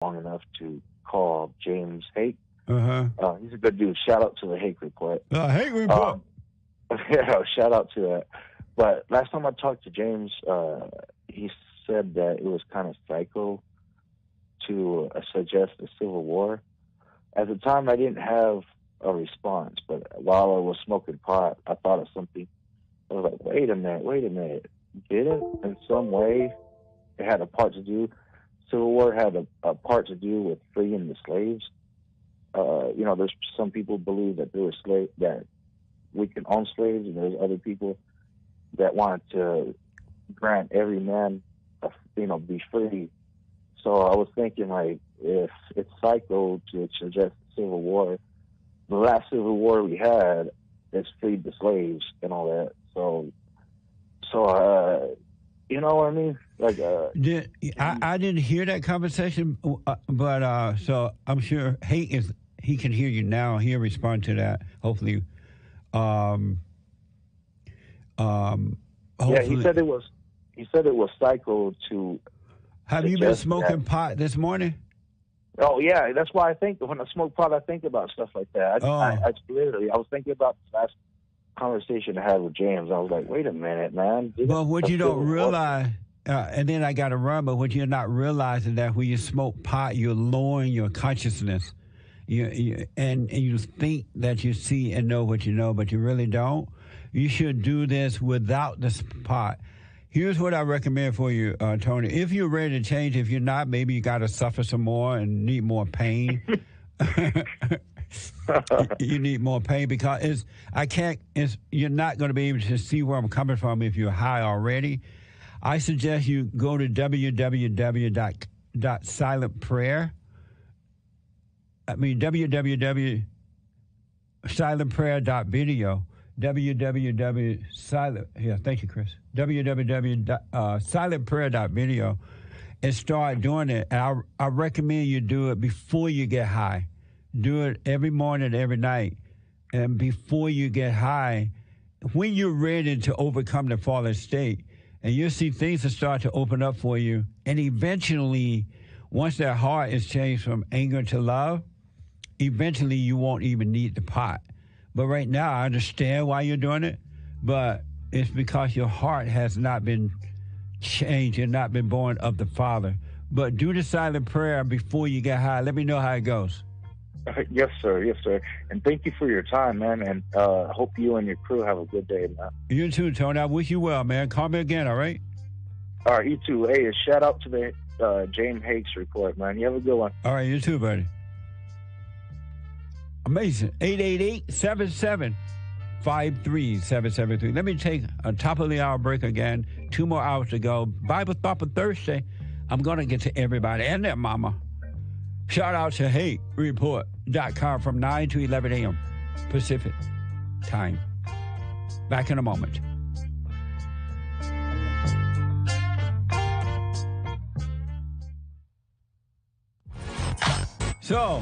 long enough to call James Hake. He's a good dude. Shout out to the Hake Report. Hake Report. Yeah, shout out to that. But last time I talked to James, he said that it was kind of psycho to suggest a civil war. At the time, I didn't have a response, but while I was smoking pot, I thought of something. I was like, wait a minute. Didn't in some way it had a part to do? Civil War had a part to do with freeing the slaves. There's some people believe that there were that we can own slaves, and there's other people that wanted to grant every man, be free. So I was thinking, like, if it's psycho to suggest civil war, the last civil war we had is freed the slaves and all that. So you know what I mean? Like, I didn't hear that conversation, but so I'm sure he can hear you now. He'll respond to that. Hopefully. Yeah, he said it was psycho to. Have you been smoking pot this morning? Oh yeah, that's why I think when I smoke pot, I think about stuff like that. I was thinking about the last conversation I had with James. I was like, wait a minute, man. But what you don't realize, and then I got to run. But what you're not realizing that when you smoke pot, you're lowering your consciousness. And you think that you see and know what you know, but you really don't. You should do this without the pot. Here's what I recommend for you, Tony. If you're ready to change, if you're not, maybe you got to suffer some more and need more pain. You need more pain because you're not going to be able to see where I'm coming from if you're high already. I suggest you go to www.silentprayer. www.silentprayer.video. Thank you, Chris. www.silentprayer.video and start doing it. And I recommend you do it before you get high. Do it every morning, every night. And before you get high, when you're ready to overcome the fallen state, and you'll see things that start to open up for you. And eventually, once that heart is changed from anger to love, eventually you won't even need the pot. But right now, I understand why you're doing it, but it's because your heart has not been changed and not been born of the Father. But do the silent prayer before you get high. Let me know how it goes. Yes, sir. Yes, sir. And thank you for your time, man. And I hope you and your crew have a good day, man. You too, Tony. I wish you well, man. Call me again, all right? All right, you too. Hey, shout out to the James Hake's report, man. You have a good one. All right, you too, buddy. Amazing. 888-77-53773. Let me take a top of the hour break again. 2 more hours to go. Bible Thought for Thursday. I'm going to get to everybody and their mama. Shout out to HateReport.com from 9 to 11 a.m. Pacific time. Back in a moment. So,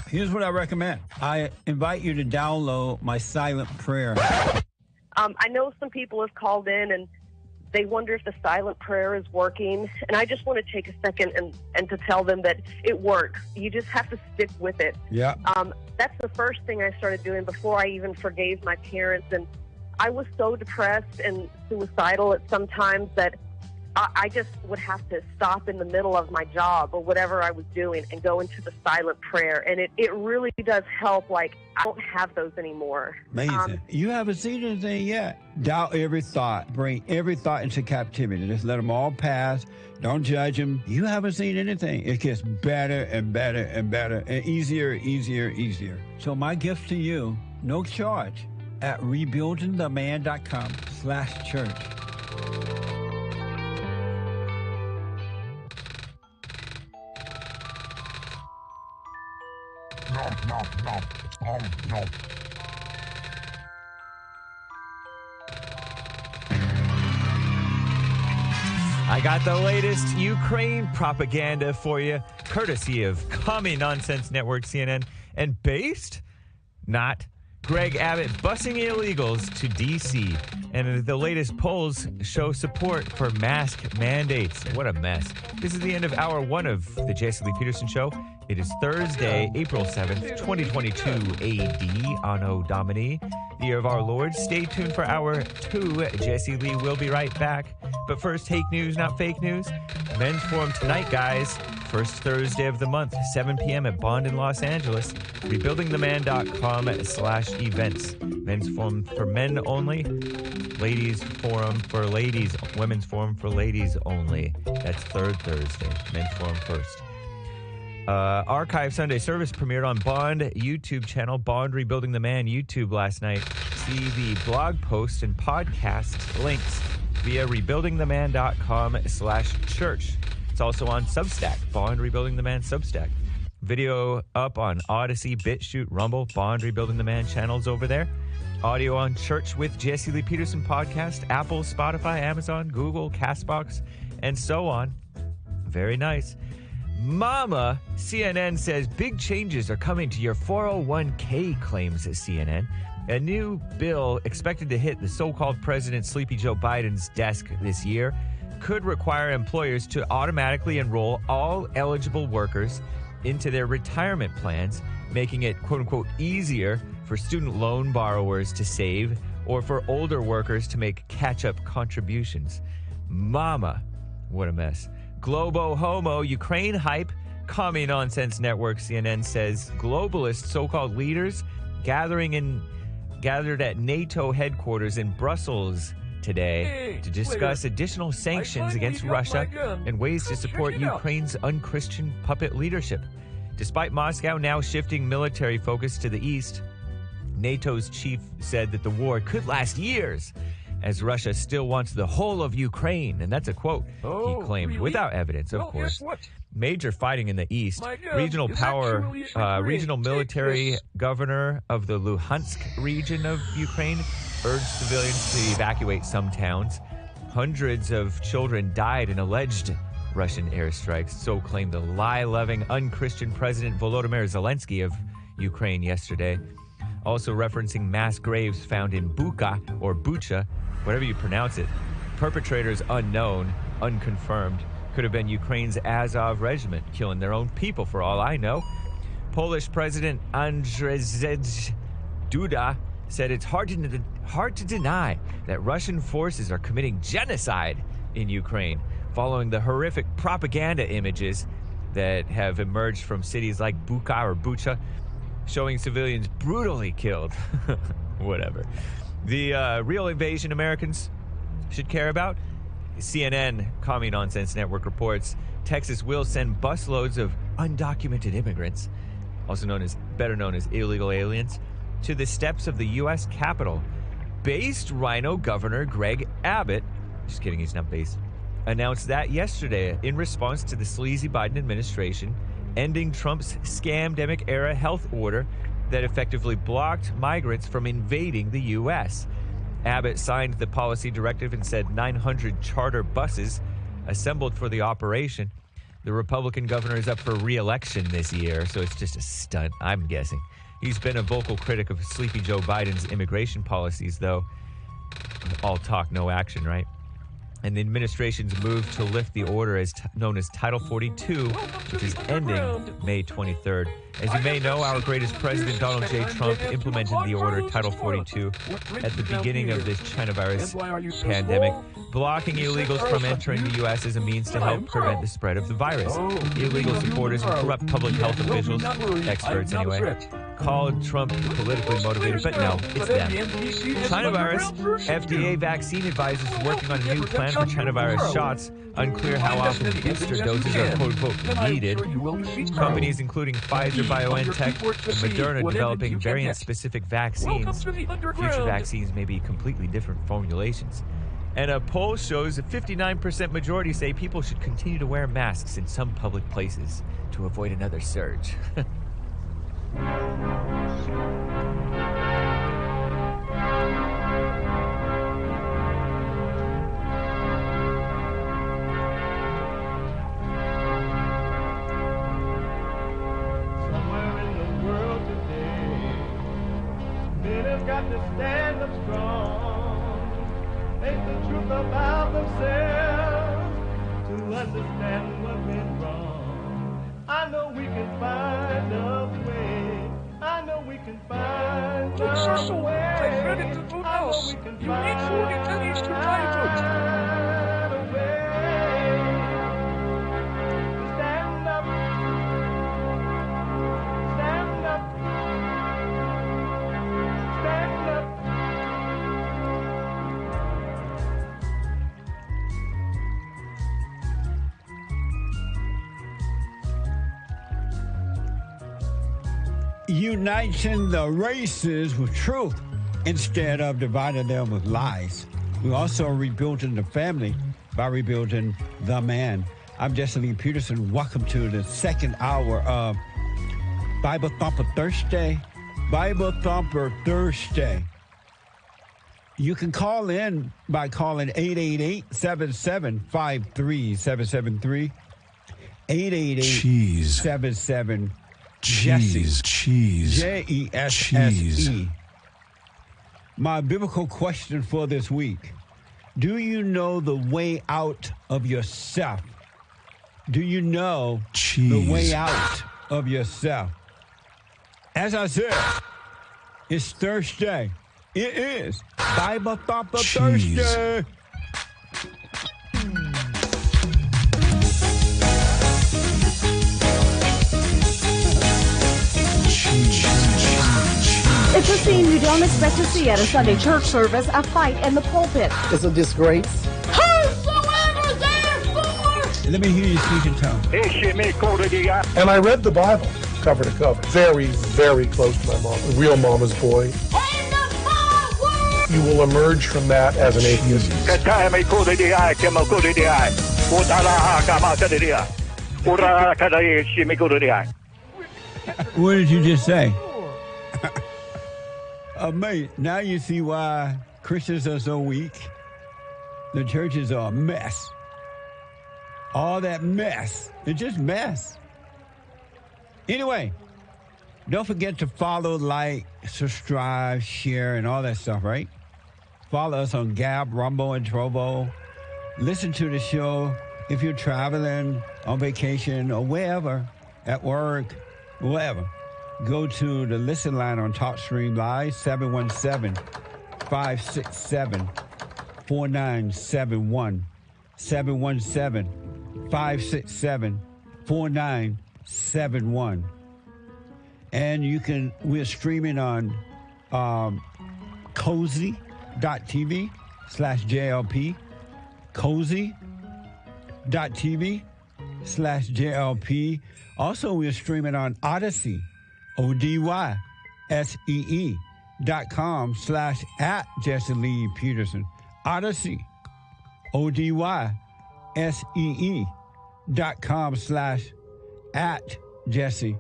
here's what I recommend. I invite you to download my silent prayer. I know some people have called in and they wonder if the silent prayer is working. And I just want to take a second and to tell them that it works. You just have to stick with it. Yeah. That's the first thing I started doing before I even forgave my parents. And I was so depressed and suicidal at some times that I just would have to stop in the middle of my job or whatever I was doing and go into the silent prayer. And it really does help. Like, I don't have those anymore. Amazing. You haven't seen anything yet. Doubt every thought. Bring every thought into captivity. Just let them all pass. Don't judge them. You haven't seen anything. It gets better and better and better and easier. So my gift to you, no charge, at rebuildingtheman.com/church. No. I got the latest Ukraine propaganda for you, courtesy of Commie Nonsense Network, CNN, and based not Greg Abbott busing illegals to D.C. And the latest polls show support for mask mandates. What a mess. This is the end of hour 1 of the Jesse Lee Peterson Show. It is Thursday, April 7th, 2022 AD, Anno Domini, the year of our Lord. Stay tuned for hour 2. Jesse Lee will be right back. But first, Hake News, not fake news. Men's Forum tonight, guys. First Thursday of the month, 7 p.m. at Bond in Los Angeles. Rebuildingtheman.com/events. Men's Forum for men only. Ladies Forum for ladies. Women's Forum for ladies only. That's third Thursday. Men's Forum first. Archive Sunday service premiered on Bond YouTube channel, Bond Rebuilding the Man YouTube last night. See the blog post and podcast links via rebuildingtheman.com/church. It's also on Substack, Bond Rebuilding the Man Substack. Video up on Odyssey, BitChute, Rumble, Bond Rebuilding the Man channels over there. Audio on Church with Jesse Lee Peterson podcast, Apple, Spotify, Amazon, Google, CastBox, and so on. Very nice. Mama, CNN says big changes are coming to your 401k, claims CNN. A new bill expected to hit the so-called President Sleepy Joe Biden's desk this year could require employers to automatically enroll all eligible workers into their retirement plans, making it, quote-unquote, easier for student loan borrowers to save or for older workers to make catch-up contributions. Mama, what a mess. Globo Homo, Ukraine hype, Commie Nonsense Network, CNN says globalist so-called leaders gathered at NATO headquarters in Brussels today to discuss additional sanctions against Russia and ways to support Ukraine's unchristian puppet leadership. Despite Moscow now shifting military focus to the east, NATO's chief said that the war could last years, as Russia still wants the whole of Ukraine. And that's a quote he claimed, really? Without evidence, of course. Major fighting in the east. Regional power, regional military governor of the Luhansk region of Ukraine urged civilians to evacuate some towns. Hundreds of children died in alleged Russian airstrikes, so claimed the lie-loving, unchristian President Volodymyr Zelensky of Ukraine yesterday. Also referencing mass graves found in Bucha or Bucha, whatever you pronounce it. Perpetrators unknown, unconfirmed. Could have been Ukraine's Azov regiment, killing their own people for all I know. Polish President Andrzej Duda said it's hard to deny that Russian forces are committing genocide in Ukraine, following the horrific propaganda images that have emerged from cities like Bucha or Bucha, showing civilians brutally killed. Whatever. The real invasion Americans should care about? CNN, Commie Nonsense Network, reports Texas will send busloads of undocumented immigrants, also better known as illegal aliens, to the steps of the U.S. Capitol. Based Rhino Governor Greg Abbott, just kidding, he's not based, announced that yesterday in response to the sleazy Biden administration ending Trump's scamdemic-era health order that effectively blocked migrants from invading the U.S. Abbott signed the policy directive and said 900 charter buses assembled for the operation. The Republican governor is up for re-election this year, so it's just a stunt, I'm guessing. He's been a vocal critic of Sleepy Joe Biden's immigration policies, though. All talk, no action, right? And the administration's move to lift the order is known as Title 42, which is ending May 23rd. As you may know, our greatest president, Donald J. Trump, implemented the order Title 42 at the beginning of this China virus pandemic, blocking illegals from entering the U.S. as a means to help prevent the spread of the virus. Illegal supporters and corrupt public health officials, experts anyway, called Trump politically motivated, but no, it's them. China virus, FDA vaccine advisors working on a new plan for China virus shots. Unclear how often booster doses are quote-unquote needed. Companies including Pfizer, BioNTech, and Moderna developing variant-specific vaccines. Future vaccines may be completely different formulations. And a poll shows a 59% majority say people should continue to wear masks in some public places to avoid another surge. got to stand up strong. Think the truth about themselves to understand what went wrong. I know we can find a way. I know we can find a way. I know we can find a way. Stand up. Stand up. Stand up. Uniting the races with truth instead of dividing them with lies. We're also rebuilding the family by rebuilding the man. I'm Jesse Lee Peterson. Welcome to the second hour of Bible Thumper Thursday. Bible Thumper Thursday. You can call in by calling 888-7753-773. 888-77 Cheese. Jesse. My biblical question for this week. Do you know the way out of yourself? Do you know the way out of yourself? As I said, it's Thursday. It is Bible Thumper Thursday. It's a scene you don't expect to see at a Sunday church service, a fight in the pulpit. It's a disgrace. Whosoever therefore... Let me hear you speak in tongues. And I read the Bible cover to cover. Very, very close to my mom. A real mama's boy. You will emerge from that as an atheist. What did you just say? Mate, now you see why Christians are so weak. The churches are a mess. All that mess. It's just mess. Anyway, don't forget to follow, like, subscribe, share, and all that stuff, right? Follow us on Gab, Rumble, and Trovo. Listen to the show if you're traveling, on vacation, or wherever, at work, wherever. Go to the listen line on TalkStream Live, 717-567-4971. 717-567-4971. And we're streaming on cozy.tv/JLP. Cozy.tv/JLP. Also, we're streaming on Odyssey. ODYSEE.com/@Jesse Lee Peterson. Odyssey. ODYSEE.com/@Jesse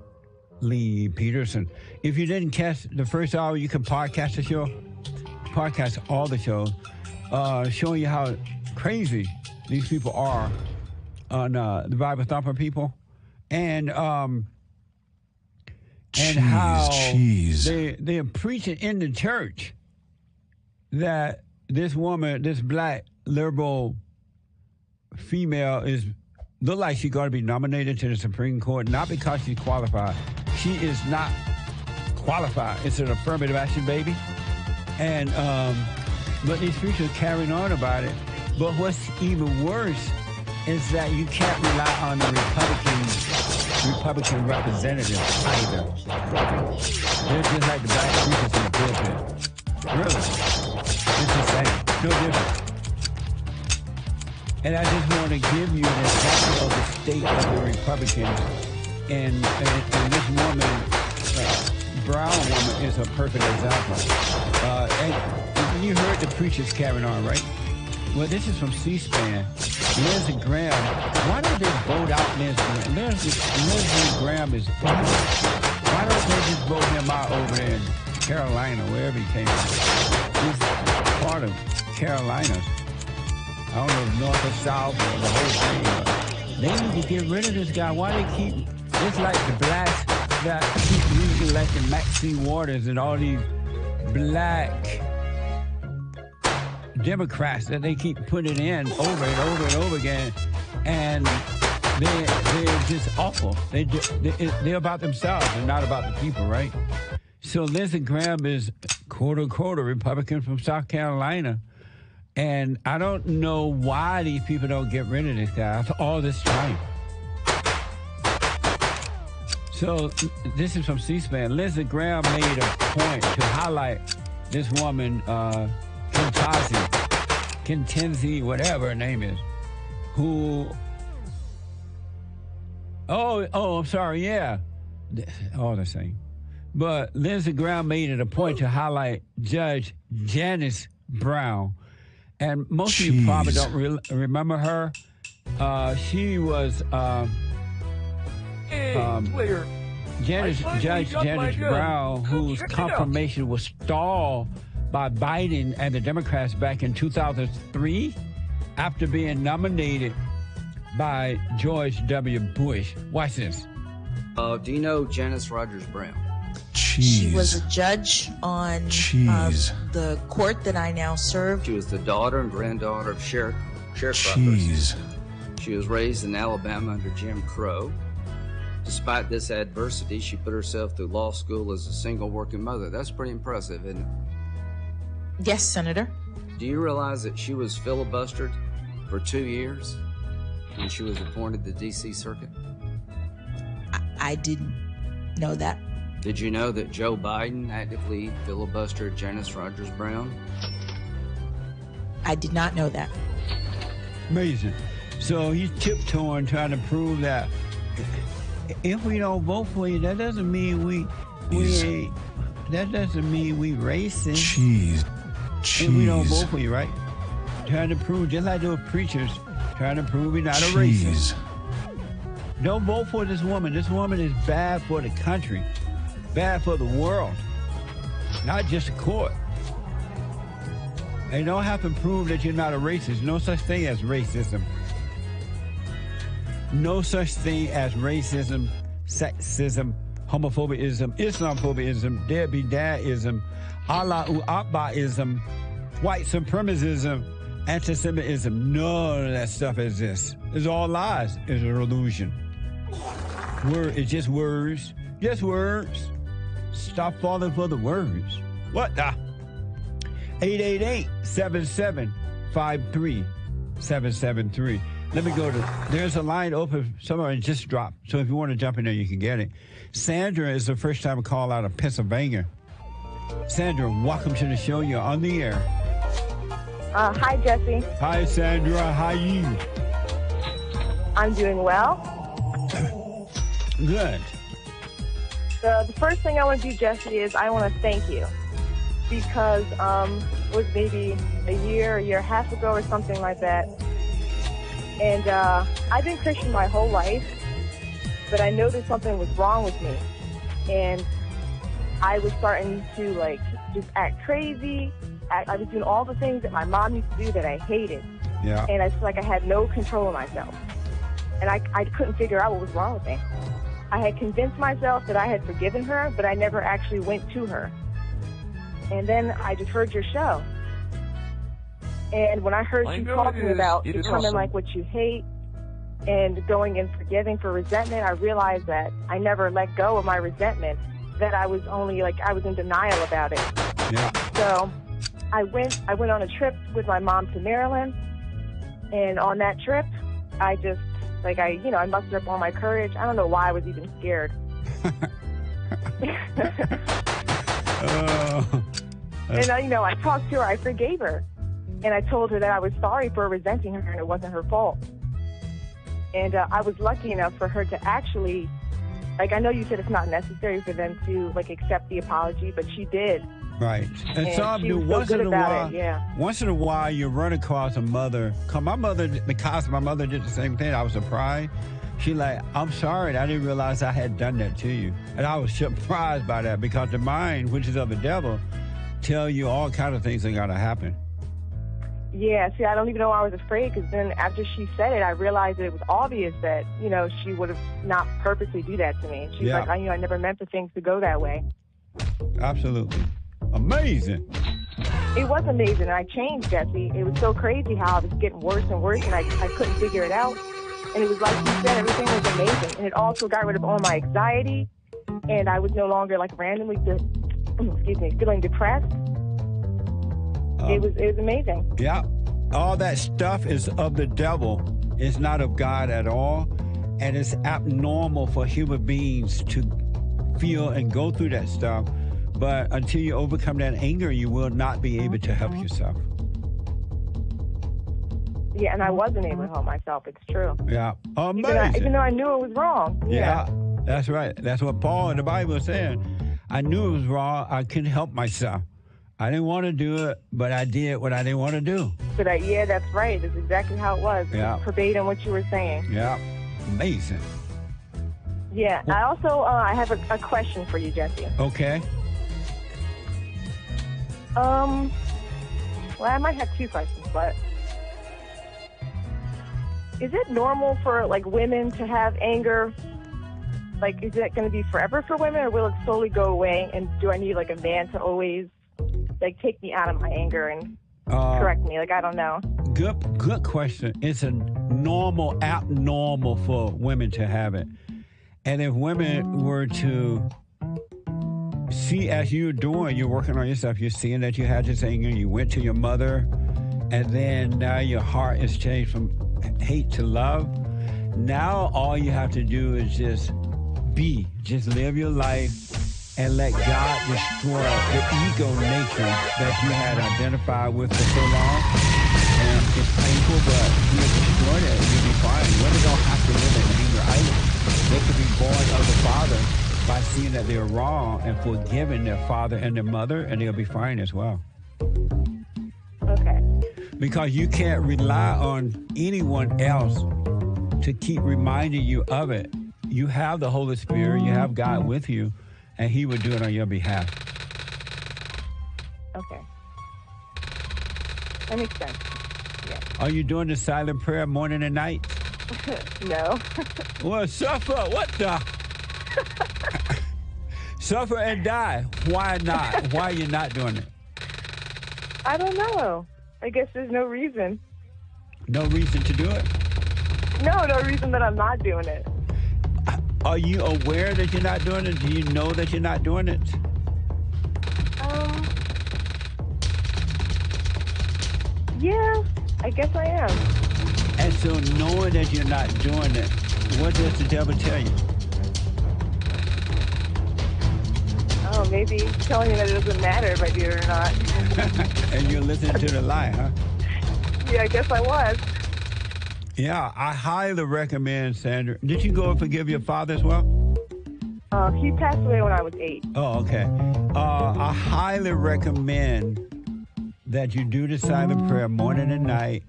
Lee Peterson. If you didn't catch the first hour, you can podcast the show. Podcast all the shows. Showing you how crazy these people are on the Bible Thumper people. And how they're preaching in the church that this woman, this black liberal female, look like she's going to be nominated to the Supreme Court, not because she's qualified. She is not qualified. It's an affirmative action, baby. And but these preachers carrying on about it. But what's even worse is that you can't rely on the Republican representatives either. They're just like the black preachers in the pulpit. Really. It's the same. No different. And I just want to give you an example of the state of the Republicans. And this woman, brown woman, is a perfect example. And you heard the preachers carrying on, right? Well, this is from C-SPAN. Lindsey Graham. Why don't they vote out Lindsey Graham? Lindsey Graham is fine. Why don't they just vote him out over there in Carolina, wherever he came from? He's part of Carolina. I don't know if north or south or the whole thing. But they need to get rid of this guy. Why they keep... It's like the blacks that keep re-electing Maxine Waters and all these black Democrats that they keep putting in over and over and over again, and they're just awful. They're about themselves and not about the people, right? So Lindsey Graham is, quote unquote, a Republican from South Carolina. And I don't know why these people don't get rid of this guy after all this time. So this is from C-SPAN. Lindsey Graham made a point to highlight this woman, Kentenzi, whatever her name is, who... Oh, I'm sorry, yeah. All the same. But Lindsey Graham made it a point to highlight Judge Janice Brown. And most of you probably don't remember her. She was Judge Janice Brown, whose confirmation was stalled by Biden and the Democrats back in 2003 after being nominated by George W. Bush. Watch this. Do you know Janice Rogers Brown? She was a judge on the court that I now serve. She was the daughter and granddaughter of sharecroppers. She was raised in Alabama under Jim Crow. Despite this adversity, she put herself through law school as a single working mother. That's pretty impressive, isn't it? Yes, Senator. Do you realize that she was filibustered for 2 years when she was appointed to the D.C. Circuit? I didn't know that. Did you know that Joe Biden actively filibustered Janice Rogers Brown? I did not know that. Amazing. So he's tiptoeing, trying to prove that if we don't vote for you, that doesn't mean we racist. If we don't vote for you, right? Trying to prove, just like those preachers, trying to prove we're not a racist. Don't vote for this woman. This woman is bad for the country. Bad for the world, not just the court. And you don't have to prove that you're not a racist. No such thing as racism. No such thing as racism, sexism, homophobiaism, Islamophobism, deadbeat dadism, Allahu Akbarism, white supremacism, anti-Semitism. None of that stuff exists. It's all lies. It's an illusion. It's just words. Just words. Stop falling for the words. What the? 888-7753-773. Let me go to, there's a line open somewhere and just dropped. So if you want to jump in there, you can get it. Sandra is the first time call out of Pennsylvania. Sandra, welcome to the show. You're on the air. Hi, Jesse. Hi, Sandra. How are you? I'm doing well. Good. The first thing I want to do, Jesse, is I want to thank you because it was maybe a year and a half ago or something like that. And I've been Christian my whole life, but I noticed something was wrong with me. And I was starting to, like, just act crazy. I was doing all the things that my mom used to do that I hated. Yeah. And I feel like I had no control of myself. And I couldn't figure out what was wrong with me. I had convinced myself that I had forgiven her, but I never actually went to her. And then I just heard your show. And when I heard you talking about becoming like what you hate and going and forgiving for resentment, I realized that I never let go of my resentment, that I was only like, I was in denial about it. Yeah. So I went on a trip with my mom to Maryland. And on that trip, I just, like, I mustered up all my courage. I don't know why I was even scared. And, I talked to her. I forgave her. And I told her that I was sorry for resenting her and it wasn't her fault. And I was lucky enough for her to actually, like, I know you said it's not necessary for them to, like, accept the apology, but she did. Right. And some do once in a while. Yeah. Once in a while, you run across a mother. Because my mother did the same thing. I was surprised. She like, I'm sorry, I didn't realize I had done that to you. And I was surprised by that because the mind, which is of the devil, tell you all kinds of things that got to happen. Yeah, see, I don't even know why I was afraid, because then after she said it, I realized that it was obvious that, she would have not purposely do that to me. She's like, I never meant for things to go that way. Absolutely. Amazing. It was amazing. I changed, Jesse. It was so crazy how I was getting worse and worse, and I couldn't figure it out. And it was like you said, everything was amazing. And it also got rid of all my anxiety, and I was no longer like randomly, feeling depressed. It was amazing. Yeah. All that stuff is of the devil. It's not of God at all. And it's abnormal for human beings to feel and go through that stuff. But until you overcome that anger, you will not be able to help yourself. Yeah, and I wasn't able to help myself. It's true. Yeah. Amazing. Even though I knew it was wrong. Yeah, that's right. That's what Paul in the Bible is saying. I knew it was wrong. I couldn't help myself. I didn't want to do it, but I did what I didn't want to do. But that's right. That's exactly how it was. Yeah. Verbatim what you were saying. Yeah. Amazing. Yeah. I also I have a question for you, Jesse. Okay. Well, I might have two questions, but is it normal for like women to have anger? Like, is it going to be forever for women, or will it slowly go away? And do I need like a man to always like take me out of my anger and correct me? Like, I don't know. Good question. It's abnormal for women to have it. And if women were to see, as you're doing, you're working on yourself, you're seeing that you had this anger, you went to your mother, and then now your heart is changed from hate to love. Now all you have to do is just live your life and let God destroy the ego nature that you had identified with for so long. And it's painful, but He'll destroy it and you'll be fine. Women don't have to live in anger either. They can be born of the Father by seeing that they're wrong and forgiving their father and their mother, and they'll be fine as well. Okay. Because you can't rely on anyone else to keep reminding you of it. You have the Holy Spirit, you have God with you, and He will do it on your behalf. Okay. That makes sense. Yeah. Are you doing the silent prayer morning and night? No. Well, suffer. What the? Suffer and die. Why not? Why are you not doing it? I don't know. I guess there's no reason. No reason to do it? No reason that I'm not doing it. Are you aware that you're not doing it? Do you know that you're not doing it? Yeah, I guess I am. And so knowing that you're not doing it, what does the devil tell you? Oh, maybe telling you that it doesn't matter if I do it or not. And you're listening to the lie, huh? Yeah, I guess I was. Yeah, I highly recommend, Sandra. Did you go and forgive your father as well? He passed away when I was 8. Oh, okay. I highly recommend that you do the silent prayer morning and night,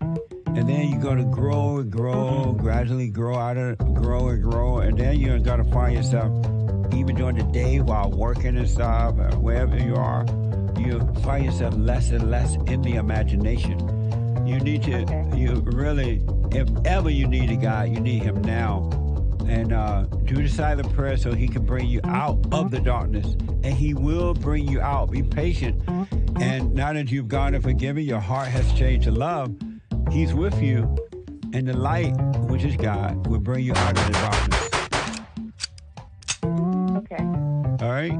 and then you're going to grow and grow, gradually grow, and then you're going to find yourself, even during the day while working and stuff, or wherever you are, you find yourself less and less in the imagination. You need to, you really, if ever you need a God, you need Him now. And do the silent prayer so He can bring you out of the darkness. And He will bring you out. Be patient. And now that you've gone and forgiven, your heart has changed to love. He's with you. And the light, which is God, will bring you out of the darkness. Okay. All right?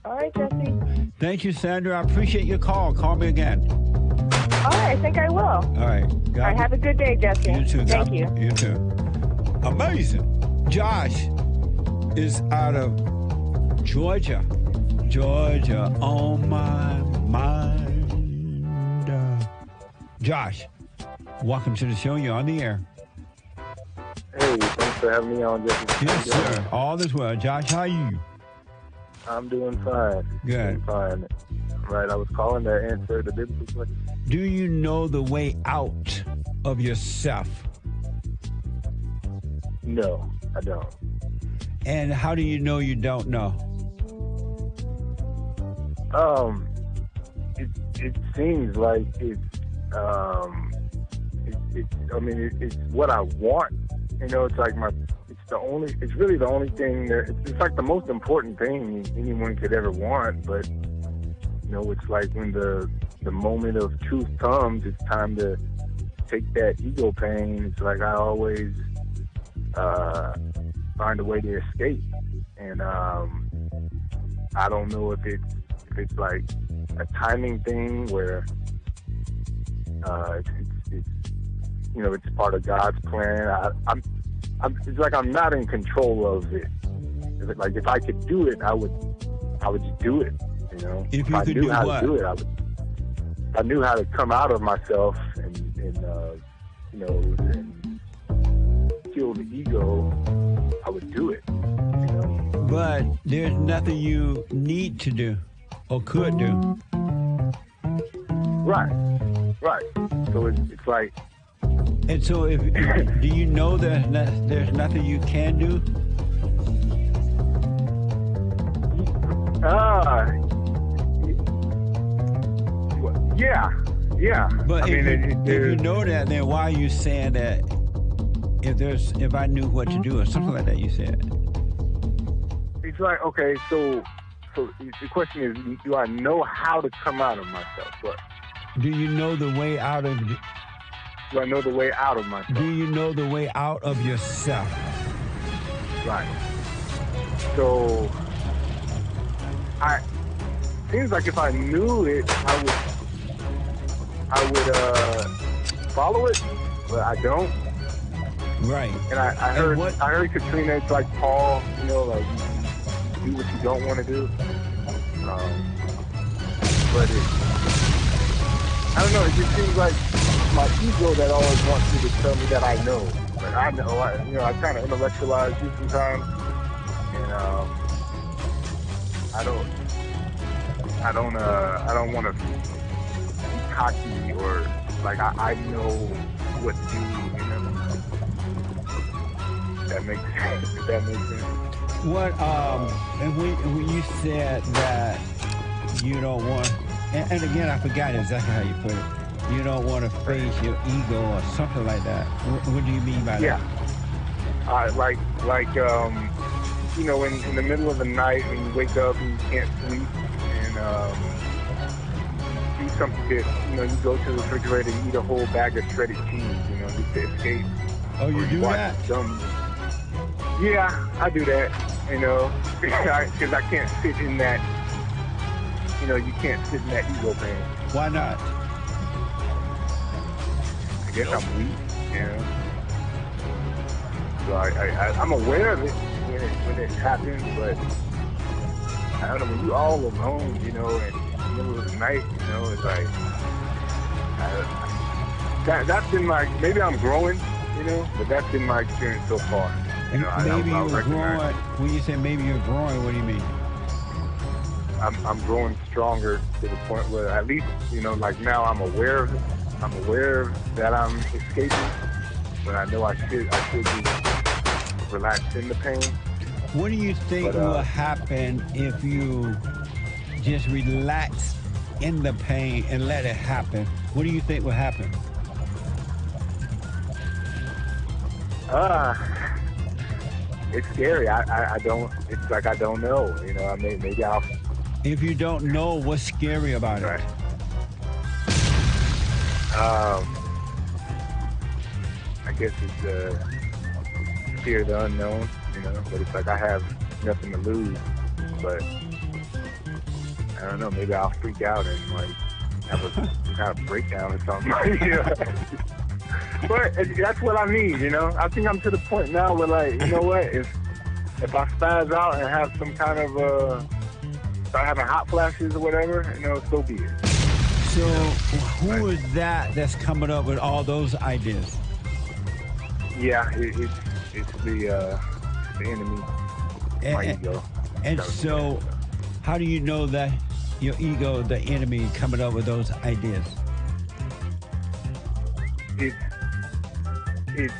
All right, Jesse. Thank you, Sandra. I appreciate your call. Call me again. All right, I think I will. All right. All right, have a good day, Jesse. You too. Thank you. You too. Amazing. Josh is out of Georgia. Georgia on my mind. Josh, welcome to the show. You're on the air. Hey, thanks for having me on, Jesse. Yes, sir. All is well. Josh, how are you? I'm doing fine. Good. Doing fine. Right, I was calling to answer the biblical question. Do you know the way out of yourself? No, I don't. And how do you know you don't know? It seems like it's what I want. You know, it's like it's it's really the only thing that, it's like the most important thing anyone could ever want, but it's like when the moment of truth comes, it's time to take that ego pain. It's like I always find a way to escape, and I don't know if it's like a timing thing where it's part of God's plan. It's like I'm not in control of it. Like if I could do it, I would just do it. If I you knew could how do what? to do it, I knew how to come out of myself and kill the ego. I would do it. But there's nothing you need to do or could do. Right. So it's like. And so, do you know there's nothing you can do? Yeah. But I mean, if you know that, then why are you saying that? If I knew what to do or something like that, you said. It's like, okay, so the question is, do I know how to come out of myself? What? Do you know the way out of? Do I know the way out of myself? Do you know the way out of yourself? Right. So, seems like if I knew it, I would follow it, but I don't. Right. And I heard Katrina, it's like Paul, like do what you don't want to do. But I don't know, it just seems like my ego that always wants me to tell me that I know. Like I know, I kind of intellectualize you sometimes, and I don't want to be cocky or like I know what to do. That makes sense. If that makes sense. What and when you said that you don't want, and again I forgot exactly how you put it. You don't want to face your ego or something like that. What do you mean by that? Like in the middle of the night when you wake up and you can't sleep and do something that, you go to the refrigerator and eat a whole bag of shredded cheese, just to escape. Oh, you do that? Yeah, I do that, because I can't sit in that, you can't sit in that ego pain. Why not? I guess I'm weak, So I'm aware of it when it happens, but I don't know, when you all alone, in the middle of the night, it's like, that's been my, maybe I'm growing, but that's been my experience so far. Maybe you're growing. When you say maybe you're growing, what do you mean? I'm growing stronger to the point where at least, like now I'm aware of it. I'm aware that I'm escaping, but I know I should be relaxed in the pain. What do you think will happen if you just relax in the pain and let it happen? What do you think will happen? It's scary. I don't. It's like I don't know. Maybe I'll. If you don't know, what's scary about it? I guess it's fear of the unknown. But it's like I have nothing to lose. But I don't know. Maybe I'll freak out and like have some kind of breakdown or something. But that's what I mean, I think I'm to the point now where, like, you know what? If I spaz out and have some kind of start having hot flashes or whatever, so be it. So who is that's coming up with all those ideas? Yeah, it's the enemy, my ego. And so, how do you know that your ego, the enemy, coming up with those ideas? It's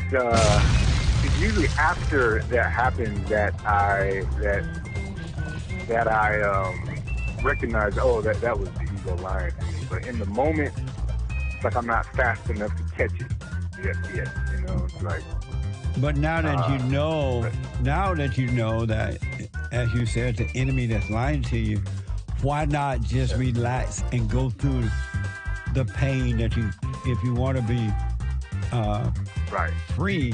usually after that happens that I recognize, that was the ego lying to me. But in the moment, it's like I'm not fast enough to catch it yet. It's like But now that you know that, as you said, the enemy that's lying to you, why not just relax and go through the pain that if you want to be free,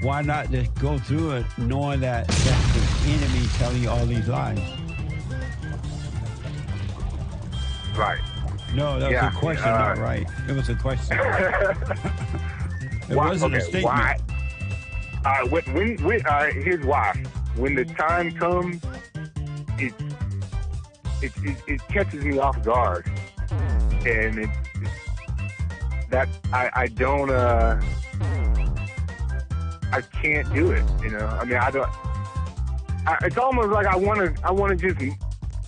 why not just go through it knowing that that's the enemy telling you all these lies? Right. No, that was a question, not right. It was a question. It wasn't a statement. Why? Here's why. When the time comes, it catches me off guard, and I can't do it. You know, I mean, I don't. It's almost like I want to just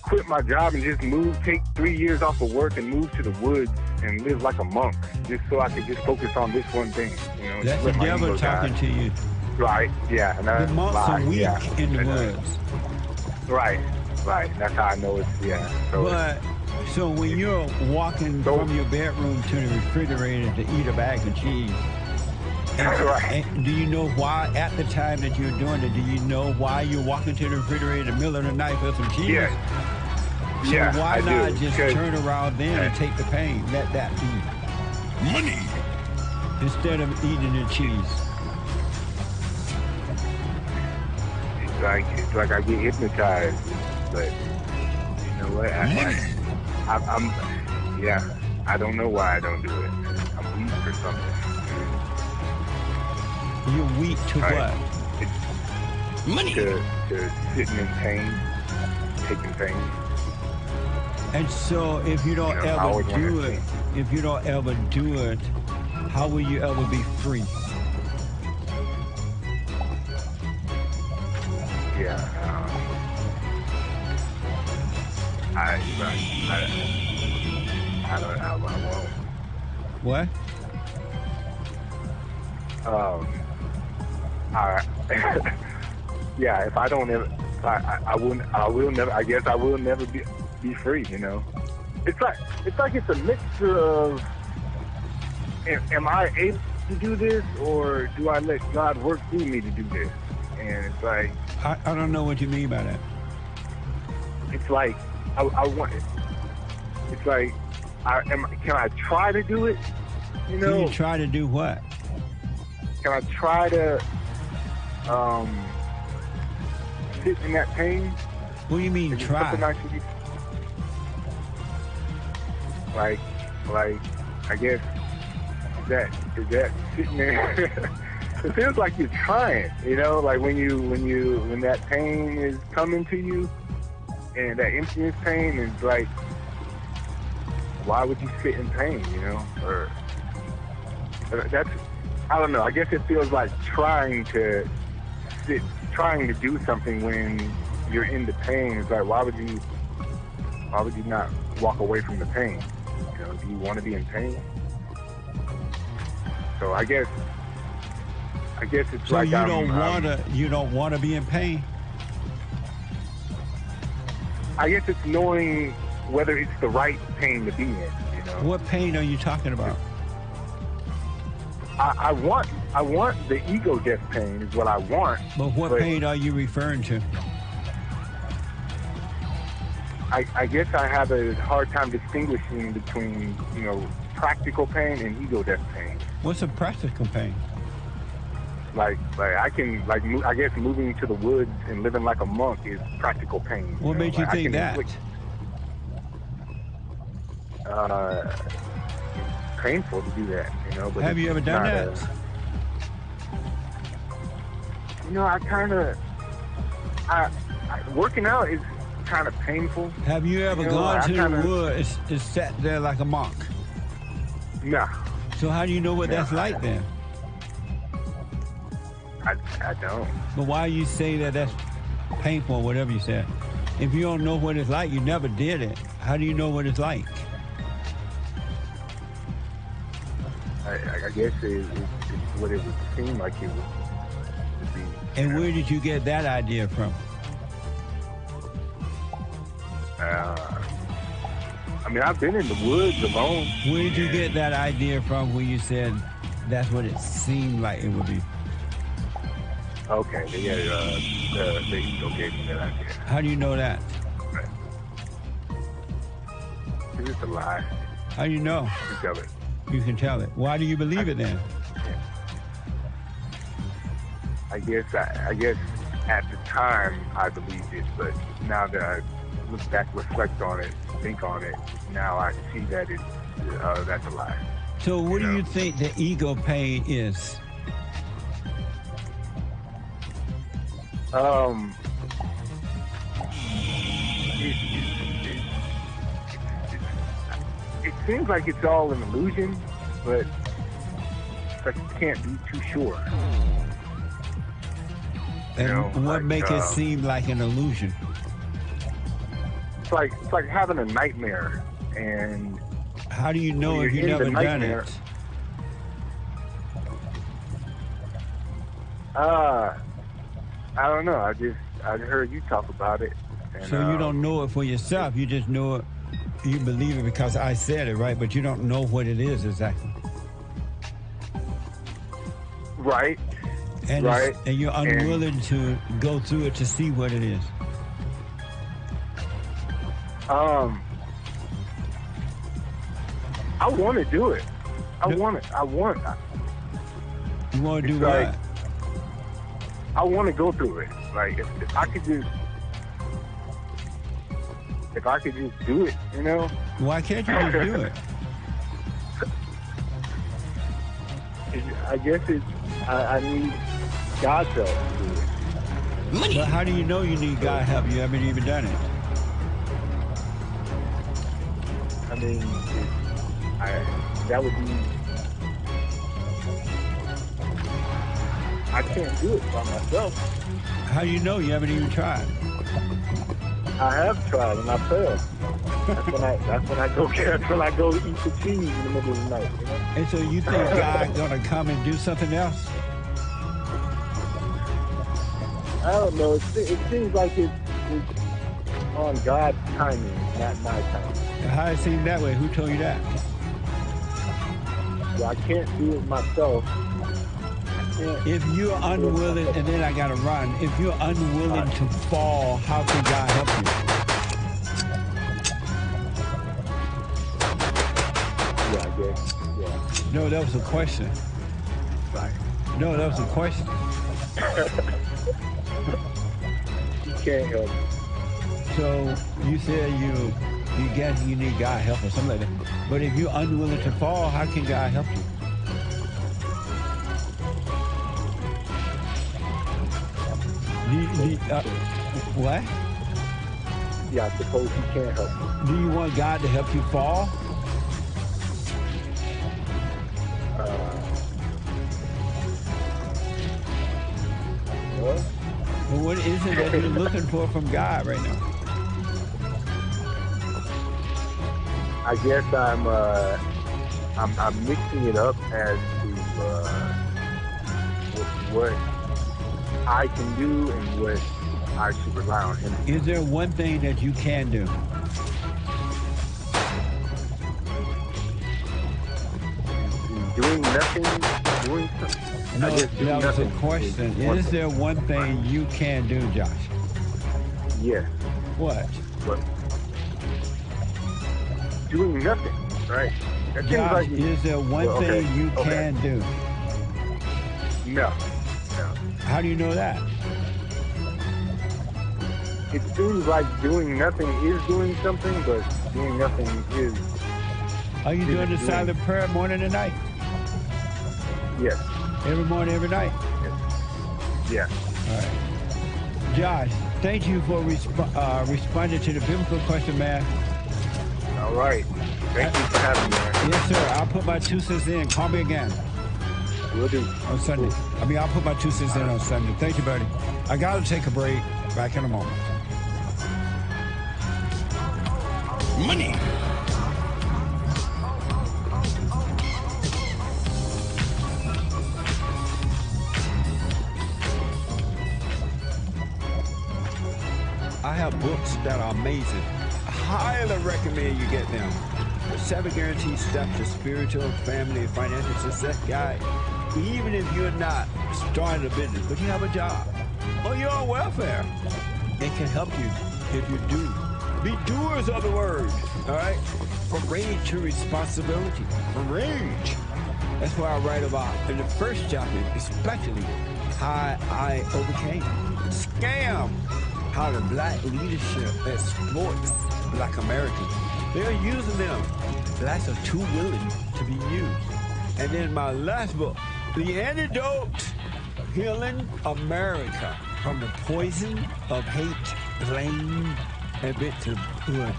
quit my job and just take 3 years off of work and move to the woods and live like a monk, just so I could just focus on this one thing. You know, that's the devil talking to you. Right. Yeah. And the monks are weak in the woods. Right. That's how I know it's So when you're walking from your bedroom to the refrigerator to eat a bag of cheese, and do you know why, at the time that you're doing it, do you know why you're walking to the refrigerator in the middle of the night for some cheese? Yeah. So why not just turn around then and take the pain? Let that be money instead of eating the cheese. It's like I get hypnotized, but you know what? I don't know why I don't do it. I'm weak for something. You're weak to what? Money. To sitting in pain, taking pain. And so if you don't ever do it, how will you ever be free? Yeah. I won't. What? Yeah, if I don't ever, I will never. I guess I will never be free. You know, it's like it's a mixture of. Am I able to do this, or do I let God work through me to do this? And it's like I don't know what you mean by that. It's like I want it. It's like can I try to do it? You know, can you try to do what? Can I try to sit in that pain? What do you mean try? Like I guess is that sitting there? It feels like you're trying, you know, like when that pain is coming to you, and that emptiness pain is like, why would you sit in pain, you know? Or that's, I don't know. I guess it feels like trying to do something when you're in the pain. It's like, why would you not walk away from the pain? You know, do you want to be in pain? So I guess it's so like you don't want to be in pain. I guess it's knowing whether it's the right pain to be in. You know. What pain are you talking about? I want the ego death pain is what I want. But what pain are you referring to? I guess I have a hard time distinguishing between, you know, practical pain and ego death pain. What's a practical pain? Like I can, like, I guess moving to the woods and living like a monk is practical pain. What made you think that? Painful to do that, you know. But have you ever done that? You know, working out is kind of painful. Have you ever gone to the woods and sat there like a monk? No. So how do you know what that's like then? I don't. But why you say that that's painful or whatever you said? If you don't know what it's like, you never did it. How do you know what it's like? I guess it's what it would seem like it would be. And where did you get that idea from? I mean, I've been in the woods alone. Where did you get that idea from when you said that's what it seemed like it would be? Okay, the ego gave me that idea. How do you know that? Right. It's just a lie. How do you know? You can tell it. You can tell it. Why do you believe it then? I guess at the time I believed it, but now that I look back, reflect on it, think on it, now I see that that's a lie. So what do you think the ego pain is? It seems like it's all an illusion, but you can't be too sure. And what makes it seem like an illusion? It's like having a nightmare, and how do you know if you've never done it? I don't know. I heard you talk about it. And, so you don't know it for yourself. You just know it. You believe it because I said it, right? But you don't know what it is exactly. Right. And right. And you're unwilling to go through it to see what it is. I want to do it. You want to do what? I want to go through it. Like if I could just do it, Why can't you just do it? I guess I need God's help to do it. But how do you know you need God's help? You haven't even done it. I mean, that would be. I can't do it by myself. How do you know? You haven't even tried. I have tried and I failed. That's when I go eat the cheese in the middle of the night. And so you think God's gonna come and do something else? I don't know. It seems like it's on God's timing, not my timing. How it seem that way? Who told you that? Well, I can't do it myself. If you're unwilling, and then I gotta run. If you're unwilling to fall, how can God help you? Yeah, I guess. Yeah. No, that was a question. Right. No, that was a question. You can't help me. So you said you guess you need God help or something like that. But if you're unwilling to fall, how can God help you? What? Yeah, I suppose he can't help you. Do you want God to help you fall? Well, what is it that you're looking for from God right now? I guess I'm mixing it up as to what I can do and what I should rely on him. Is there one thing that you can do? Doing nothing, doing something. No, that was a question. Is there one thing you can do, Josh? Yes. What? Doing nothing, right? Josh, is there one thing you can do? No. How do you know that? It seems like doing nothing is doing something, but doing nothing is... Are you doing the silent prayer morning and night? Yes. Every morning, every night? Yes. All right. Josh, thank you for responding to the biblical question, man. All right. Thank you for having me, man. Yes, sir. I'll put my 2 cents in. Call me again. Will do. On Sunday. I'll put my 2 cents in on Sunday. Thank you, buddy. I got to take a break. Back in a moment. Money. I have books that are amazing. I highly recommend you get them. The 7 Guaranteed Steps to Spiritual, Family, and Financial Success Guide Even if you're not starting a business, but you have a job, or you're on welfare, it can help you if you do. Be doers of the word, all right? From rage to responsibility. From rage. That's what I write about in the first chapter, especially how I overcame. Scam. How the black leadership exploits black Americans. They're using them. Blacks are too willing to be used. And then my last book, The Antidote, Healing America from the Poison of Hate, Blame, and Victimhood.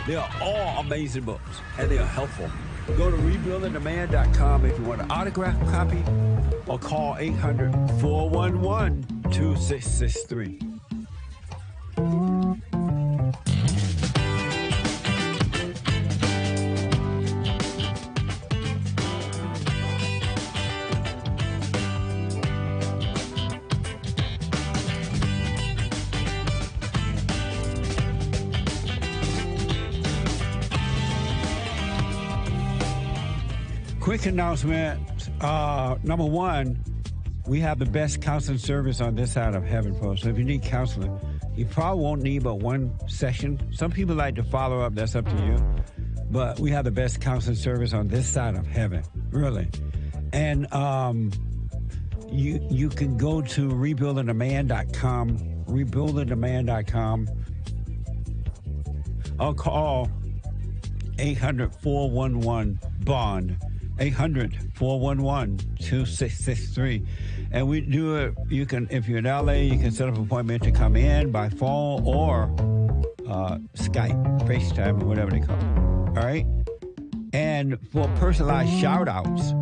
They are all amazing books, and they are helpful. Go to rebuildingtheman.com if you want an autographed copy, or call 800-411-2663. Quick announcement. Number one, we have the best counseling service on this side of heaven, folks. So if you need counseling, you probably won't need but one session. Some people like to follow up. That's up to you. But we have the best counseling service on this side of heaven, really. And you can go to rebuildingtheman.com, rebuildingtheman.com. I'll call 800-411-BOND. 800-411-2663. And we do it, you can, if you're in LA, you can set up an appointment to come in by phone or Skype, FaceTime, or whatever they call it. All right? And for personalized shout outs,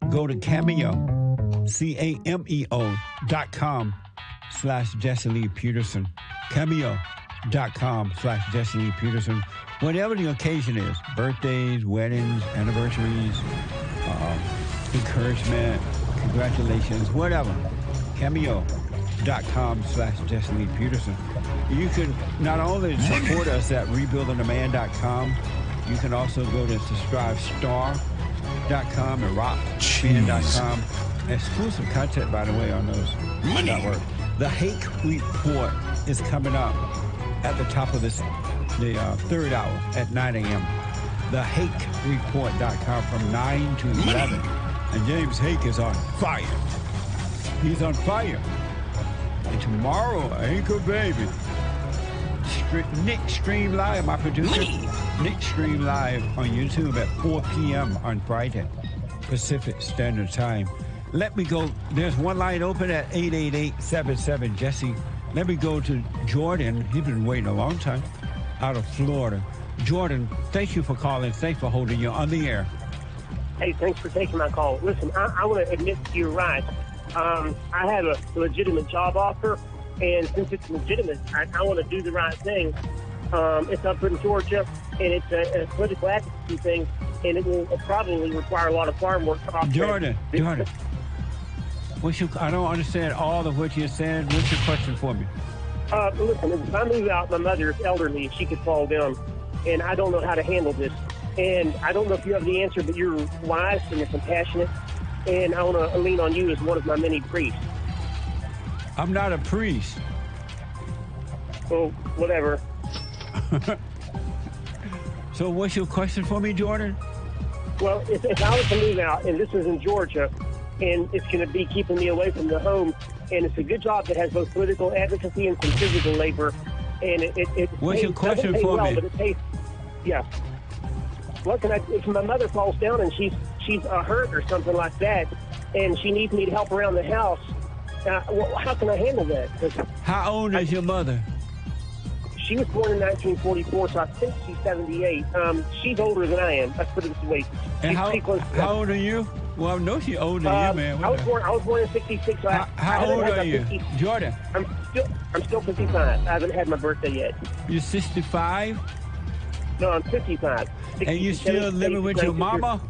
go to Cameo, Cameo.com/Jesse Lee Peterson. Cameo.com/Jesse Lee Peterson. Whatever the occasion is, birthdays, weddings, anniversaries, encouragement, congratulations, whatever. Cameo.com/Jesse Lee Peterson. You can not only support us at rebuildingtheman.com, you can also go to subscribestar.com and rockspin.com. Exclusive content, by the way, on those networks. The Hake Report is coming up at the top of the third hour at 9 a.m. TheHakeReport.com from 9 to 11. And James Hake is on fire. He's on fire. And tomorrow, Anchor Baby, Nick Stream Live, my producer. Nick Stream Live on YouTube at 4 p.m. on Friday, Pacific Standard Time. Let me go. There's one line open at 888-77-JESSE. Let me go to Jordan. He's been waiting a long time out of Florida. Jordan, thank you for calling. Thanks for holding you on the air. Hey, thanks for taking my call. Listen, I want to admit to you right. I have a legitimate job offer, and since it's legitimate, I want to do the right thing. It's up in Georgia, and it's a political advocacy thing, and it will probably require a lot of farm work. Jordan. I don't understand all of what you're saying. What's your question for me? Listen, if I move out, my mother is elderly, and she could fall down, and I don't know how to handle this. And I don't know if you have the answer, but you're wise and you're compassionate, and I want to lean on you as one of my many priests. I'm not a priest. Well, whatever. So what's your question for me, Jordan? Well, if I was to move out, and this is in Georgia, and it's going to be keeping me away from the home, and it's a good job that has both political advocacy and some physical labor, and it what's your question for well, me? but it pays, yeah. What can I? If my mother falls down and she's hurt or something like that, and she needs me to help around the house, how can I handle that? How old is your mother? She was born in 1944, so I think she's 78. She's older than I am. Let's put it this way. And how old are you? Well, I know she's older than you, man. I was born in 66. So how old are you, Jordan? I'm still 55. I haven't had my birthday yet. You're 65? No, I'm 55. And you still living with your mama?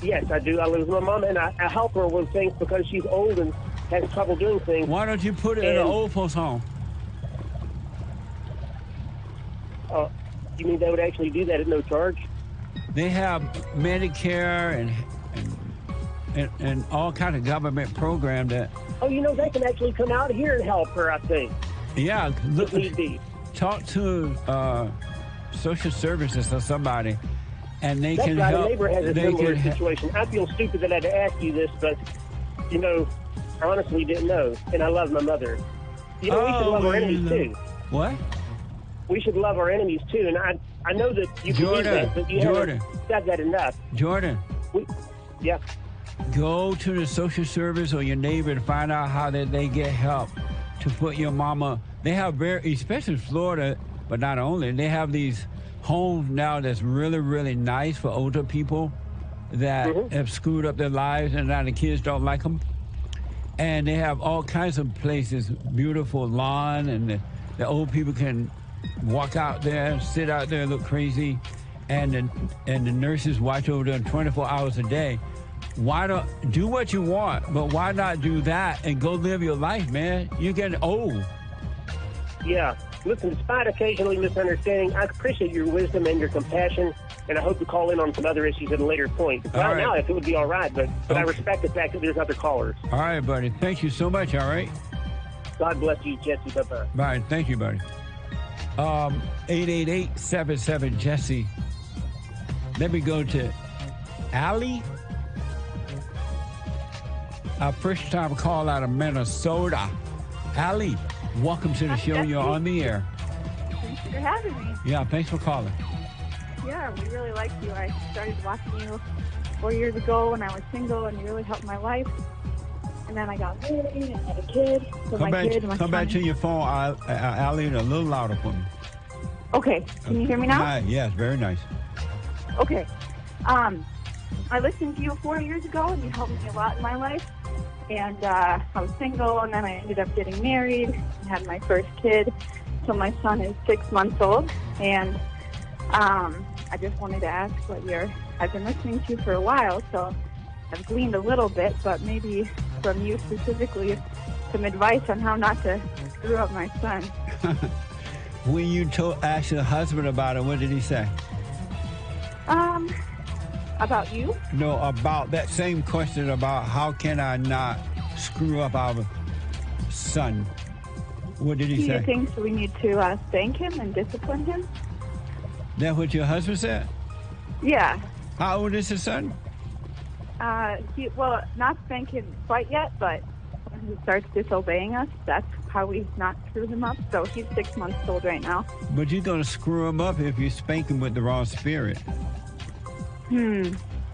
Yes, I do. I live with my mama, and I help her with things because she's old and has trouble doing things. Why don't you put it in an old folks home? You mean they would actually do that at no charge? They have Medicare and and all kind of government program that. Oh, they can actually come out here and help her, I think. Yeah, look, if need be. Talk to social services or somebody, and they That's can right. help. A neighbor has a similar situation. I feel stupid that I had to ask you this, but I honestly didn't know, and I love my mother. We should love our enemies too. What? We should love our enemies too, and I know that you believe that, but you haven't said that enough. Jordan. Yeah. Go to the social service or your neighbor to find out how that they get help to put your mama. They have especially Florida, but not only, they have these homes now that's really, really nice for older people that have screwed up their lives and now the kids don't like them. And they have all kinds of places, beautiful lawn, and the old people can walk out there, sit out there, look crazy, and the nurses watch over them 24 hours a day. Why don't do what you want, but why not do that and go live your life, man? You're getting old. Yeah. Listen, despite occasionally misunderstanding, I appreciate your wisdom and your compassion, and I hope to call in on some other issues at a later point. Right now, if it would be all right, but I respect the fact that there's other callers. All right, buddy. Thank you so much, all right? God bless you, Jesse. Bye-bye. Bye. Thank you, buddy. 888-77-JESSE. Let me go to Allie. Our first time call out of Minnesota. Allie, welcome to the show. You're on the air. Thanks for having me. Yeah, thanks for calling. Yeah, we really like you. I started watching you 4 years ago when I was single, and you really helped my life. And then I got married and had a kid. So come back to your phone, Allie, a little louder for me. Okay. Can you hear me now? Yes, very nice. Okay. I listened to you 4 years ago, and you helped me a lot in my life. And I was single, and then I ended up getting married and had my first kid. So my son is 6 months old, and I just wanted to ask I've been listening to you for a while, so I've gleaned a little bit, but maybe from you specifically, some advice on how not to screw up my son. When you asked your husband about it, what did he say? About you? No, about that same question about how can I not screw up our son. What did he say? Do you think we need to spank him and discipline him? That what your husband said? Yeah. How old is his son? Not spank him quite yet, but when he starts disobeying us, that's how we not screw him up. So he's 6 months old right now. But you're going to screw him up if you spank him with the wrong spirit.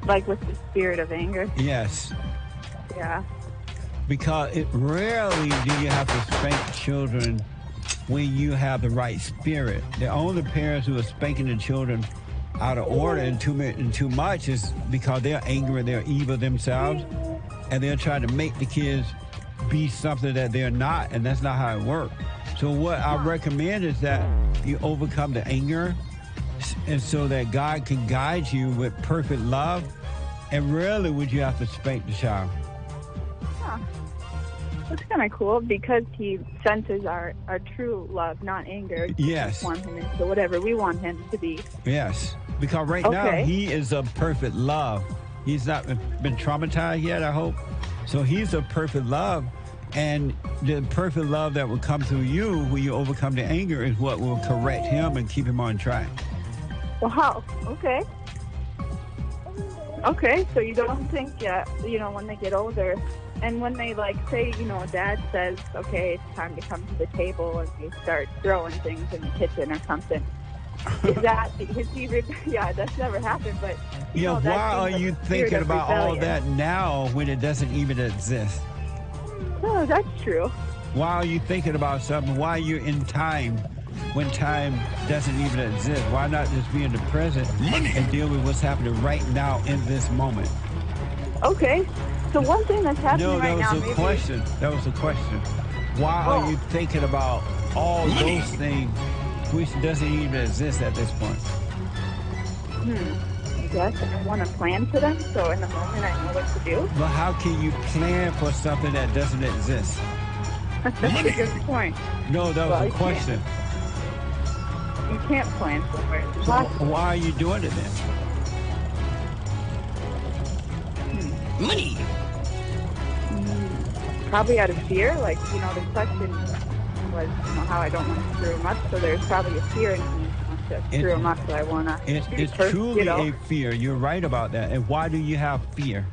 Like with the spirit of anger? Yes. Yeah. Because rarely do you have to spank children when you have the right spirit. The only parents who are spanking the children out of order and too much is because they're angry and they're evil themselves, and they're trying to make the kids be something that they're not, and that's not how it works. So what I recommend is that you overcome the anger, and so that God can guide you with perfect love, and rarely would you have to spank the child. Huh. That's kind of cool because he senses our true love, not anger. Yes. We want him into whatever we want him to be. Yes. Because right now he is a perfect love. He's not been traumatized yet, I hope. So he's a perfect love. And the perfect love that will come through you when you overcome the anger is what will correct him and keep him on track. Wow. Okay. Okay. So you don't think, when they get older, and when they say, Dad says, okay, it's time to come to the table, and they start throwing things in the kitchen or something. Is that that's never happened, but why are you thinking about all that now when it doesn't even exist? Oh, that's true. Why are you thinking about something? Why are you in time when time doesn't even exist? Why not just be in the present and deal with what's happening right now in this moment? Okay. So one thing that's happening right now... No, that was a question. That was a question. Why are you thinking about all those things which doesn't even exist at this point? I guess I want to plan for them, so in the moment I know what to do. But how can you plan for something that doesn't exist? That's a good point. No, that was a question. You can't plan for it. So why are you doing it then? Money. Probably out of fear. Like, the question was, how I don't want to screw him up. So there's probably a fear in me to screw him up. So I want to. It's truly a fear. You're right about that. And why do you have fear?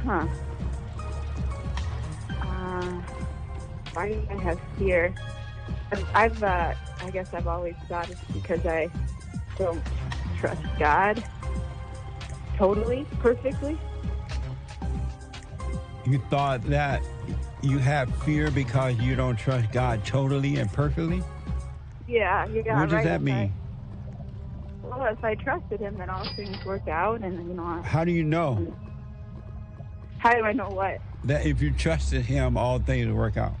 Huh. Why do I have fear? I guess I've always thought it's because I don't trust God totally, perfectly. You thought that you have fear because you don't trust God totally and perfectly? Yeah. What does that mean? Well, if I trusted him, then all things work out, and How do you know? How do I know what? That if you trusted him, all things will work out.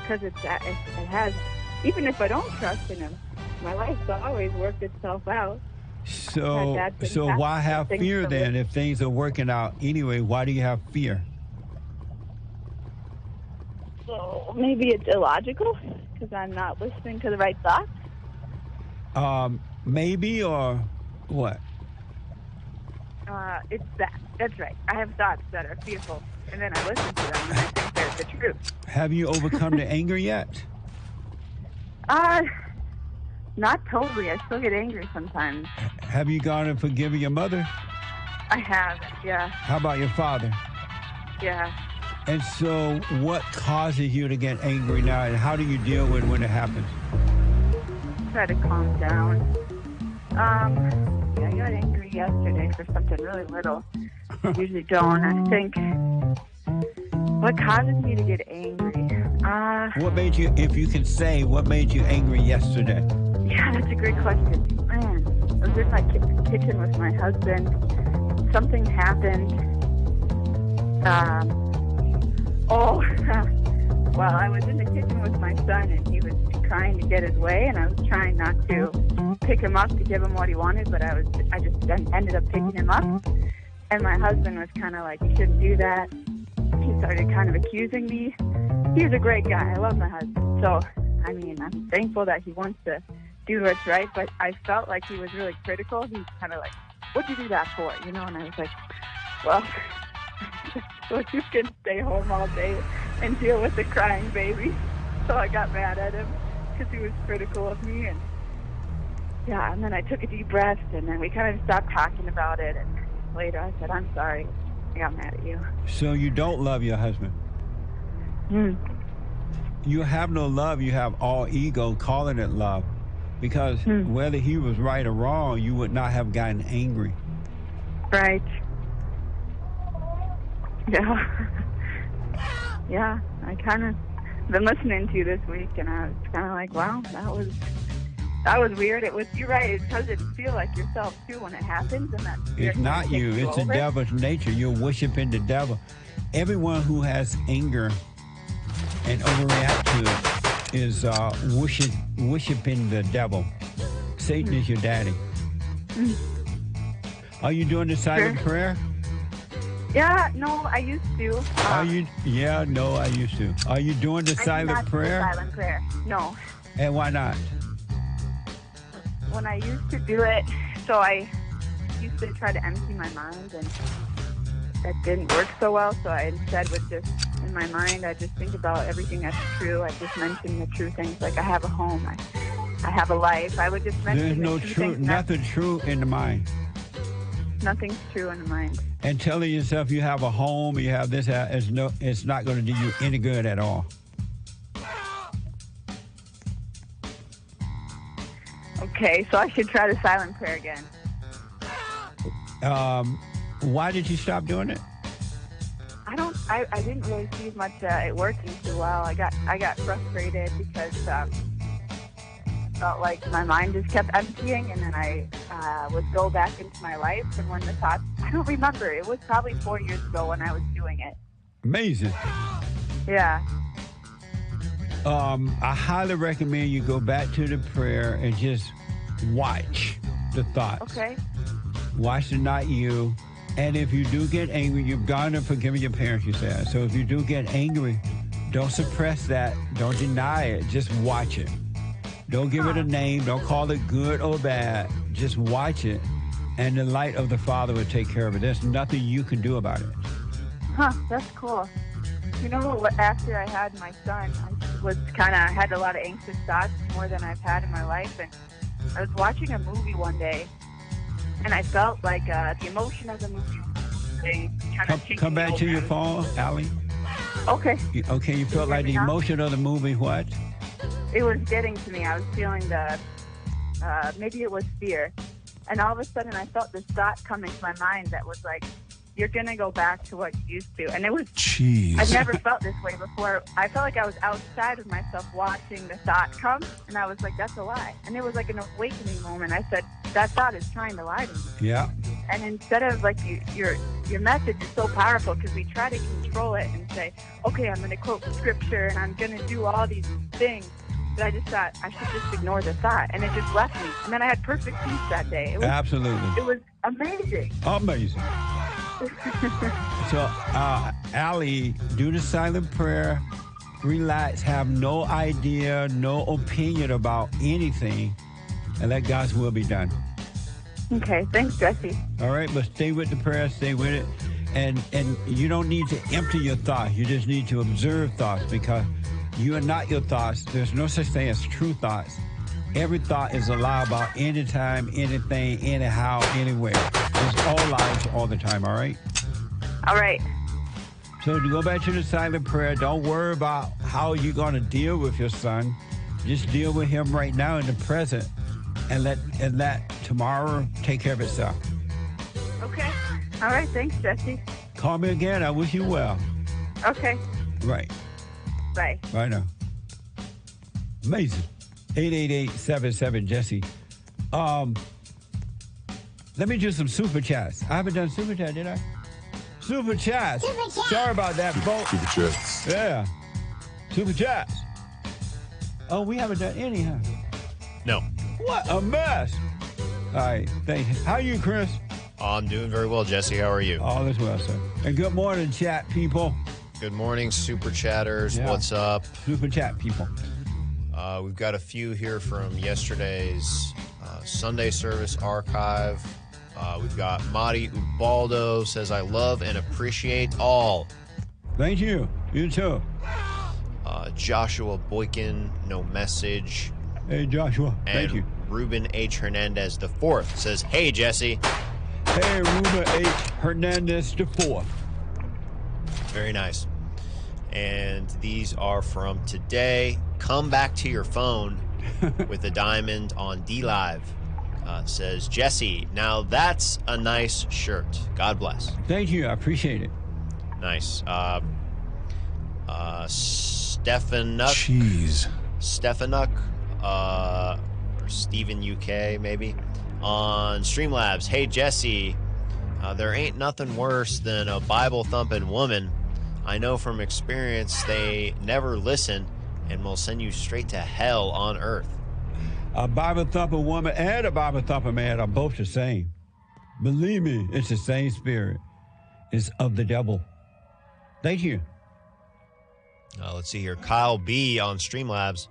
Because it has. Even if I don't trust in him, my life's always worked itself out. So why have fear then? If things are working out anyway, why do you have fear? So maybe it's illogical because I'm not listening to the right thoughts. Maybe, or what? It's that. That's right. I have thoughts that are fearful, and then I listen to them, and I think they're the truth. Have you overcome the anger yet? Not totally. I still get angry sometimes. Have you gone and forgiven your mother? I have, yeah. How about your father? Yeah. And so what causes you to get angry now, and how do you deal with it when it happens? Try to calm down. I got angry yesterday for something really little. I usually don't. I think what causes me to get angry? What made you, if you can say, what made you angry yesterday? Yeah, that's a great question. Man, I was in my kitchen with my husband. Something happened. Well, I was in the kitchen with my son, and he was trying to get his way, and I was trying not to pick him up to give him what he wanted, but I just ended up picking him up. And my husband was kind of like, you shouldn't do that. He started kind of accusing me. He's a great guy. I love my husband. So, I mean, I'm thankful that he wants to do what's right, but I felt like he was really critical. He's kind of like, what'd you do that for? And I was like, well, so you can stay home all day and deal with the crying baby. So I got mad at him because he was critical of me. And and then I took a deep breath, and then we kind of stopped talking about it. And later I said, I'm sorry. I got mad at you. So you don't love your husband? You have no love. You have all ego, calling it love. Because whether he was right or wrong, you would not have gotten angry. Right. Yeah. Yeah, I kind of been listening to you this week, and I was kind of like, wow, that was weird. You're right, it doesn't feel like yourself, too, when it happens. And it's not you. It's the devil's nature. You're worshiping the devil. Everyone who has anger and overreact to it is worshiping the devil. Satan is your daddy. Are you doing the silent prayer? Yeah, no, I used to. I used to. Are you doing the silent prayer? I do not do silent prayer, no. And why not? When I used to do it, so I used to try to empty my mind, and that didn't work so well, so I instead would just, in my mind, I just think about everything that's true. I just mention the true things, like I have a home, I have a life. I would just mention nothing true in the mind. Nothing's true in the mind. And telling yourself you have a home, you have this, it's not going to do you any good at all. Okay, so I should try the silent prayer again. Why did you stop doing it? I didn't really see much it working too well. I got frustrated because felt like my mind just kept emptying, and then I would go back into my life, and when the thoughts, I don't remember, it was probably 4 years ago when I was doing it. Amazing. Yeah. I highly recommend you go back to the prayer and just watch the thoughts. Okay. Watch the not you. And if you do get angry, you've gone and forgiven your parents, you said. So if you do get angry, don't suppress that. Don't deny it. Just watch it. Don't give it a name. Don't call it good or bad. Just watch it and the light of the Father will take care of it. There's nothing you can do about it. Huh, that's cool. You know what? After I had my son, I had a lot of anxious thoughts, more than I've had in my life. And I was watching a movie one day, and I felt like the emotion of the movie Come back to your phone, Allie. Okay. You felt like the emotion of the movie, what? It was getting to me. I was feeling maybe it was fear. And all of a sudden I felt this thought come into my mind that was like, you're going to go back to what you used to. And it was, jeez. I've never felt this way before. I felt like I was outside of myself watching the thought come. And I was like, that's a lie. And it was like an awakening moment. I said, that thought is trying to lie to me. Yeah. And instead of like your message is so powerful because we try to control it and say, okay, I'm going to quote scripture and I'm going to do all these things. But I just thought I should just ignore the thought, and it just left me. And then I had perfect peace that day. Absolutely. It was amazing. Amazing. So, Allie, do the silent prayer. Relax. Have no idea, no opinion about anything, and let God's will be done. Okay. Thanks, Jesse. All right, but stay with the prayer. Stay with it. And you don't need to empty your thoughts. You just need to observe thoughts because you are not your thoughts. There's no such thing as true thoughts. Every thought is a lie about anytime, anything, anyhow, anywhere. It's all lies all the time, all right? All right. So to go back to the silent prayer, don't worry about how you're going to deal with your son. Just deal with him right now in the present and let tomorrow take care of itself. Okay. All right. Thanks, Jesse. Call me again. I wish you well. Okay. Right. Bye. Right now. Amazing. 888-77-JESSE. Let me do some super chats. I haven't done super chat, did I? Super chats. Sorry about that, folks. Super chats. Yeah. Super chats. Oh, we haven't done any, huh? No. What a mess. All right. Thank you. How are you, Chris? I'm doing very well, Jesse. How are you? All is well, sir. And good morning, chat people. Good morning, super chatters. Yeah. What's up? Super chat people. We've got a few here from yesterday's Sunday service archive. We've got Madi Ubaldo says, I love and appreciate all. Thank you. You too. Joshua Boykin, no message. Hey, Joshua. And Thank you. Ruben H. Hernandez IV says, hey, Jesse. Hey, Ruben H. Hernandez IV. Very nice. And these are from today. Come back to your phone with a diamond on D-Live. Says, Jesse, now that's a nice shirt. God bless. Thank you. I appreciate it. Nice. Stefanuk. Jeez. Stefanuk. Or Stephen UK, maybe. On Streamlabs. Hey, Jesse. There ain't nothing worse than a Bible-thumping woman. I know from experience they never listen and will send you straight to hell on earth. A Bible-thumping woman and a Bible-thumping man are both the same. Believe me, it's the same spirit. It's of the devil. Thank you. Let's see here. Kyle B. on Streamlabs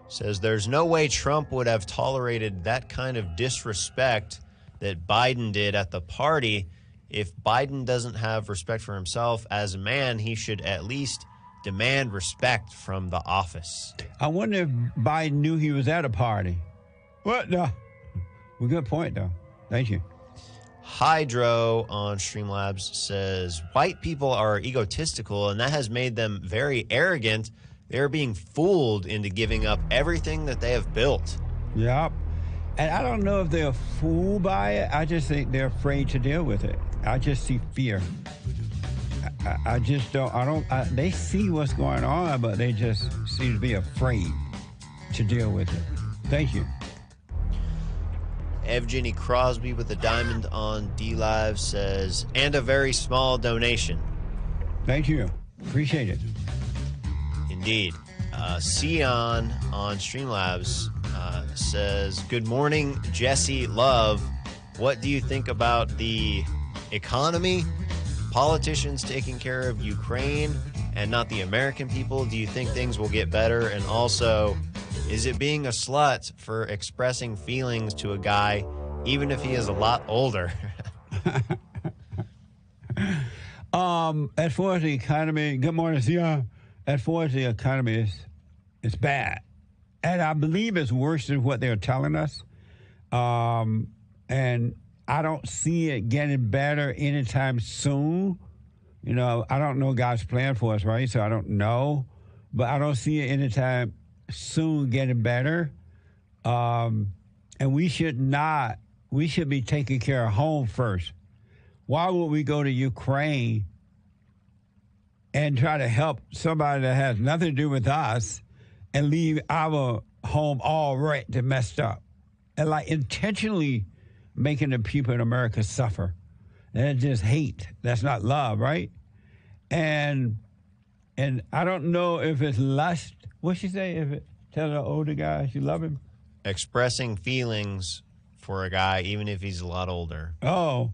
says, there's no way Trump would have tolerated that kind of disrespect that Biden did at the party. If Biden doesn't have respect for himself as a man, he should at least demand respect from the office. I wonder if Biden knew he was at a party. What? No. Well, good point, though. Thank you. Hydro on Streamlabs says, white people are egotistical, and that has made them very arrogant. They're being fooled into giving up everything that they have built. Yep. And I don't know if they're fooled by it. I just think they're afraid to deal with it. I just see fear. I just don't, they see what's going on, but they just seem to be afraid to deal with it. Thank you. Evgeny Crosby with a diamond on D-Live says, and a very small donation. Thank you. Appreciate it. Indeed. Sion on Streamlabs says, good morning, Jesse Love. What do you think about the economy? Politicians taking care of Ukraine and not the American people? Do you think things will get better? And also, is it being a slut for expressing feelings to a guy even if he is a lot older. As far as the economy, good morning, Sion. As far as the economy, it's bad. And I believe it's worse than what they're telling us. And I don't see it getting better anytime soon. You know, I don't know God's plan for us, right? So I don't know. But I don't see it anytime soon getting better. And we should be taking care of home first. Why would we go to Ukraine and try to help somebody that has nothing to do with us and leave our home all wrecked and messed up? And like intentionally making the people in America suffer. That's just hate. That's not love, right? And I don't know if it's lust. What'd she say? If it tell the older guy she love him? Expressing feelings for a guy, even if he's a lot older. Oh,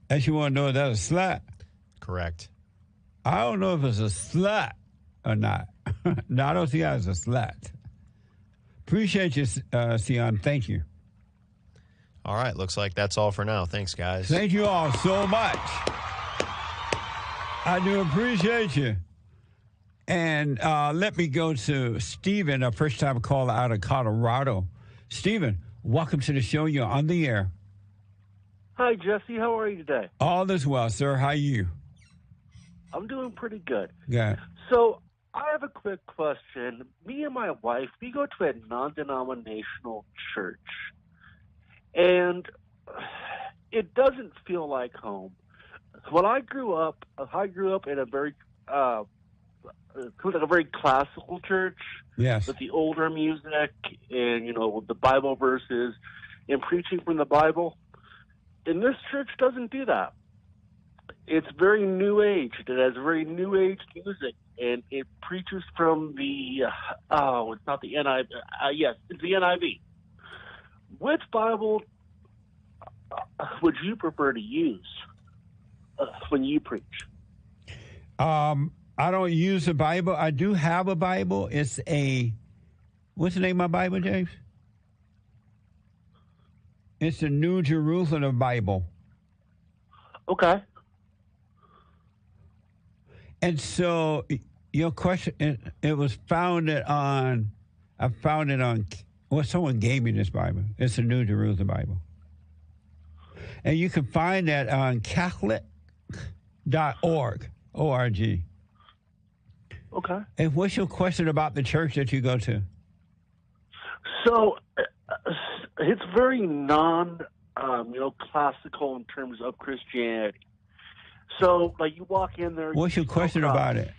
and she want to know if that's a slut? Correct. I don't know if it's a slut or not. No, I don't see her as a slut. Appreciate you, Sion. Thank you. All right, looks like that's all for now. Thanks, guys. Thank you all so much. I do appreciate you. And let me go to Stephen, a first-time caller out of Colorado. Stephen, welcome to the show. You're on the air. Hi, Jesse. How are you today? All is well, sir. How are you? I'm doing pretty good. Yeah. So I have a quick question. Me and my wife, we go to a non-denominational church. And it doesn't feel like home. When I grew up in a very classical church. Yes. With the older music and, with the Bible verses and preaching from the Bible. And this church doesn't do that. It's very new age. It has very new age music, and it preaches from the it's not the NIV. Yes, it's the NIV. Which Bible would you prefer to use when you preach? I don't use a Bible. I do have a Bible. It's what's the name of my Bible, James? It's the New Jerusalem Bible. Okay. And so your question, it was founded on, someone gave me this Bible. It's the New Jerusalem Bible. And you can find that on Catholic.org, O-R-G. Okay. And what's your question about the church that you go to? So it's very classical in terms of Christianity. So, like, you walk in there. What's your question about it?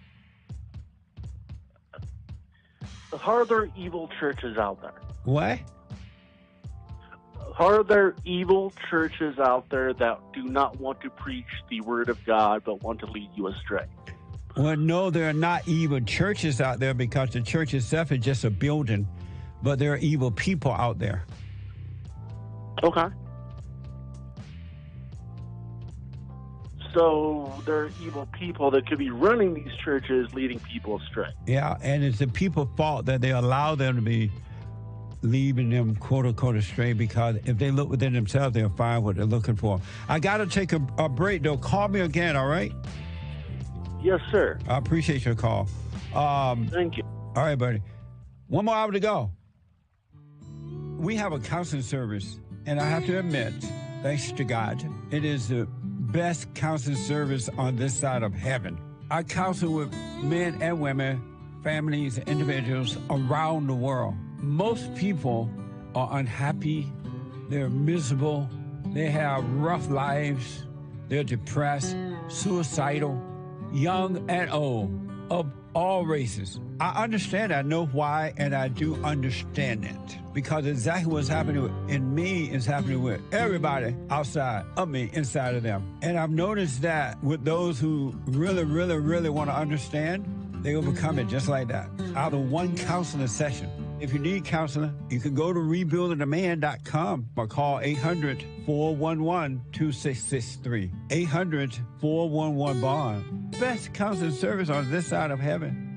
Are there evil churches out there? What? Are there evil churches out there that do not want to preach the word of God but want to lead you astray? Well, no, there are not evil churches out there because the church itself is just a building, but there are evil people out there. Okay. So there are evil people that could be running these churches, leading people astray. Yeah, and it's the people's fault that they allow them to be leading them, quote unquote, astray, because if they look within themselves, they'll find what they're looking for. I got to take a break, though. Call me again, all right? Yes, sir. I appreciate your call. Thank you. All right, buddy. One more hour to go. We have a counseling service, and I have to admit, thanks to God, it is the best counseling service on this side of heaven. I counsel with men and women, families, individuals around the world. Most people are unhappy, they're miserable, they have rough lives, they're depressed, suicidal, young and old, of all races. I understand, I know why, and I do understand it. Because exactly what's happening in me is happening with everybody outside of me, inside of them. And I've noticed that with those who really, really, really want to understand, they overcome it just like that, out of one counseling session. If you need counseling, you can go to rebuildingtheman.com or call 800-411-2663. 800-411-BOND. Best counseling service on this side of heaven.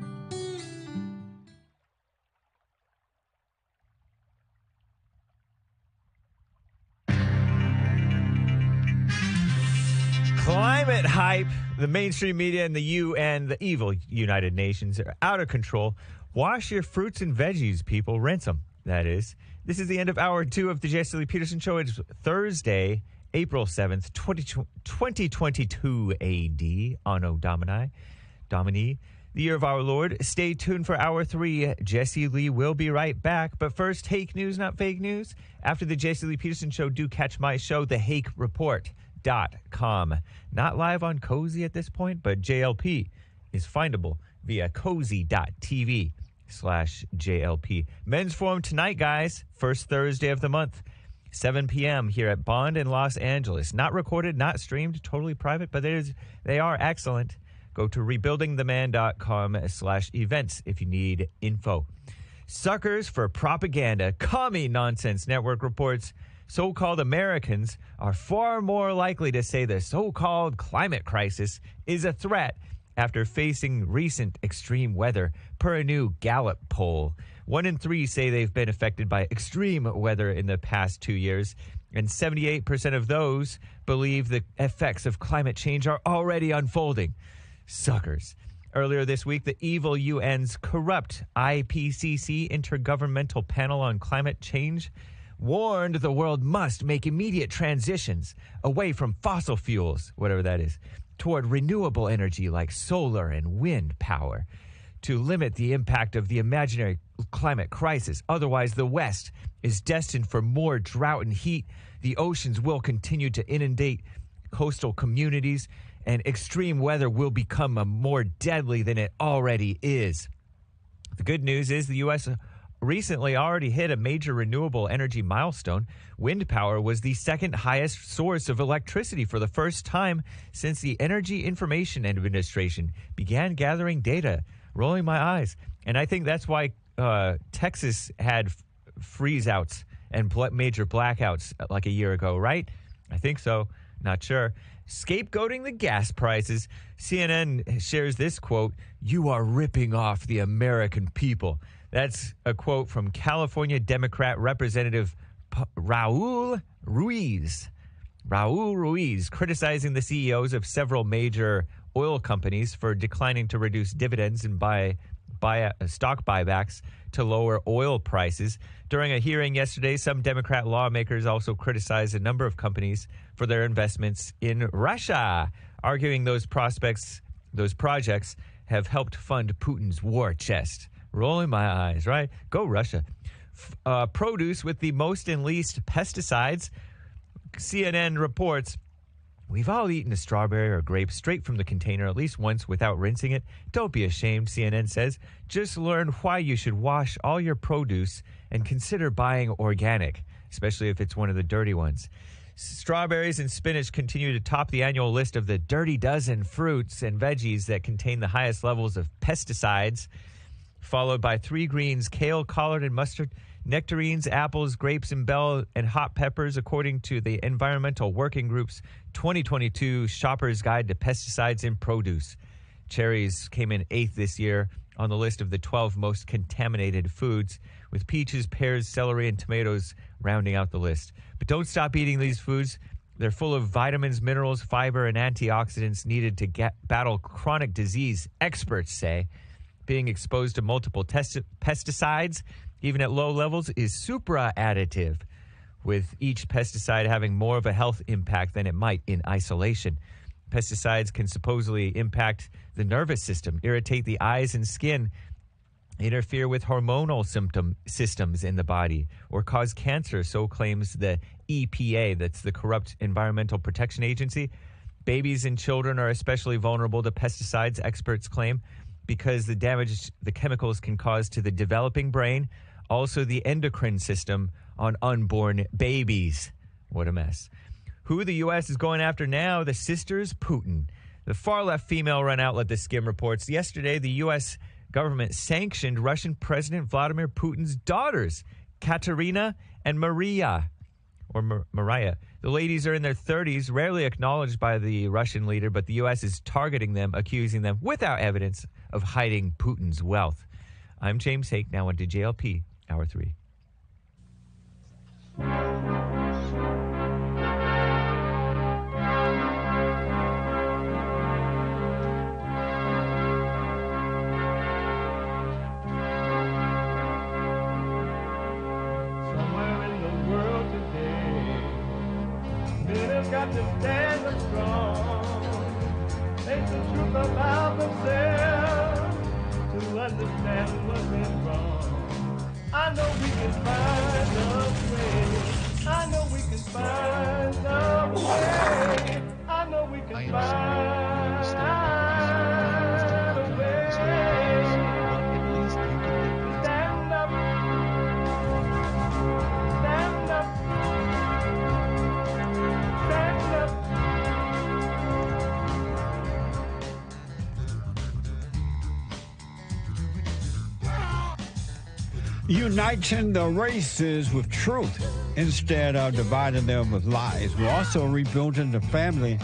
climate hype, the mainstream media and the UN, the evil United Nations, are out of control. Wash your fruits and veggies, people. Rinse them, that is. This is the end of hour 2 of the Jesse Lee Peterson Show. It's Thursday, April 7th, 2022 AD, Anno Domini, the year of our Lord. Stay tuned for hour 3. Jesse Lee will be right back. But first, Hake News, not fake news. After the Jesse Lee Peterson Show, do catch my show, thehakereport.com. Not live on Cozy at this point, but JLP is findable via cozy.tv/JLP. Men's Forum tonight, guys. First Thursday of the month. 7 p.m. here at Bond in Los Angeles. Not recorded, not streamed, totally private, but they are excellent. Go to rebuildingtheman.com/events if you need info. Suckers for Propaganda. Commie Nonsense Network reports so-called Americans are far more likely to say the so-called climate crisis is a threat after facing recent extreme weather, per a new Gallup poll. 1 in 3 say they've been affected by extreme weather in the past 2 years, and 78% of those believe the effects of climate change are already unfolding. Suckers. Earlier this week, the evil UN's corrupt IPCC, Intergovernmental Panel on Climate Change, warned the world must make immediate transitions away from fossil fuels, whatever that is, toward renewable energy like solar and wind power to limit the impact of the imaginary climate crisis. Otherwise, the West is destined for more drought and heat. The oceans will continue to inundate coastal communities, and extreme weather will become more deadly than it already is. The good news is the U.S. recently already hit a major renewable energy milestone. Wind power was the second highest source of electricity for the first time since the Energy Information Administration began gathering data. Rolling my eyes. And I think that's why Texas had freeze-outs and major blackouts like a year ago, right? I think so. Not sure. Scapegoating the gas prices. CNN shares this quote, "You are ripping off the American people." That's a quote from California Democrat Representative Raul Ruiz, criticizing the CEOs of several major oil companies for declining to reduce dividends and buy stock buybacks to lower oil prices. During a hearing yesterday, some Democrat lawmakers also criticized a number of companies for their investments in Russia, arguing those projects have helped fund Putin's war chest. Rolling my eyes, right? Go Russia. Produce with the most and least pesticides. CNN reports, "We've all eaten a strawberry or grape straight from the container at least once without rinsing it. Don't be ashamed," CNN says. "Just learn why you should wash all your produce and consider buying organic, especially if it's one of the dirty ones." Strawberries and spinach continue to top the annual list of the dirty dozen fruits and veggies that contain the highest levels of pesticides, followed by 3 greens, kale, collard, and mustard, nectarines, apples, grapes, and bell, and hot peppers, according to the Environmental Working Group's 2022 Shopper's Guide to Pesticides in Produce. Cherries came in 8th this year on the list of the 12 most contaminated foods, with peaches, pears, celery, and tomatoes rounding out the list. But don't stop eating these foods. They're full of vitamins, minerals, fiber, and antioxidants needed to battle chronic disease, experts say. Being exposed to multiple pesticides, even at low levels, is supra-additive, with each pesticide having more of a health impact than it might in isolation. Pesticides can supposedly impact the nervous system, irritate the eyes and skin, interfere with hormonal systems in the body, or cause cancer, so claims the EPA, that's the corrupt Environmental Protection Agency. Babies and children are especially vulnerable to pesticides, experts claim, because the damage the chemicals can cause to the developing brain, also the endocrine system on unborn babies. What a mess. Who the U.S. is going after now? The sisters Putin. The far-left female-run outlet The Skim reports, yesterday the U.S. government sanctioned Russian President Vladimir Putin's daughters, Katerina and Maria. The ladies are in their 30s, rarely acknowledged by the Russian leader, but the U.S. is targeting them, accusing them, without evidence, of hiding Putin's wealth. I'm James Hake, now on to JLP, Hour 3. have to stand up strong. Face the truth about themselves to understand what went wrong. I know we can find a way. I know we can find a way. I know we can find a way. Stand up. Stand up. Stand up. Uniting the races with truth instead of dividing them with lies. We're also rebuilding the family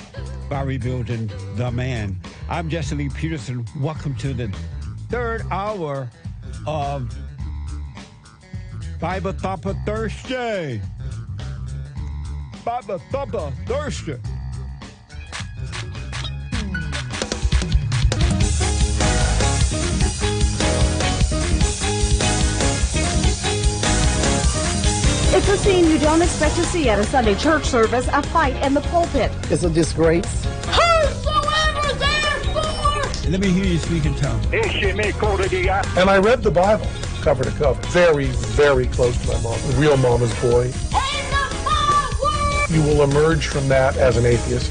by rebuilding the man. I'm Jesse Lee Peterson. Welcome to the third hour of Bible Thumper Thursday. Bible Thumper Thursday. It's a scene you don't expect to see at a Sunday church service, a fight in the pulpit. It's a disgrace. Whosoever therefore... Let me hear you speak in tongue. And I read the Bible cover to cover. Very, very close to my mom. The real mama's boy. You will emerge from that as an atheist.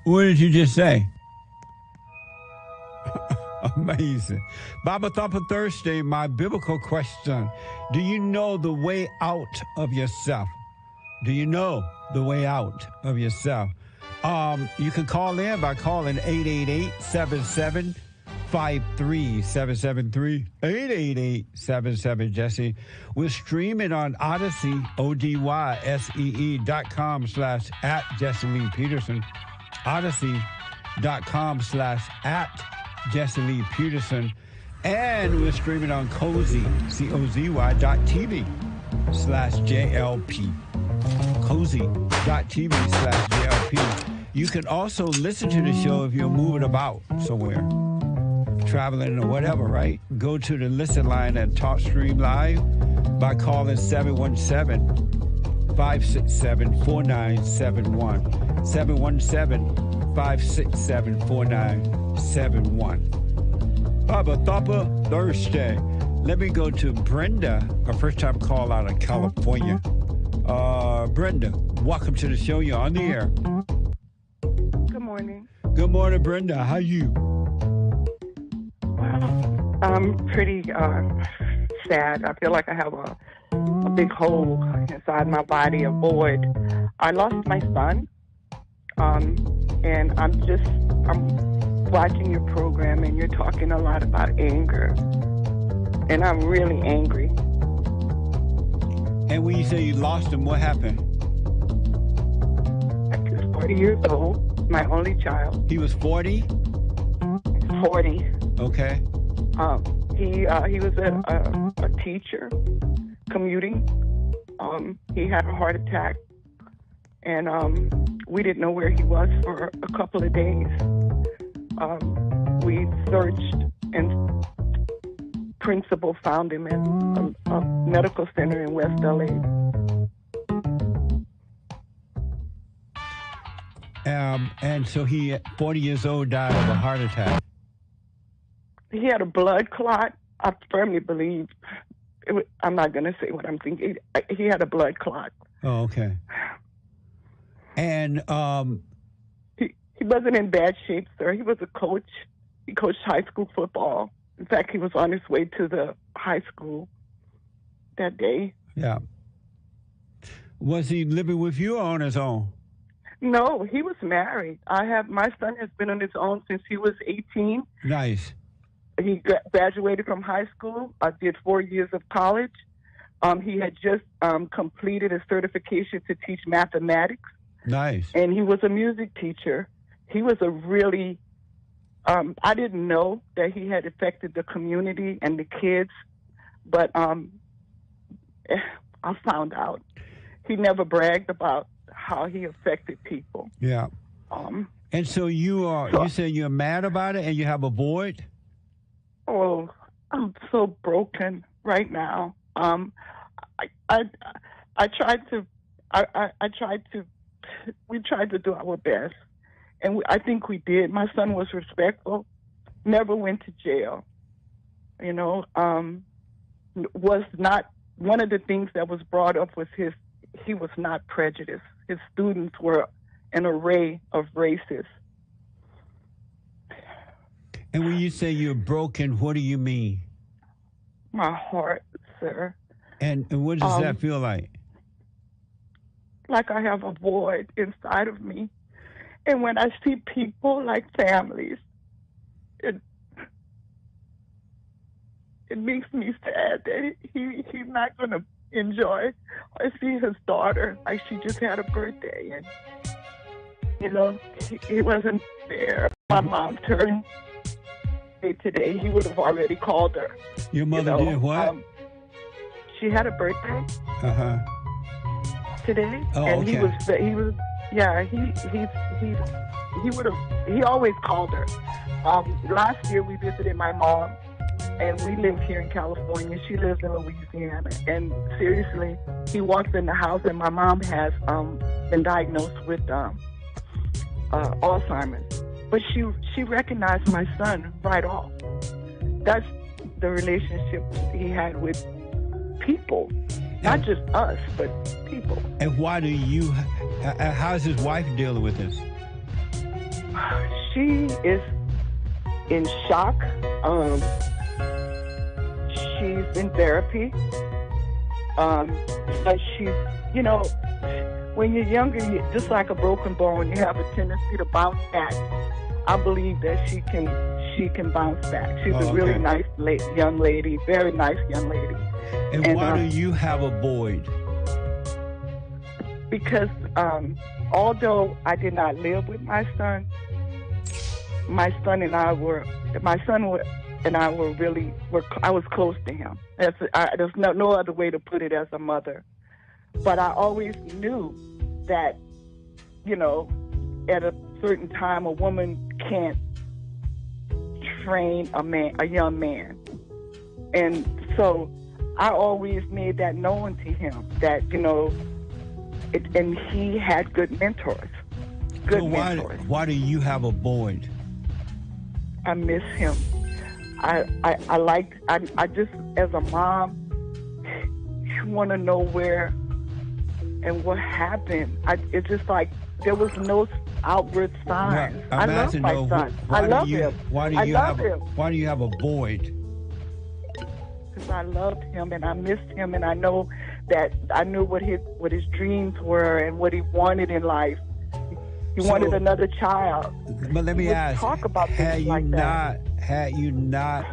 What did you just say? Amazing. Bible Thumper Thursday, my biblical question. Do you know the way out of yourself? Do you know the way out of yourself? You can call in by calling 888-77-53-773. 888-77-JESSE. We're streaming on Odyssey, ODYSEE.com/@Jesse Lee Peterson. Odyssey.com/@Jesse Lee Peterson. And we're streaming on Cozy, COZY.TV/JLP. Cozy.TV/JLP. You can also listen to the show if you're moving about somewhere, traveling or whatever, right? Go to the listen line at TalkStream Live by calling 717-567-4971. 717-567-4971. Baba Thumper Thursday. Let me go to Brenda, a first-time call out of California. Brenda, welcome to the show. You're on the air. Good morning. Good morning, Brenda. How you? Well, I'm pretty sad. I feel like I have a big hole inside my body, a void. I lost my son, and I'm watching your program, and you're talking a lot about anger, and I'm really angry. And when you say you lost him, what happened? He was 40 years old, my only child. He was 40? 40. Okay. He was a teacher, commuting. He had a heart attack, and we didn't know where he was for a couple of days. We searched, and principal found him at a medical center in West LA. And so he, 40 years old, died of a heart attack. He had a blood clot. I firmly believe, I'm not going to say what I'm thinking. He had a blood clot. Oh, okay. And he wasn't in bad shape, sir. He was a coach. He coached high school football. In fact, he was on his way to the high school that day. Yeah. Was he living with you or on his own? No, he was married. My son has been on his own since he was 18. Nice. He graduated from high school, did 4 years of college. He had just completed a certification to teach mathematics. Nice. And he was a music teacher. He was a really, I didn't know that he had affected the community and the kids, but I found out. He never bragged about how he affected people. Yeah. And so you say you're mad about it and you have a void? Oh, I'm so broken right now. I tried to, we tried to do our best, and I think we did. My son was respectful, never went to jail. You know, was not one of the things that was brought up was he was not prejudiced. His students were an array of races. And when you say you're broken, what do you mean? My heart, sir. And what does that feel like? Like I have a void inside of me. And when I see people like families, it makes me sad that he's not going to enjoy. I see his daughter, like she just had a birthday, and, you know, it wasn't fair. My mom turned today. He would have already called her. Your mother did what? She had a birthday today, oh, and okay. he always called her. Last year we visited my mom, and we live here in California. She lives in Louisiana, and seriously, he walks in the house, and my mom has been diagnosed with Alzheimer's. But she recognized my son right off. That's the relationship he had with people, not just us, but people. And why do you? How's his wife dealing with this? She is in shock. She's in therapy. But she's, you know, when you're younger, just like a broken bone, you have a tendency to bounce back. I believe that she can bounce back. She's a really nice young lady, very nice young lady. And why do you have a void? Because although I did not live with my son and I were really, I was close to him. There's no other way to put it as a mother. But I always knew that, you know, at a certain time, a woman can't train a young man. And so I always made that known to him that, you know, and he had good mentors. Why do you have a void? I miss him. I just, as a mom, you want to know where and what happened. It's just like there was no outward signs. I love my son. I love him. Why do you have a void? Because I loved him and I missed him, and I know that I knew what his dreams were and what he wanted in life. He wanted another child. But let me ask: talk about things like that. Had you not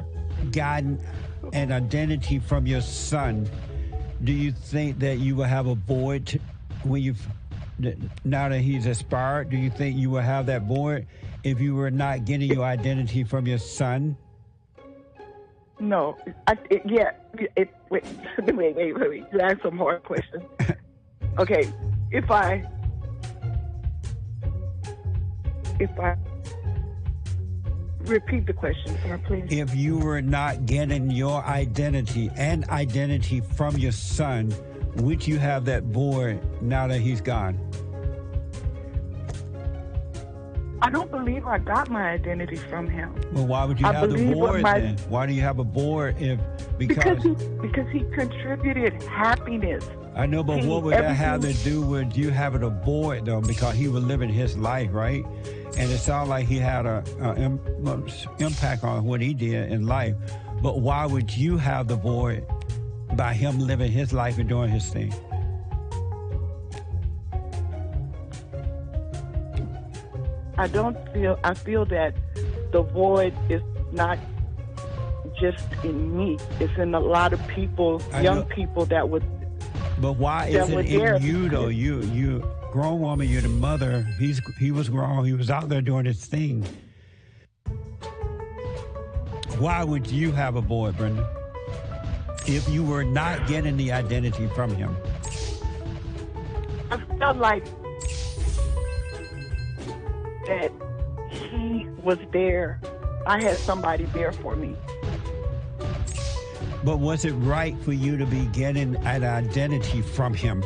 gotten an identity from your son, do you think that you will have a void when now that he's expired? Do you think you will have that void if you were not getting your identity from your son? No. Wait. You asked some hard questions. Okay. If I repeat the question, sir, please. If you were not getting your identity and identity from your son, would you have that void now that he's gone? I don't believe I got my identity from him. Well, why would you have the void then? Why do you have a void because he contributed happiness. I know, but what would that have to do with you having a void, though? Because he was living his life, right? And it sounded like he had an impact on what he did in life. But why would you have the void by him living his life and doing his thing? I feel that the void is not just in me. It's in a lot of people, young people that would. But why is it in you, though? You grown woman, you're the mother. He was grown. He was out there doing his thing. Why would you have a void, Brenda, if you were not getting the identity from him? I felt like that he was there. I had somebody there for me. But was it right for you to be getting an identity from him?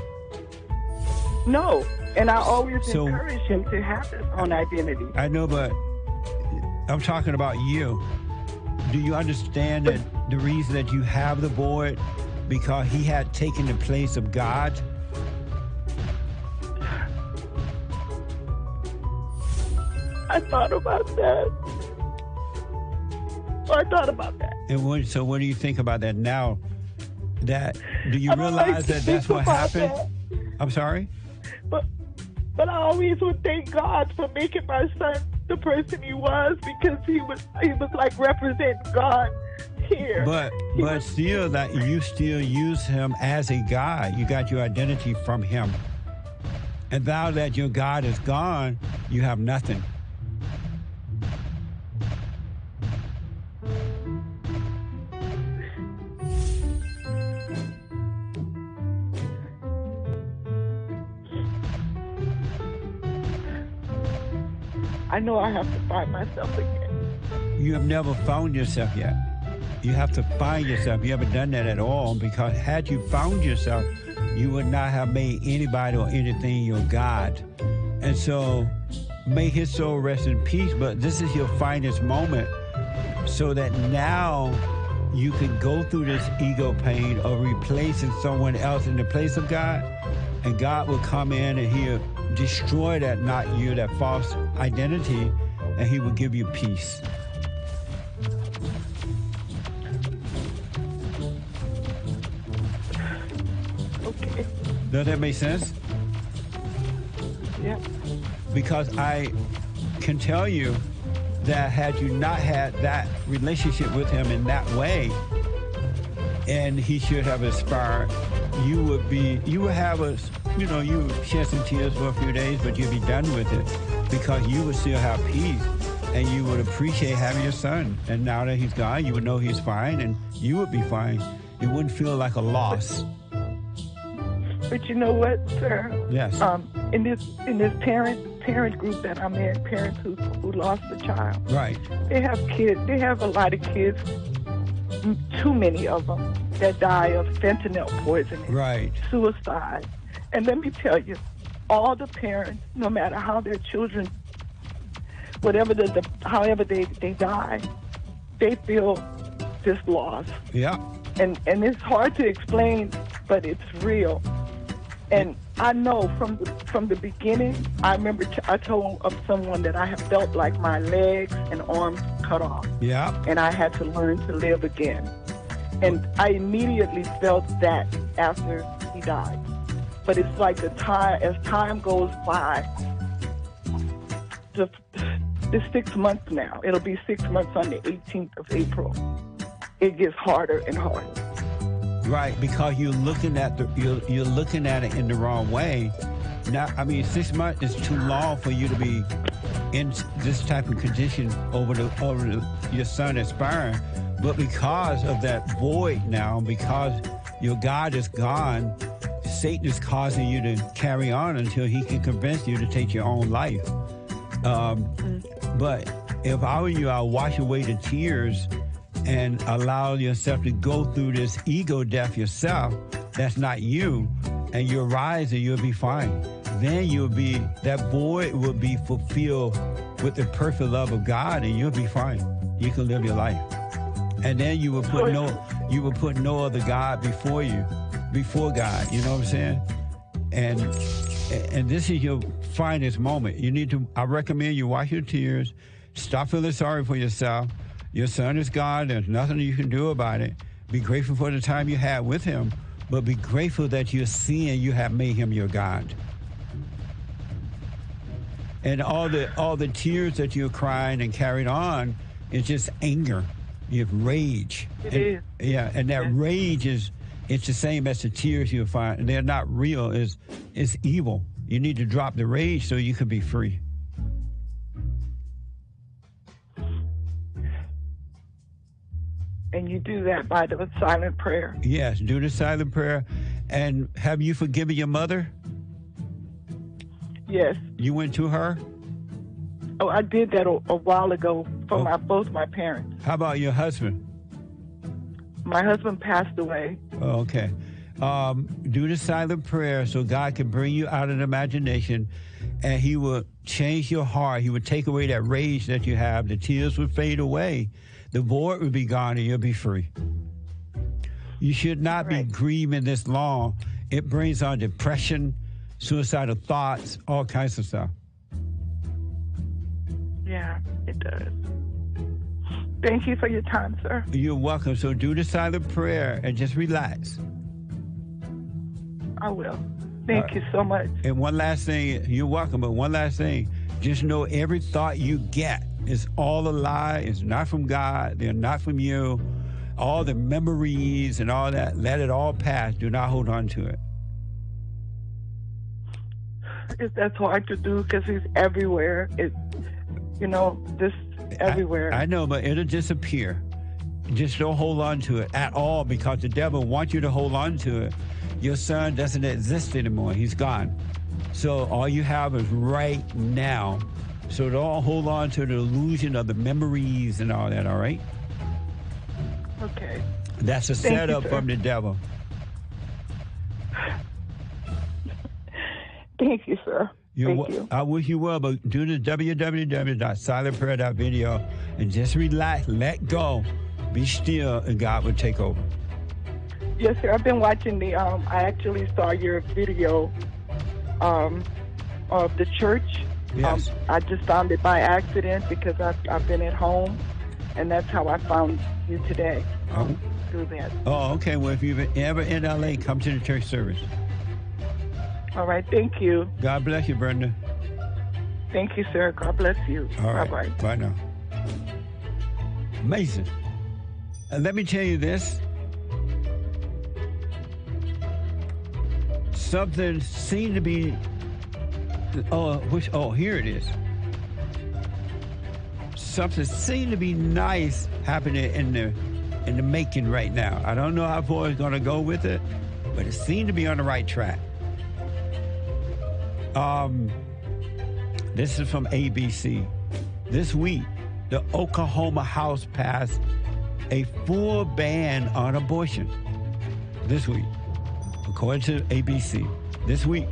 No, and I always encourage him to have his own identity. I know, but I'm talking about you. Do you understand that the reason that you have the boy because he had taken the place of God? I thought about that. And so what do you think about that now? Do you realize that that's what happened? I'm sorry? But I always would thank God for making my son the person he was, because he was like representing God here. But still, that you still use him as a God. You got your identity from him. And now that your God is gone, you have nothing. I know I have to find myself again. You have never found yourself yet. You have to find yourself. You haven't done that at all, because had you found yourself, you would not have made anybody or anything your God. And so may his soul rest in peace, but this is your finest moment, so that now you can go through this ego pain of replacing someone else in the place of God, and God will come in and he'll destroy that, not you, that false identity, and he will give you peace. Okay. Does that make sense? Yeah. Because I can tell you that had you not had that relationship with him in that way, and he should have aspired, you would have you would shed some tears for a few days, but you'd be done with it, because you would still have peace, and you would appreciate having your son. And now that he's gone, you would know he's fine, and you would be fine. It wouldn't feel like a loss. But you know what, sir? Yes. In this parent group that I'm in, parents who lost a child. Right. They have kids. They have a lot of kids. Too many of them that die of fentanyl poisoning. Right. Suicide. And let me tell you, all the parents, no matter how their children, however they die, they feel this loss. Yeah. And it's hard to explain, but it's real. And I know from the beginning, I remember I told of someone that I have felt like my legs and arms cut off. Yeah. And I had to learn to live again. And I immediately felt that after he died. But it's like as time goes by, it's 6 months now. It'll be 6 months on the 18th of April. It gets harder and harder. Right, because you're looking at it in the wrong way. Now, 6 months is too long for you to be in this type of condition over your son expiring. But because of that void now, because your God is gone, Satan is causing you to carry on until he can convince you to take your own life. But if I were you, I'll wash away the tears and allow yourself to go through this ego death yourself. That's not you. And you'll rise and you'll be fine. Then that void will be fulfilled with the perfect love of God, and you'll be fine. You can live your life. And then you will put no other God before God. You know what I'm saying? And this is your finest moment. I recommend you wash your tears, stop feeling sorry for yourself. Your son is gone. There's nothing you can do about it. Be grateful for the time you had with him, but be grateful that you're seeing you have made him your God. And all the tears that you're crying and carried on is just anger. You have rage. It is. Yeah, and that rage it's the same as the tears you'll find. They're not real. It's evil. You need to drop the rage so you can be free. And you do that by the silent prayer. Yes, do the silent prayer. And have you forgiven your mother? Yes. You went to her? Oh, I did that a while ago for both my parents. How about your husband? My husband passed away. Oh, okay. Do the silent prayer so God can bring you out of the imagination, and He will change your heart. He will take away that rage that you have. The tears will fade away. The void will be gone, and you'll be free. You should not be grieving this long. It brings on depression, suicidal thoughts, all kinds of stuff. Yeah, it does. Thank you for your time, sir. You're welcome. So do the silent prayer and just relax. I will. Thank you so much. And one last thing, you're welcome, but one last thing, just know every thought you get is all a lie. It's not from God. They're not from you. All the memories and all that, let it all pass. Do not hold on to it. That's hard to do because he's everywhere. Just everywhere. I know, but it'll disappear. Just don't hold on to it at all, because the devil wants you to hold on to it. Your son doesn't exist anymore. He's gone. So all you have is right now. So don't hold on to the illusion of the memories and all that, all right? Okay. That's a setup from the devil. Thank you, sir. Thank you. I wish you well, but do the www.silentprayer.video and just relax, let go, be still, and God will take over. Yes, sir. I've been watching I actually saw your video of the church. Yes. I just found it by accident because I've been at home, and that's how I found you today. Through that. Oh, okay. Well, if you're ever in LA, come to the church service. All right. Thank you. God bless you, Brenda. Thank you, sir. God bless you. All right. Bye-bye. Bye now. Amazing. Let me tell you this. Something seemed to be... here it is. Something seemed to be nice happening in the making right now. I don't know how far it's going to go with it, but it seemed to be on the right track. This is from ABC. This week, the Oklahoma House passed a full ban on abortion. This week, according to ABC. This week,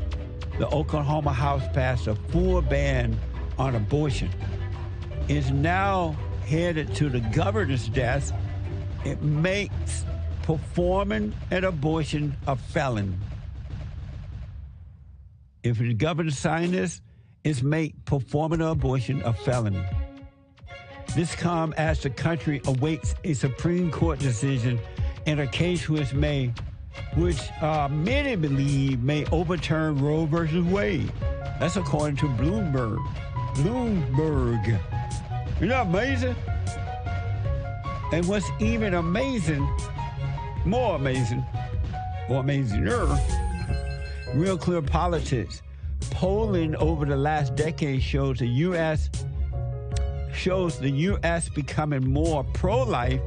the Oklahoma House passed a full ban on abortion. It's now headed to the governor's desk. It makes performing an abortion a felony. If the governor signed this, it's make performing an abortion a felony. This comes as the country awaits a Supreme Court decision in a case which many believe may overturn Roe versus Wade. That's according to Bloomberg. Isn't that amazing? And what's even more amazing, or amazinger, Real Clear Politics. Polling over the last decade shows the U.S. becoming more pro-life,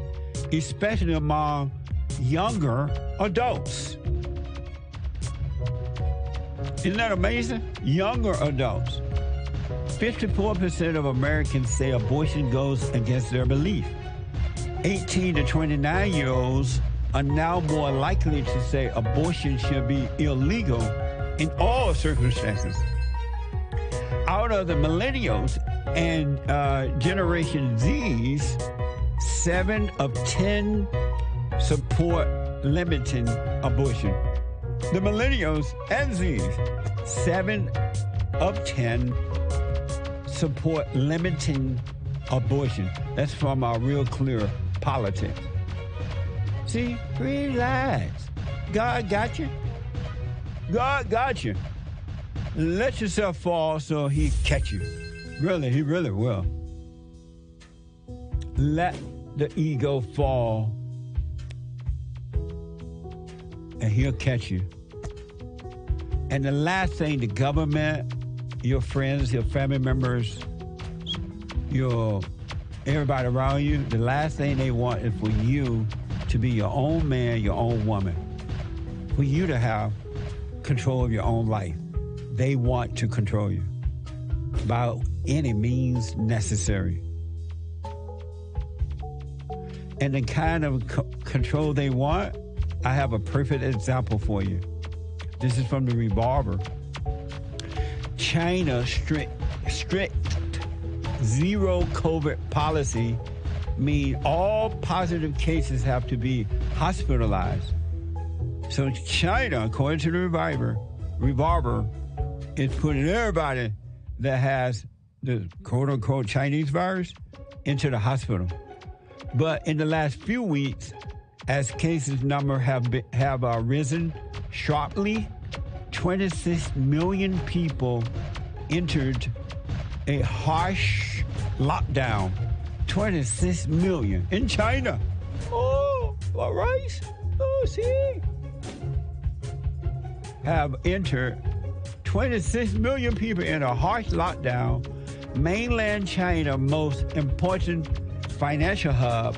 especially among younger adults. Isn't that amazing? Younger adults. 54% of Americans say abortion goes against their belief. 18 to 29-year-olds are now more likely to say abortion should be illegal in all circumstances. Out of the millennials and Generation Z's, 7 of 10 support limiting abortion. The millennials and Z's, 7 of 10 support limiting abortion. That's from our Real Clear Politics. See, relax. God got you. God got you. Let yourself fall so He catch you. Really, He really will. Let the ego fall and He'll catch you. And the last thing, the government, your friends, your family members, everybody around you, the last thing they want is for you to be your own man, your own woman. For you to have control of your own life. They want to control you by any means necessary. and the kind of control they want, I have a perfect example for you. This is from the Revolver. China's strict zero COVID policy means all positive cases have to be hospitalized. So China, according to the Revolver, is putting everybody that has the quote-unquote Chinese virus into the hospital. But in the last few weeks, as cases number have risen sharply, 26 million people entered a harsh lockdown. 26 million in China. Oh, all right. Oh, see. Have entered 26 million people in a harsh lockdown. Mainland China, most important financial hub,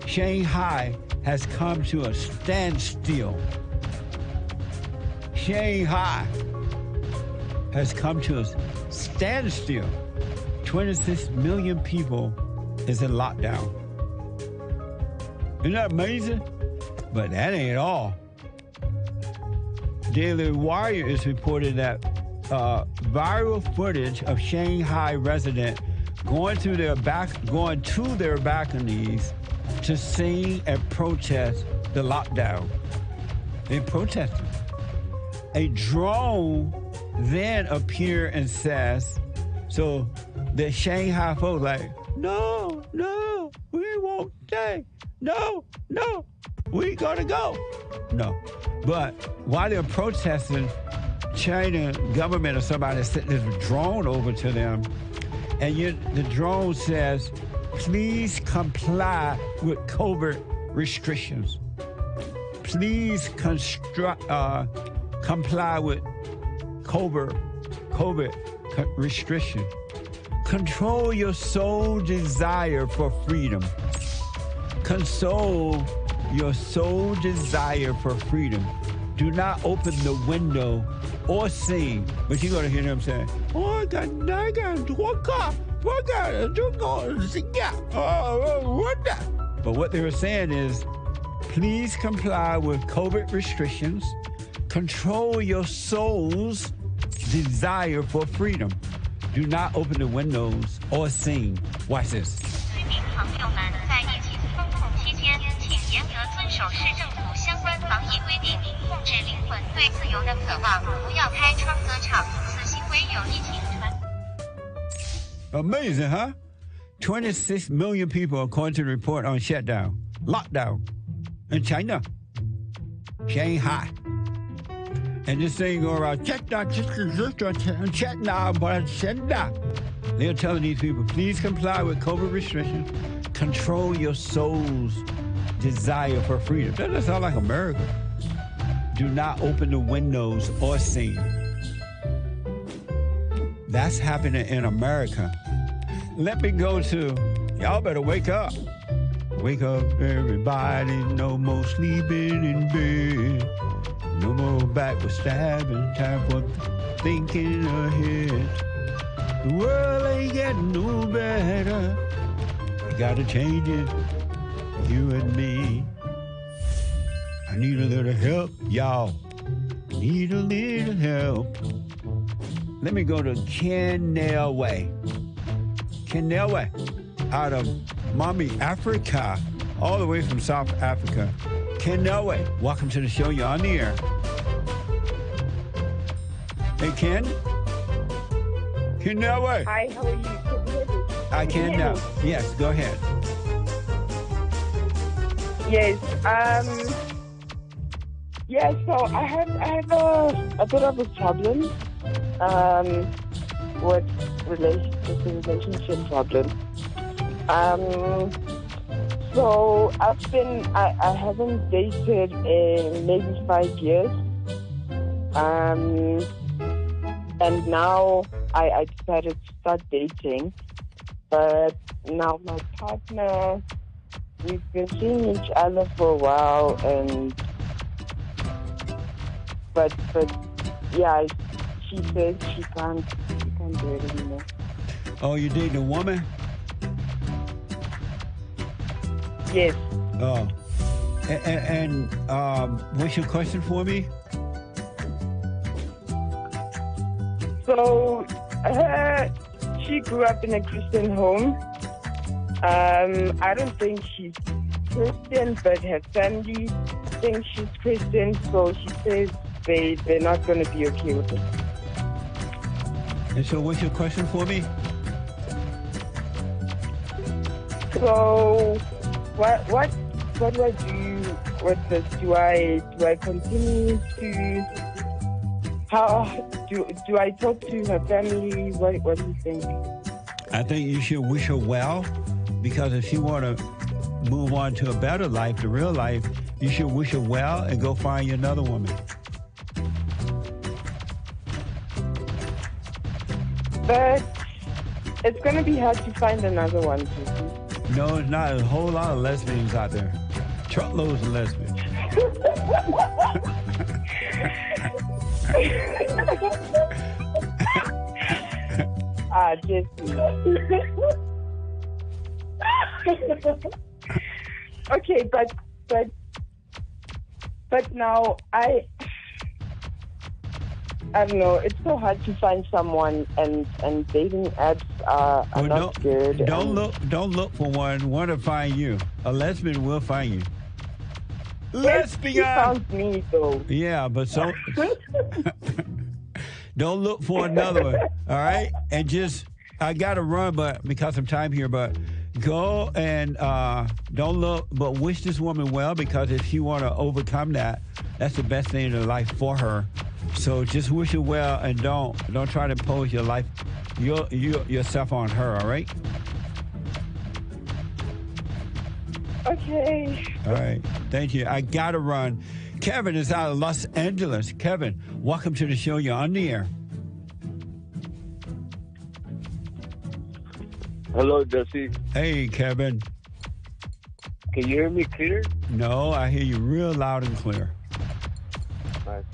Shanghai, has come to a standstill. Shanghai has come to a standstill. 26 million people is in lockdown. Isn't that amazing? But that ain't all. Daily Wire is reporting that viral footage of Shanghai residents going to their balconies to sing and protest the lockdown. They protested. A drone then appeared and says, so the Shanghai folks like, no, we won't stay. No, we gotta go. No. But while they're protesting, China government or somebody sent this drone over to them, and the drone says, please comply with COVID restrictions. Please comply with COVID restrictions. Control your soul desire for freedom. Console your soul desire for freedom. Do not open the window or sing. But you're going to hear them saying, but what they were saying is, please comply with COVID restrictions. Control your soul's desire for freedom. Do not open the windows or sing. Watch this. Amazing, huh? 26 million people, according to the report, on lockdown in China, Shanghai. And this thing go around, they're telling these people, please comply with COVID restrictions. Control your soul's desire for freedom. That doesn't sound like America. Do not open the windows or sing. That's happening in America. Let me go to, y'all better wake up. Wake up, everybody. No more sleeping in bed. No more backward stabbing. Time for thinking ahead. The world ain't getting no better. You gotta change it, you and me. I need a little help, y'all. Need a little help. Let me go to Kenelwe. Kenelwe, out of Mommy, Africa, all the way from South Africa. Kenelwe, welcome to the show. You're on the air. Hey, Ken? Kenelwe. Hi, how are you? Can you hear me? I can now. Yes, go ahead. Yes. So I have a bit of a problem with relationship problem. So I haven't dated in maybe 5 years. And now I decided to start dating. But now my partner, we've been seeing each other for a while, but yeah, she says she can't do it anymore. Oh, you dating a woman? Yes. Oh. And what's your question for me? So, she grew up in a Christian home. I don't think she's Christian, but her family thinks she's Christian, so she says they're not going to be okay with it. And so what's your question for me? So, do I continue to, do I talk to her family? What do you think? I think you should wish her well, because if she want to move on to a better life, the real life, you should wish her well and go find you another woman. But it's going to be hard to find another one, Jesse. No, it's not. There's a whole lot of lesbians out there. Truckloads of lesbians. Jesse. Okay, but now I don't know. It's so hard to find someone, and dating apps are not good. Don't look for one. One to find you. A lesbian will find you. Lesbian. You found me though. Yeah, but so don't look for another one. All right, and just I gotta run, but because of time here, but go and don't look, but wish this woman well, because if she want to overcome that, that's the best thing in life for her. So just wish her well, and don't try to impose your life, yourself on her. All right. Okay. All right. Thank you. I gotta run. Kevin is out of Los Angeles. Kevin, welcome to the show. You're on the air. Hello, Jesse. Hey, Kevin. Can you hear me clear? No, I hear you real loud and clear. Nice.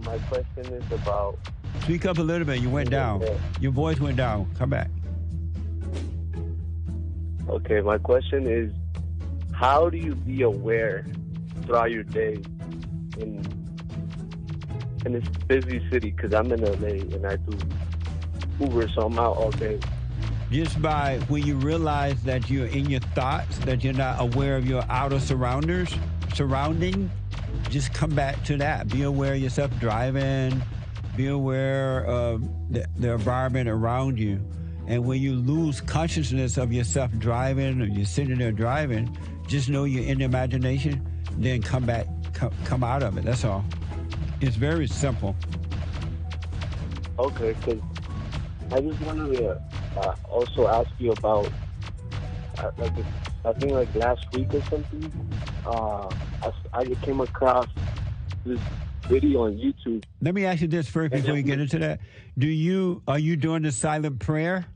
My question is about... Speak up a little bit. You went down. Your voice went down. Come back. Okay, my question is, how do you be aware throughout your day in this busy city? Because I'm in LA and I do Uber, so I'm out all day. Just by when you realize that you're in your thoughts, that you're not aware of your outer surrounding, just come back to that. Be aware of yourself driving. Be aware of the environment around you. And when you lose consciousness of yourself driving, or you're sitting there driving, just know you're in the imagination, then come back, come out of it. That's all. It's very simple. Okay, because I just wanted to also ask you about, I think like last week or something, I came across this video on YouTube. Let me ask you this first before you get into that. Are you doing the silent prayer?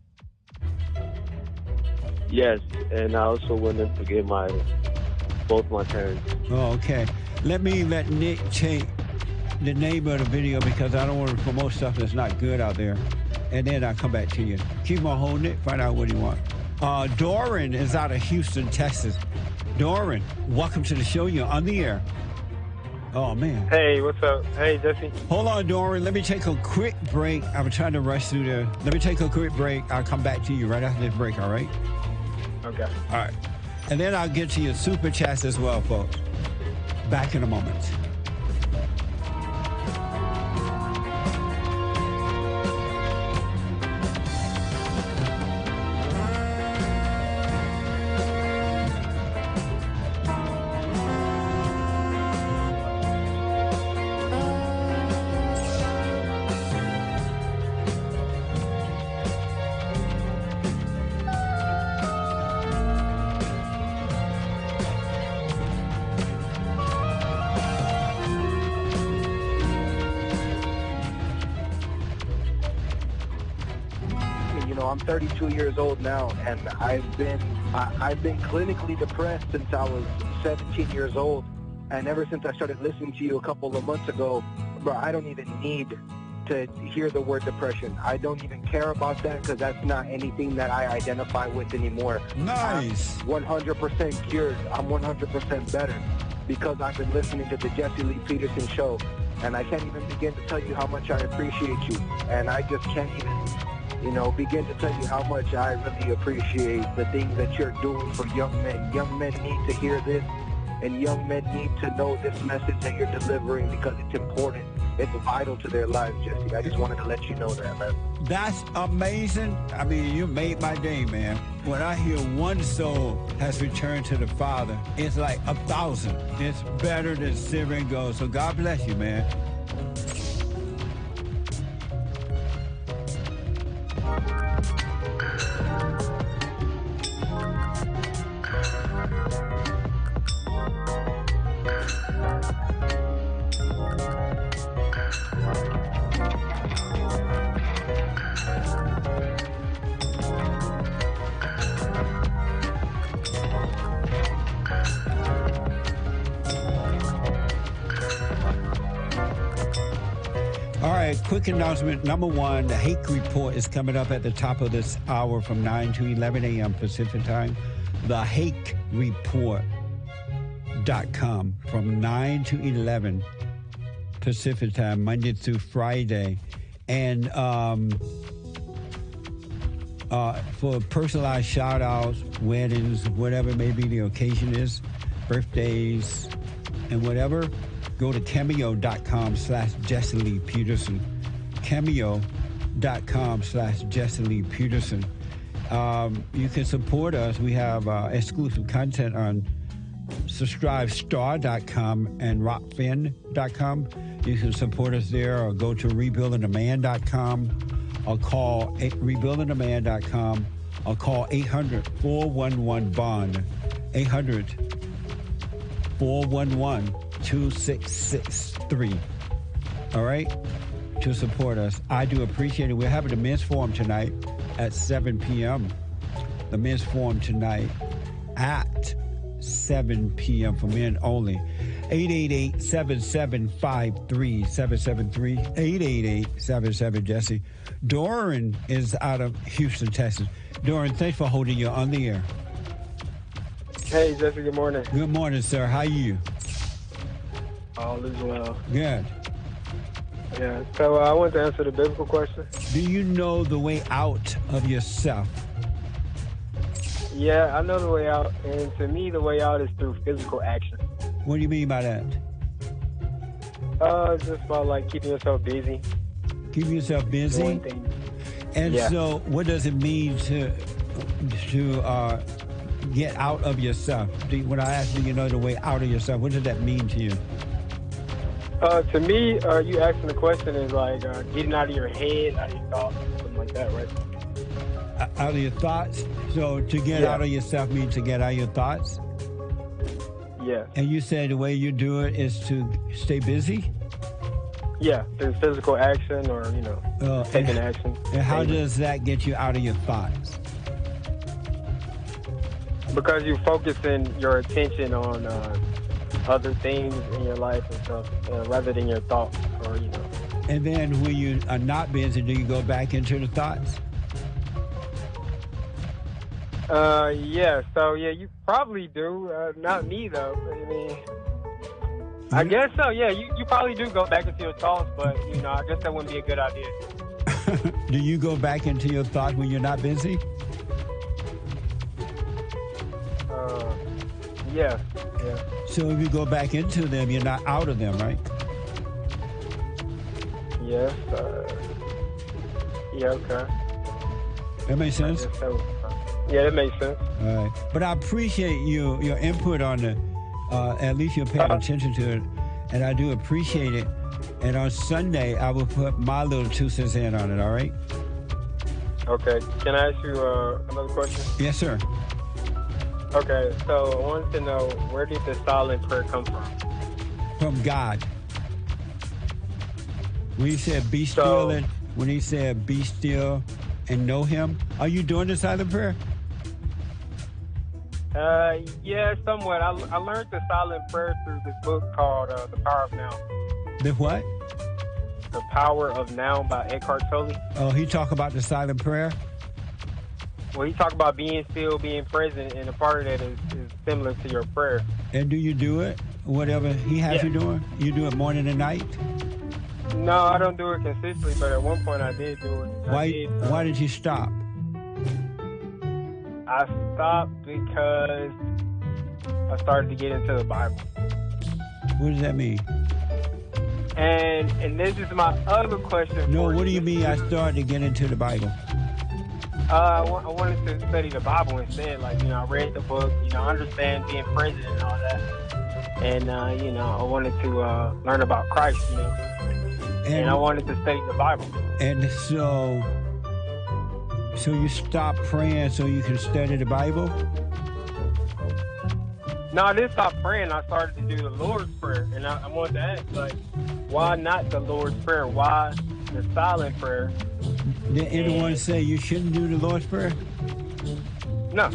Yes, and I also went in to get both my parents. Oh, okay. Let Nick take the name of the video, because I don't want to promote stuff that's not good out there. And then I'll come back to you. Keep on holding it. Find out what you want. Doran is out of Houston, Texas. Doran, welcome to the show. You're on the air. Oh, man. Hey, what's up? Hey, Jesse. Hold on, Doran. Let me take a quick break. I'm trying to rush through there. Let me take a quick break. I'll come back to you right after this break, all right? Okay. All right. And then I'll get to your super chats as well, folks. Back in a moment. I'm 32 years old now, and I've been clinically depressed since I was 17 years old, and ever since I started listening to you a couple of months ago, bro, I don't even need to hear the word depression. I don't even care about that because that's not anything that I identify with anymore. Nice. I'm 100% cured. I'm 100% better because I've been listening to the Jesse Lee Peterson show, and I can't even begin to tell you how much I appreciate you, and I just can't even, begin to tell you how much I really appreciate the things that you're doing for young men. Young men need to hear this, and young men need to know this message that you're delivering because it's important. It's vital to their lives, Jesse. I just wanted to let you know that, man. That's amazing. I mean, you made my day, man. When I hear one soul has returned to the Father, it's like 1,000. It's better than silver and gold. So God bless you, man. All right, quick announcement. Number one, the Hake Report is coming up at the top of this hour from 9 to 11 a.m. Pacific time. TheHakeReport.com from 9 to 11 Pacific time, Monday through Friday. And for personalized shout-outs, weddings, whatever maybe the occasion is, birthdays, and whatever, go to cameo.com/Jesse Lee Peterson. Cameo.com/Jesse Lee Peterson. You can support us. We have exclusive content on subscribestar.com and rockfin.com. You can support us there or go to rebuildingtheman.com or call rebuildingtheman.com or call 800-411-BOND. 800-411-2663. All right? To support us. I do appreciate it. We're having a men's forum tonight at 7 p.m. The men's forum tonight at 7 p.m. for men only. 888-7753-773. 888-77-Jesse. Doran is out of Houston, Texas. Doran, thanks for holding you on the air. Hey, Jesse, good morning. Good morning, sir. How are you? All is well. Good. Yeah, so I want to answer the biblical question. Do you know the way out of yourself? Yeah, I know the way out, and to me, the way out is through physical action. What do you mean by that? Just by, like, keeping yourself busy. Keeping yourself busy? Doing things. And Yeah. so what does it mean to get out of yourself? When I ask you know the way out of yourself, what does that mean to you? To me, you asking the question is like getting out of your head, out of your thoughts, something like that, right? Out of your thoughts? So to get out of yourself means to get out of your thoughts? Yeah. And you say the way you do it is to stay busy? Yeah, through physical action or, taking action. And how does that get you out of your thoughts? Because you're focusing your attention on other things in your life and stuff, rather than your thoughts or, And then when you are not busy, do you go back into the thoughts? Yeah, so yeah, you probably do. Not me though. I mean, I guess so. Yeah, you probably do go back into your thoughts, but I guess that wouldn't be a good idea. Do you go back into your thoughts when you're not busy? Yeah. So if you go back into them, you're not out of them, right? Yes. Yeah. Okay. That makes sense? Yeah, that makes sense. All right. But I appreciate your input on it. At least you're paying attention to it. And I do appreciate it. And on Sunday, I will put my little 2 cents in on it, all right? Okay. Can I ask you another question? Yes, sir. Okay, so I wanted to know, where did the silent prayer come from? From God. When he said, be still, and know him, are you doing the silent prayer? Yeah, somewhat. I learned the silent prayer through this book called The Power of Now. The what? The Power of Now by Eckhart Tolle. Oh, he talk about the silent prayer? Well, he talk about being still, being present, and a part of that is similar to your prayer. And do you do it? Whatever he has you doing? You do it morning and night? No, I don't do it consistently, but at one point I did do it. Why did you stop? I stopped because I started to get into the Bible. What does that mean? And this is my other question. No, what do you mean I started to get into the Bible? I wanted to study the Bible instead. Like, I read the book, understand being present and all that. And, I wanted to learn about Christ, And I wanted to study the Bible. And so you stopped praying so you can study the Bible? No, I didn't stop praying. I started to do the Lord's Prayer. And I wanted to ask, why not the Lord's Prayer? Why the silent prayer? Did anyone say you shouldn't do the Lord's Prayer? No.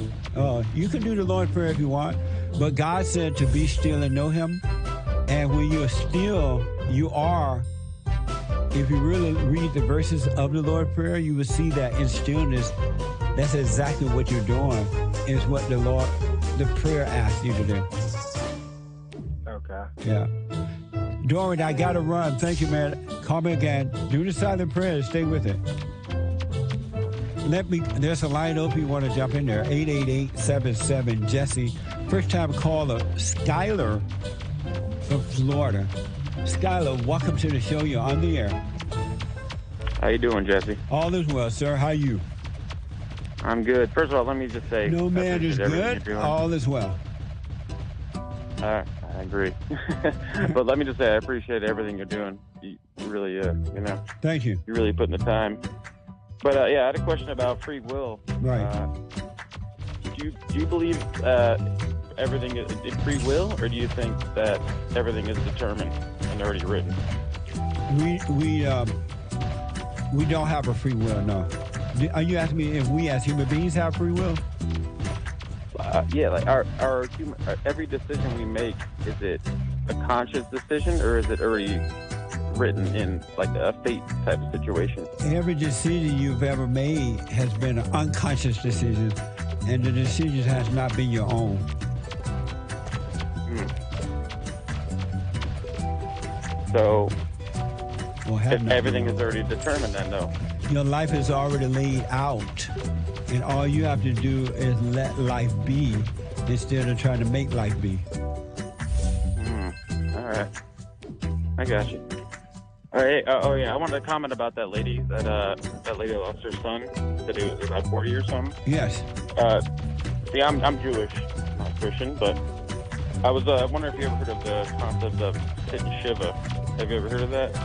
You can do the Lord's Prayer if you want, but God said to be still and know Him. And when you're still, you are. If you really read the verses of the Lord's Prayer, you will see that in stillness, that's exactly what you're doing, is what the prayer asks you to do. Okay. Yeah. Doran, I got to run. Thank you, man. Call me again. Do the silent prayer. Stay with it. There's a line open. You want to jump in there. 888-77-JESSE. First time caller, Skylar from Florida. Skylar, welcome to the show. You're on the air. How you doing, Jesse? All is well, sir. How are you? I'm good. First of all, let me just say... No man is good. All is well. I agree. But let me just say I appreciate everything you're doing. You really, Thank you. You're really putting the time. But, I had a question about free will. Right. Do you believe everything is free will, or do you think that everything is determined and already written? We don't have a free will, no. Are you asking me if we as human beings have free will? Yeah, like our every decision we make, is it a conscious decision or is it already written in like a fate type of situation? Every decision you've ever made has been an unconscious decision, and the decision has not been your own. So, if everything is already determined, then no. Your life is already laid out, and all you have to do is let life be instead of trying to make life be. All right. I got you. All right. I wanted to comment about that lady. That lady lost her son. Said he was about 40 or something. Yes. See, I'm Jewish, not Christian, but I was wondering if you ever heard of the concept of sit and shiva. Have you ever heard of that?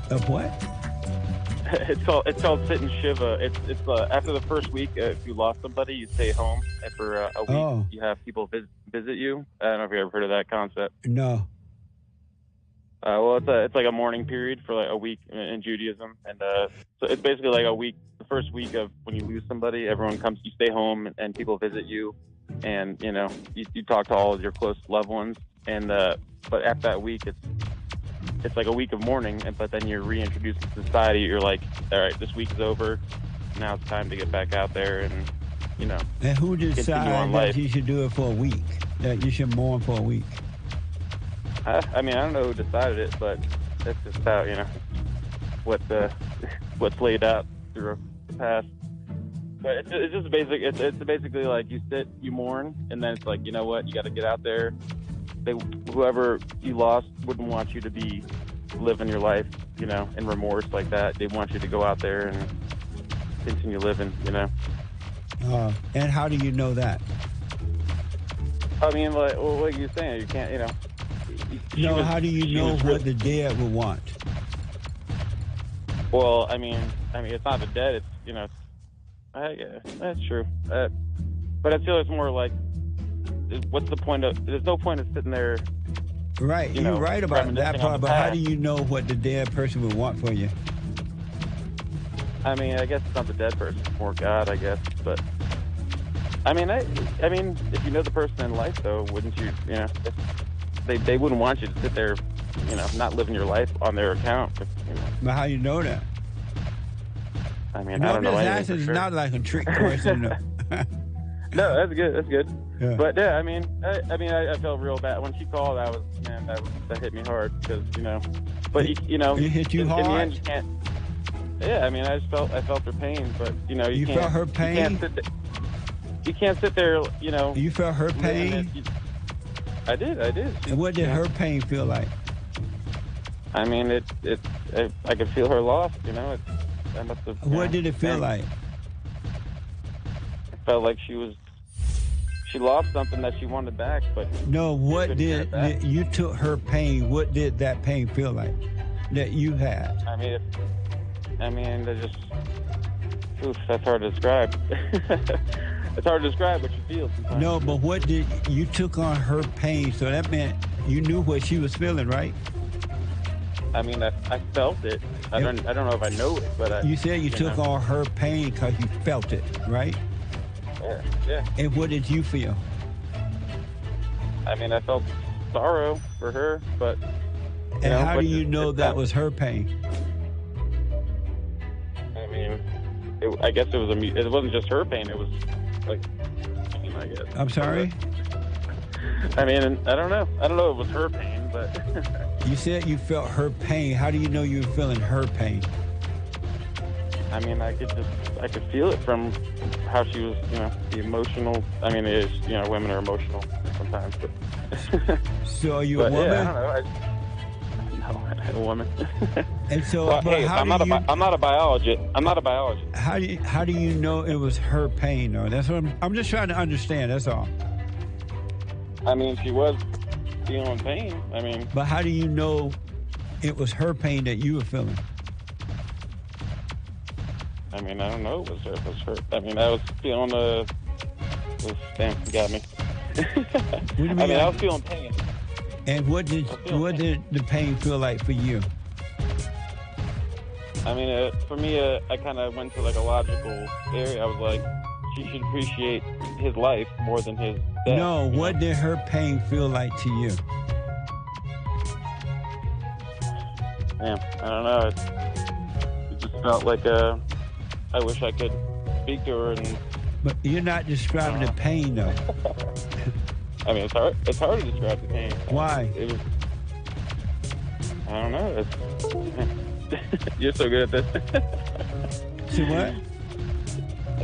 Of what? It's called sit and shiva. It's after the first week, if you lost somebody, you stay home, and for a week you have people visit you. I don't know if you ever heard of that concept. No. Well, it's like a mourning period for like a week in Judaism, and so it's basically like a week. The first week of when you lose somebody, everyone comes. You stay home, and people visit you, and you talk to all of your close loved ones. And but after that week, it's like a week of mourning, but then you're reintroduced to society. You're like, all right, this week is over. Now it's time to get back out there and And who decided that you should do it for a week? That you should mourn for a week? I mean, I don't know who decided it, but that's just how, what's laid out through the past. But it's just basic. It's basically like you sit, you mourn, and then it's like, you know what, you got to get out there. Whoever you lost wouldn't want you to be living your life, in remorse like that. They want you to go out there and continue living, And how do you know that? I mean, like you're saying, you can't, No, how do you know what the dead would want? Well, I mean, it's not the dead. It's, yeah, that's true. But I feel it's more like, what's the point of? There's no point of sitting there. Right, you're right about that part. But how do you know what the dead person would want for you? I mean, I guess it's not the dead person, it's more God, I guess. But I mean, if you know the person in life, though, wouldn't you? They wouldn't want you to sit there not living your life on their account. But how you know that? I mean, No, I don't know this anything answer for is sure. not like a trick question. No, that's good. That's good. Yeah. But yeah, I felt real bad when she called. That hit me hard because but It hit you in the hard? end, you can't. Yeah, I felt her pain, but you You can't. felt her pain? You can't sit there. You felt her living pain? it. I did. And what did her pain feel like? I could feel her loss. I must have. What did it feel like? It felt like she lost something that she wanted back, but No, what couldn't get it back. you took her pain? What did that pain feel like that you had? That's hard to describe. It's hard to describe what you feel sometimes. No, but what did you took on her pain? So that meant you knew what she was feeling, right? I felt it. I don't know if I know it, but You said you took on her pain because you felt it, right? Yeah. And what did you feel? I felt sorrow for her, but. And how do you know that was her pain? I guess it wasn't just her pain. It was like, I guess. I'm sorry? I don't know. I don't know if it was her pain, but. You said you felt her pain. How do you know you were feeling her pain? I could feel it from how she was, the emotional. Women are emotional sometimes, but. So are you a woman? Yeah, I don't know. No, I'm a woman. And so, well, hey, I'm not a biologist. I'm not a biologist. How do you know it was her pain, though? That's what I'm just trying to understand. That's all. She was feeling pain. But how do you know it was her pain that you were feeling? I don't know. It was her. I was feeling damn, you got me. What do you mean? I was feeling pain. And what did the pain feel like for you? For me, I kind of went to like a logical area. I was like, she should appreciate his life more than his death. No, what did her pain feel like to you? Man, I don't know. It just felt like I wish I could speak to her and. But you're not describing the pain, though. It's hard. It's hard to describe the pain. Why? I don't know. You're so good at this. See what?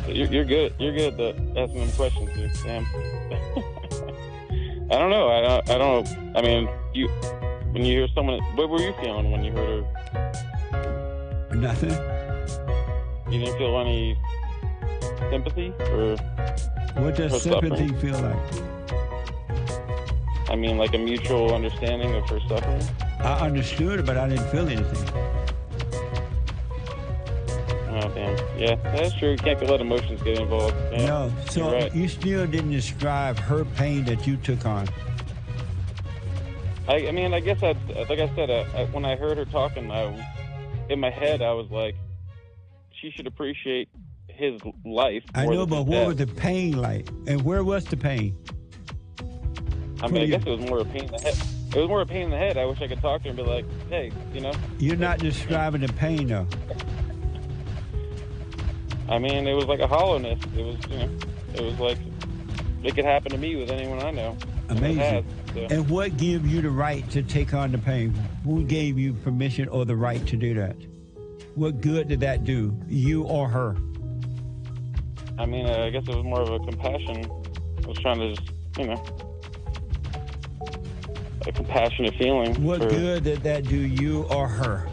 You're good. You're good at asking them questions, dude. Damn. I don't know. I don't. When you hear someone, what were you feeling when you heard her? Nothing. You didn't feel any sympathy or. What does sympathy suffering? feel like? Like a mutual understanding of her suffering. I understood it, but I didn't feel anything. Oh, damn. Yeah, that's true. You can't let emotions get involved. Yeah, No, so you're right. you still didn't describe her pain that you took on. I guess like I said, when I heard her talking, in my head, I was like, she should appreciate his life. I know, but his what death. was the pain like? And where was the pain? I guess it was more a pain in the head. It was more a pain in the head. I wish I could talk to her and be like, hey, You're not describing the pain, though. It was like a hollowness. It was, it was like it could happen to me with anyone I know. Amazing. It has, so. And what gave you the right to take on the pain? Who gave you permission or the right to do that? What good did that do, you or her? I guess it was more of a compassion. I was trying to just, a compassionate feeling. What good did that do, you or her?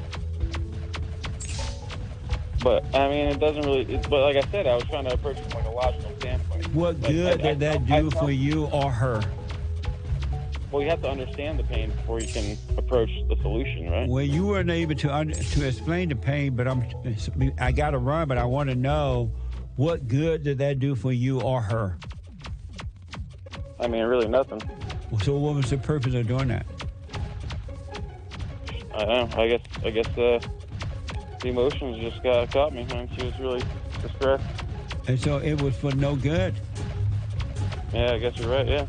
But it doesn't really. But like I said, I was trying to approach it from like a logical standpoint. What good did that do for you or her? Well, you have to understand the pain before you can approach the solution, right? Well, you weren't able to explain the pain, but I got to run. But I want to know, what good did that do for you or her? Really nothing. So what was the purpose of doing that? I don't know. I guess the emotions just got me, man. She was really distressed. And so it was for no good? Yeah, I guess you're right, yeah.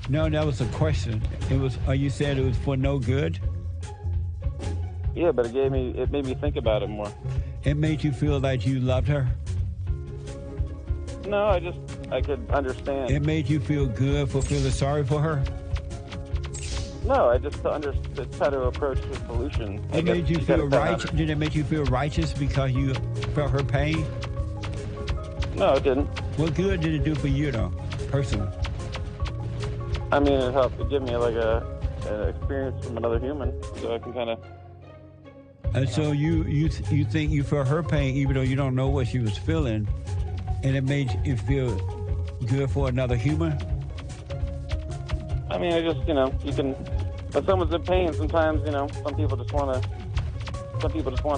No, that was a question. You said it was for no good? Yeah, but it made me think about it more. It made you feel like you loved her? No, I could understand. It made you feel good for feeling sorry for her? No, I just understood how to approach the solution. It made you feel righteous? Did it make you feel righteous because you felt her pain? No, it didn't. What good did it do for you, though, personally? I mean, it helped give me like an experience from another human, so I can kind of. And so you think you felt her pain even though you don't know what she was feeling, and it made you feel good for another human? I mean, I just, you can, when someone's in pain, sometimes, some people just want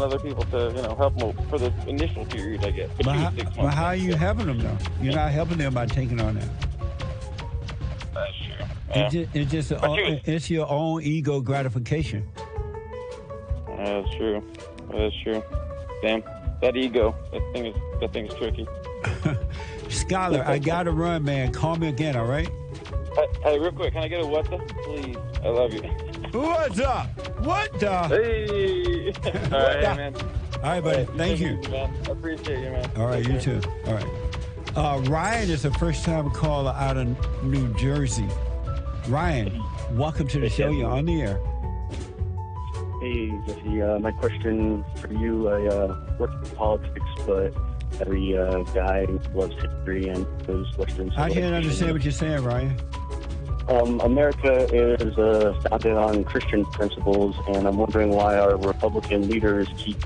other people to, help them for the initial period, I guess. But how are you helping them, though? You're not helping them by taking on that. That's true. Yeah. It's your own ego gratification. That's true. That's true. Damn, that ego, that thing is tricky. Scholar, I gotta run, man. Call me again, all right? Hey, real quick, can I get a what's up, please? I love you. What's up? What the? Hey. All right, man. All right, buddy. Thank you. Man. I appreciate you, man. All right, you too. All right. Ryan is a first-time caller out of New Jersey. Ryan, welcome to the show. You're on the air. Hey, Jesse. My question for you, I work in politics, but every guy loves history and those Western I can't understand what you're saying, Ryan. America is founded on Christian principles, and I'm wondering why our Republican leaders keep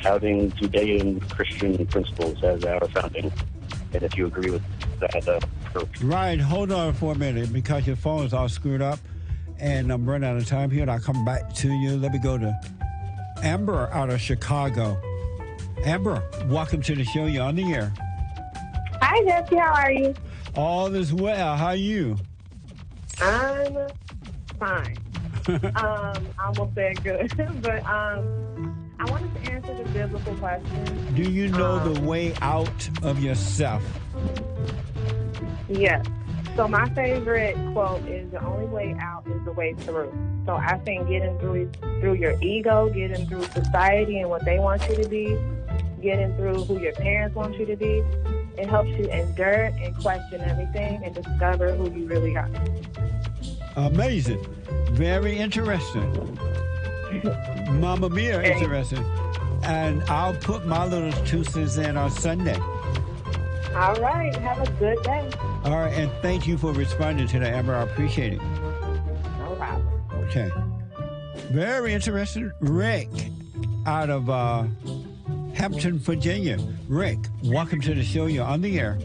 touting Judean Christian principles as our founding, and if you agree with that approach. Ryan, hold on for a minute because your phone is all screwed up, and I'm running out of time here, and I'll come back to you. Let me go to Amber out of Chicago. Amber, welcome to the show. You're on the air. Hi, Jesse. How are you? All is well. How are you? I'm fine. I almost said good, but I wanted to answer the biblical question. Do you know the way out of yourself? Yes. So my favorite quote is, the only way out is the way through. So I think getting through your ego, getting through society and what they want you to be, getting through who your parents want you to be, it helps you endure and question everything and discover who you really are. Amazing. Very interesting. Mamma mia, interesting. And I'll put my little 2 cents in on Sunday. All right. Have a good day. All right. And thank you for responding to that, Amber. I appreciate it. No problem. Okay. Very interesting. Rick out of Hampton, Virginia. Rick, welcome to the show. You're on the air.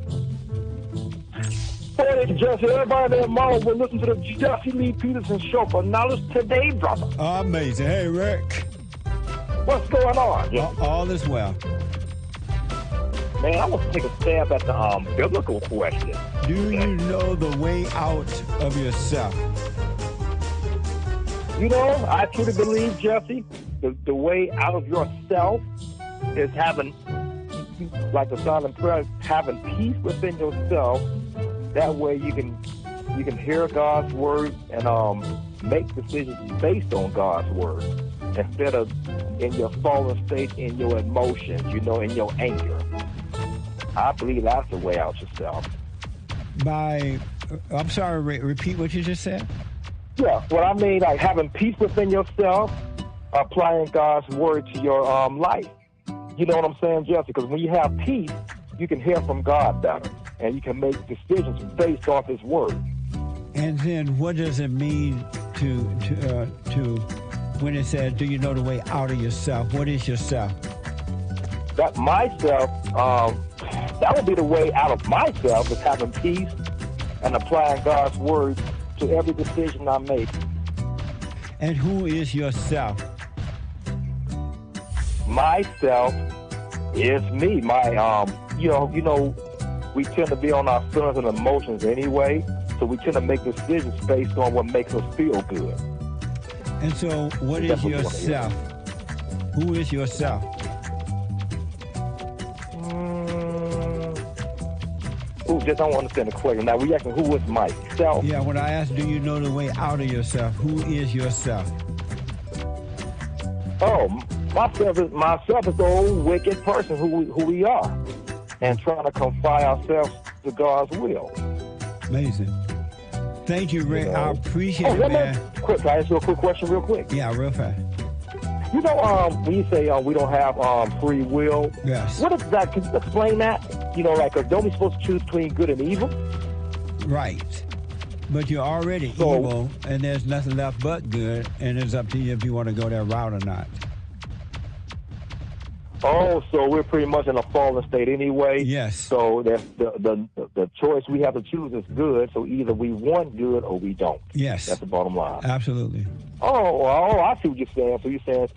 Hey, Jesse, everybody in Mall will listen to the Jesse Lee Peterson show for knowledge today, brother. Amazing. Hey, Rick. What's going on? Yeah. All is well. Man, I want to take a stab at the biblical question. Do you know the way out of yourself? You know, I truly believe, Jesse, the way out of yourself is having, like the silent prayer, having peace within yourself. That way you can hear God's word and make decisions based on God's word instead of in your fallen state, in your emotions, in your anger. I believe that's the way out yourself. I'm sorry, repeat what you just said? Yeah, what I mean, like having peace within yourself, applying God's word to your life. You know what I'm saying, Jesse? Because when you have peace, you can hear from God better, and you can make decisions based off His word. And then, what does it mean to when it says, "Do you know the way out of yourself"? What is yourself? That myself, that would be the way out of myself, is having peace and applying God's word to every decision I make. And who is yourself? Myself is me. We tend to be on our feelings and emotions anyway, so we tend to make decisions based on what makes us feel good. And so, what is yourself? Who is yourself? Just don't understand the question. Now, we asking who is myself? Yeah, when I ask, do you know the way out of yourself? Who is yourself? Oh, myself is the old wicked person who we are, and trying to confine ourselves to God's will. Amazing. Thank you, Rick. I appreciate it, let me- man. Quick, can I ask you a quick question real quick? Yeah, real fast. You know, when you say we don't have free will, yes. What is that? Can you explain that? You know, like, don't we supposed to choose between good and evil? Right. But you're already evil, and there's nothing left but good, and it's up to you if you want to go that route or not. Oh, so we're pretty much in a fallen state anyway. Yes. So the choice we have to choose is good. So either we want good or we don't. Yes. That's the bottom line. Absolutely. Oh, I see what you're saying. So you're saying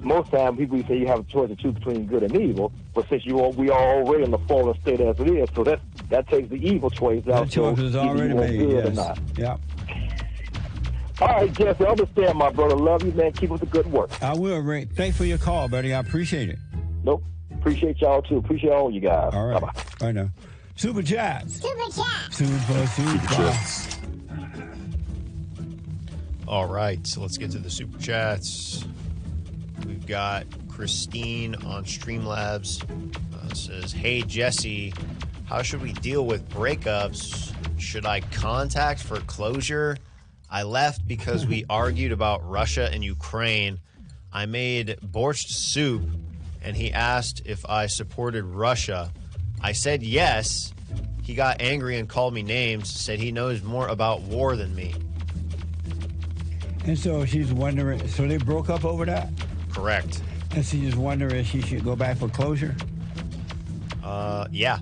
most times people say you have a choice to choose between good and evil, but since we are already in the fallen state as it is, so that takes the evil choice out. That choice is already made. Good Yes. or not. Yeah. All right, Jesse, I understand, my brother. Love you, man. Keep up the good work. I will, Rick. Thanks for your call, buddy. I appreciate it. Nope. Appreciate y'all, too. Appreciate all you guys. All right. Bye-bye. Bye now. Super Chats. Super Chat. Super. All right, so let's get to the Super Chats. We've got Christine on Streamlabs. Says, hey, Jesse, how should we deal with breakups? Should I contact for closure? I left because we argued about Russia and Ukraine. I made borscht soup, and he asked if I supported Russia. I said yes. He got angry and called me names, said he knows more about war than me. And so she's wondering, so they broke up over that? Correct. And she's wondering if she should go back for closure? Yeah.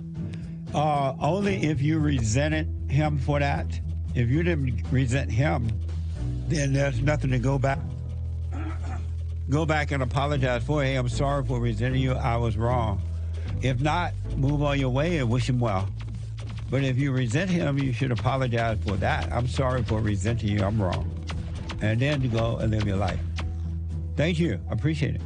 Only if you resented him for that. If you didn't resent him, then there's nothing to go back and apologize for. Hey, I'm sorry for resenting you. I was wrong. If not, move on your way and wish him well. But if you resent him, you should apologize for that. I'm sorry for resenting you. I'm wrong. And then to go and live your life. Thank you. Appreciate it.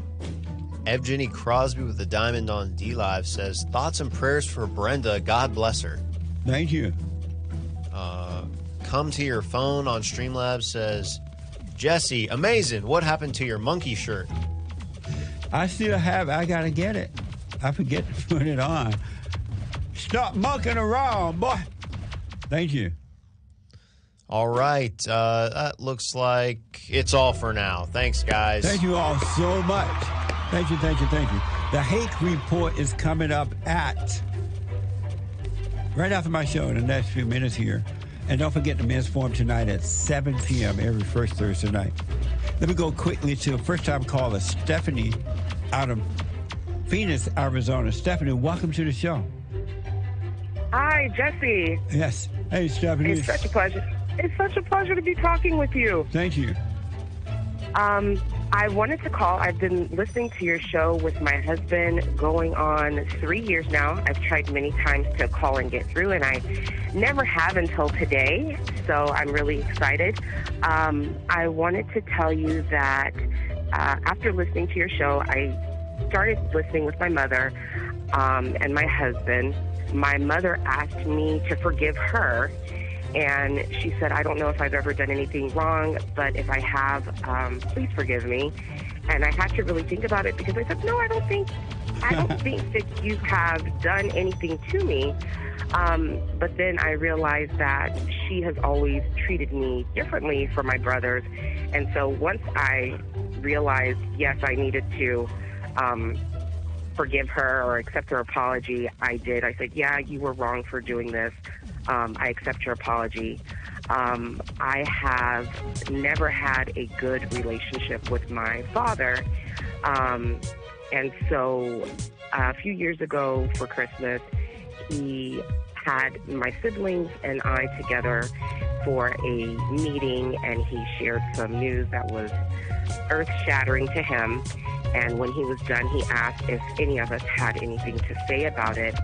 Evgeny Crosby with the diamond on D-Live says, thoughts and prayers for Brenda. God bless her. Thank you. Come to your phone on Streamlabs says, Jesse, amazing. What happened to your monkey shirt? I still have it. I got to get it. I forget to put it on. Stop monkeying around, boy. Thank you. All right. That looks like it's all for now. Thanks, guys. Thank you all so much. Thank you. The Hake Report is coming up right after my show in the next few minutes here. And don't forget the Men's Forum tonight at 7 p.m. every first Thursday night. Let me go quickly to a first-time caller, Stephanie, out of Phoenix, Arizona. Stephanie, welcome to the show. Hi, Jesse. Yes. Hey, Stephanie. It's such a pleasure. It's such a pleasure to be talking with you. Thank you. I wanted to call. I've been listening to your show with my husband going on 3 years now. I've tried many times to call and get through, and I never have until today, so I'm really excited. I wanted to tell you that after listening to your show, I started listening with my mother and my husband. My mother asked me to forgive her, and she said, I don't know if I've ever done anything wrong, but if I have, please forgive me. And I had to really think about it because I said, no, I don't think that you have done anything to me. But then I realized that she has always treated me differently for my brothers. And so once I realized, yes, I needed to forgive her or accept her apology, I did. I said, yeah, you were wrong for doing this. I accept your apology. I have never had a good relationship with my father. And so a few years ago for Christmas, he had my siblings and I together for a meeting, and he shared some news that was earth-shattering to him. And when he was done, he asked if any of us had anything to say about it.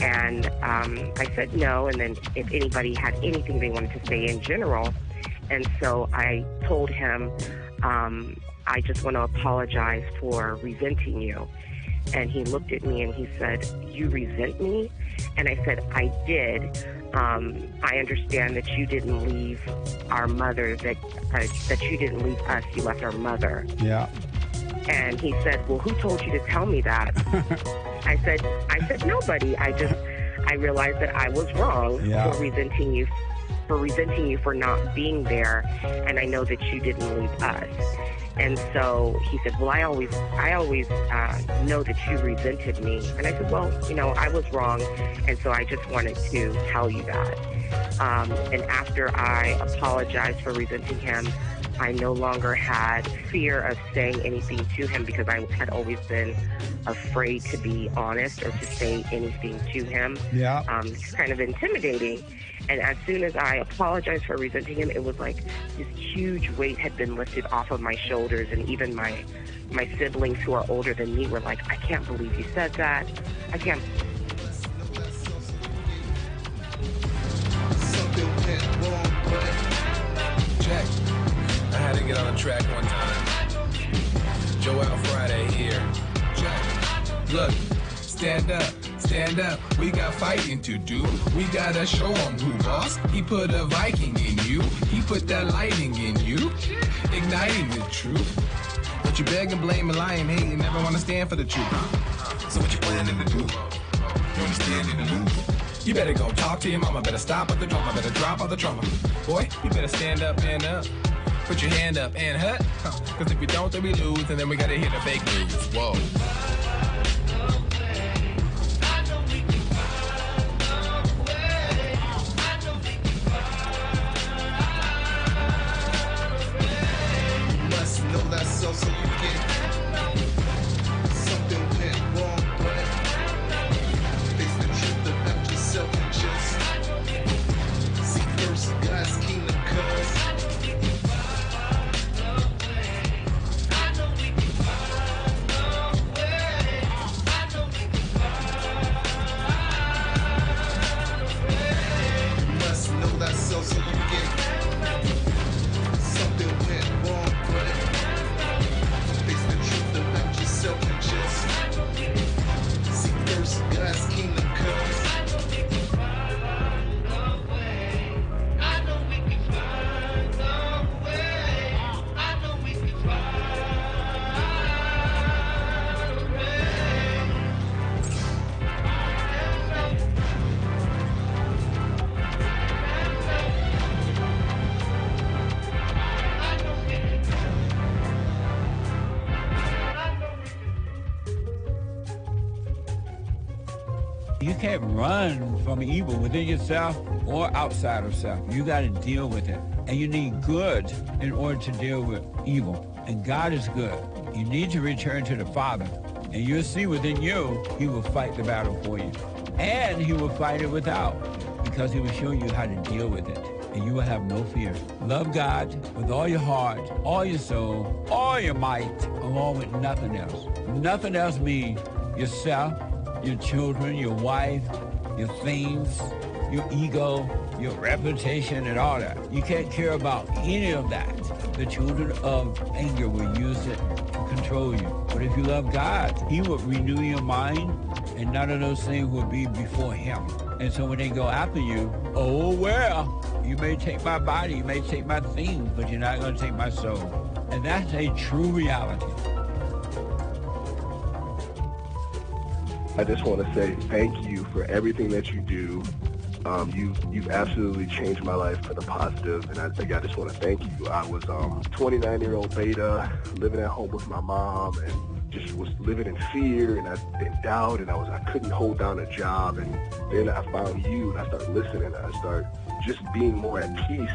And I said no, and then if anybody had anything they wanted to say in general. And so I told him, I just want to apologize for resenting you. And he looked at me and he said, you resent me? And I said, I did. I understand that you didn't leave our mother, that you didn't leave us, you left our mother. Yeah. And he said, well, who told you to tell me that? I said, nobody. I realized that I was wrong for resenting you for not being there, and I know that you didn't leave us. And so he said, well, I always know that you resented me. And I said, well, I was wrong, and so I just wanted to tell you that. And after I apologized for resenting him, I no longer had fear of saying anything to him because I had always been afraid to be honest or to say anything to him. Yeah. It's kind of intimidating. And as soon as I apologized for resenting him, it was like this huge weight had been lifted off of my shoulders. And even my siblings who are older than me were like, I can't believe you said that. I can't. Check. I had to get on the track one time. Joel Friday here. Check. Look, stand up. We got fighting to do. We gotta show 'em who boss. He put a Viking in you. He put that lighting in you. Igniting the truth. But you beg and blame and lie and hate and never wanna stand for the truth. So what you planning to do? You understand in the move. You better go talk to your mama. Better stop at the drama. Better drop all the trauma. Boy, you better stand up and up. Put your hand up and hut. Cause if we don't, then we lose. And then we gotta hear the fake news. Whoa. You must know thyself so you can. Something went wrong, but face the truth about yourself and just seek first God's kingdom, cause so you get something went wrong, but face the truth about yourself and just seek first God's kingdom, cause You can't run from evil within yourself or outside of self. You got to deal with it. And you need good in order to deal with evil. And God is good. You need to return to the Father. And you'll see within you, he will fight the battle for you. And he will fight it without, because he will show you how to deal with it. And you will have no fear. Love God with all your heart, all your soul, all your might, along with nothing else. Nothing else means yourself, your children, your wife, your things, your ego, your reputation, and all that. You can't care about any of that. The children of anger will use it to control you. But if you love God, he will renew your mind, and none of those things will be before him. And so when they go after you, oh, well, you may take my body, you may take my things, but you're not going to take my soul. And that's a true reality. I just want to say thank you for everything that you do. You've absolutely changed my life for the positive, and I just want to thank you. I was 29-year-old beta, living at home with my mom, and just was living in fear and in doubt, and I couldn't hold down a job. And then I found you, and I started listening, and I started just being more at peace.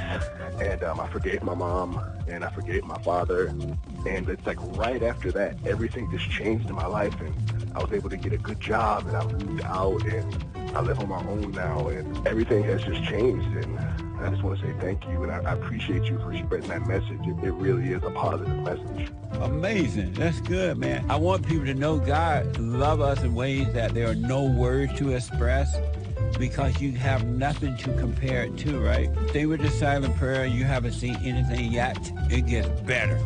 And I forgave my mom, and I forgave my father, and it's like right after that, everything just changed in my life, and I was able to get a good job, and I moved out, and I live on my own now, and everything has just changed. And I just want to say thank you, and I appreciate you for spreading that message. It really is a positive message. Amazing. That's good, man. I want people to know God love us in ways that there are no words to express, because you have nothing to compare it to, right? Stay with the silent prayer. You haven't seen anything yet. It gets better.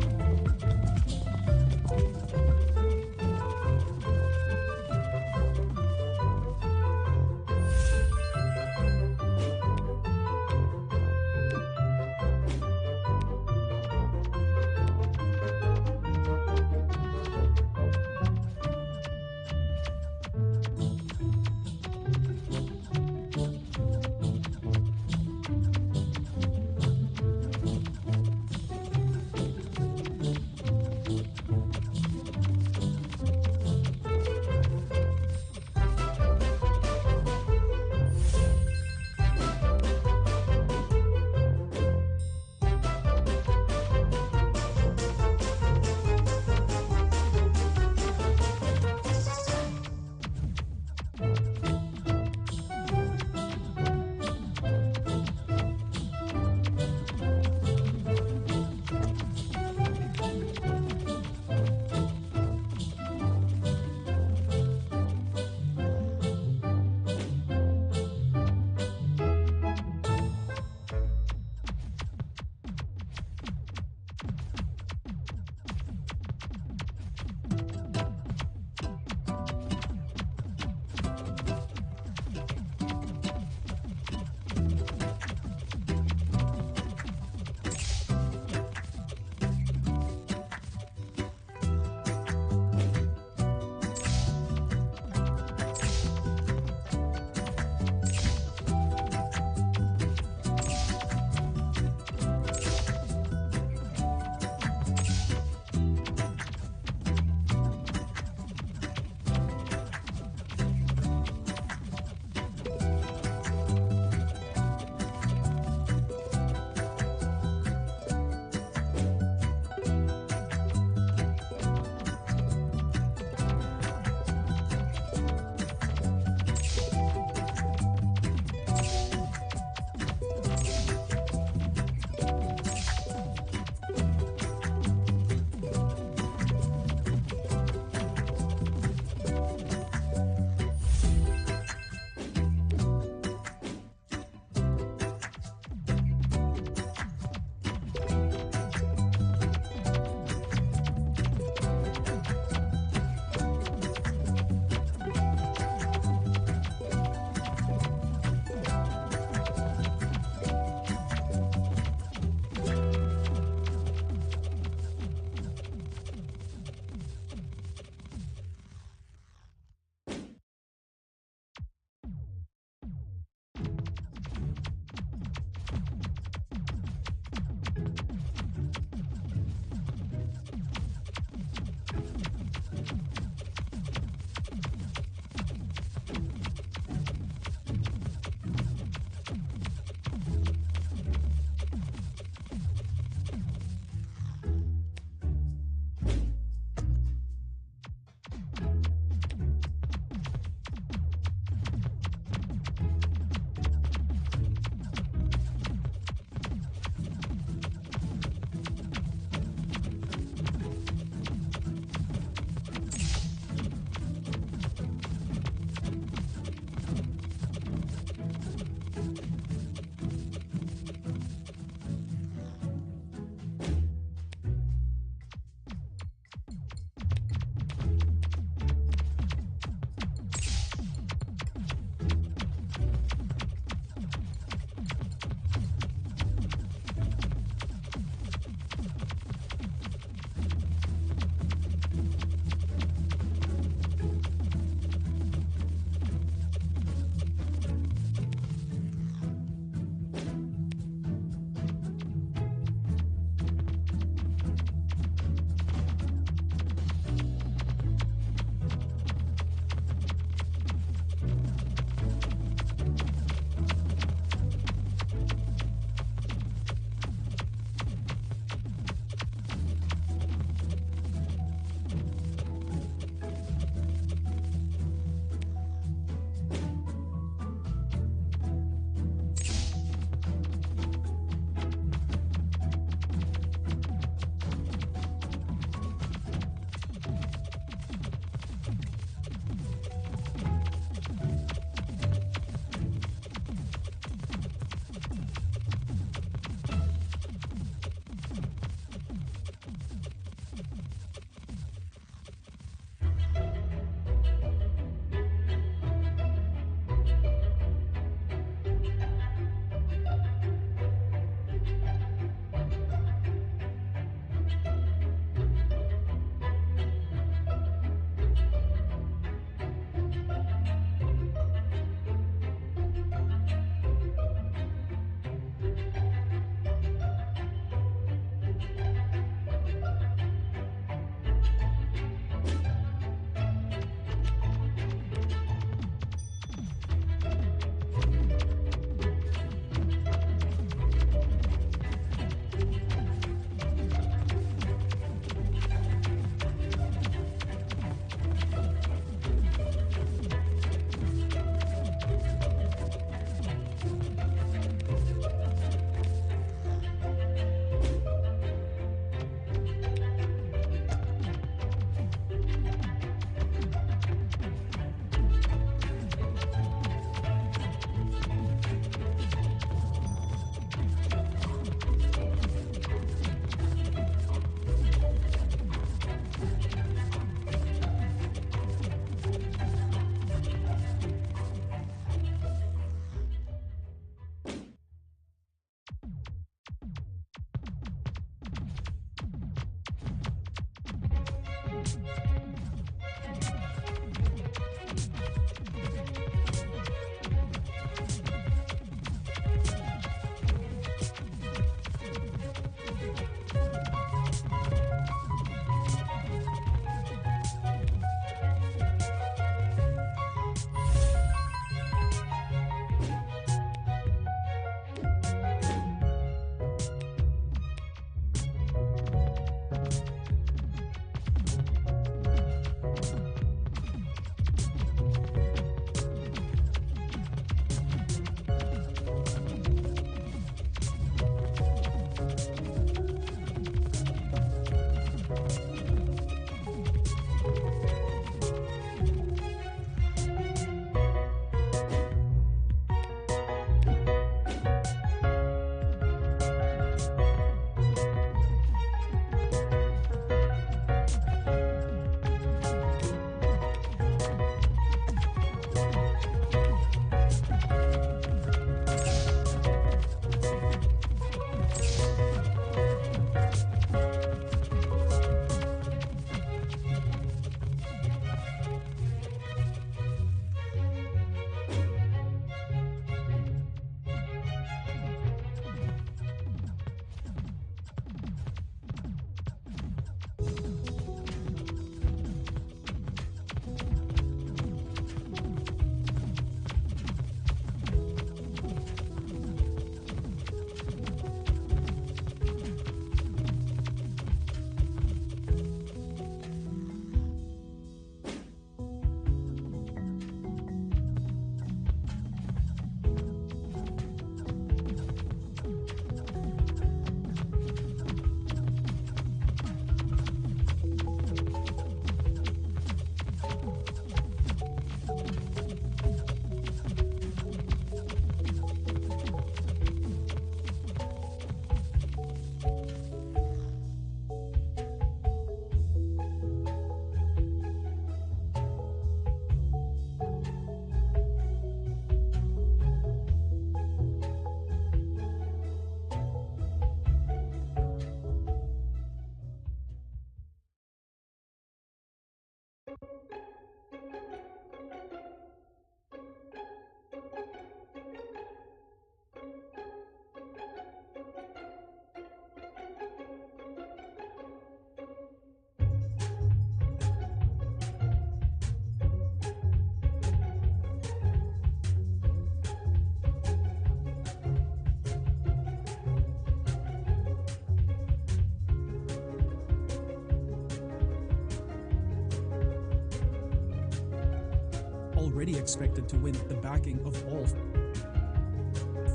already expected to win the backing of all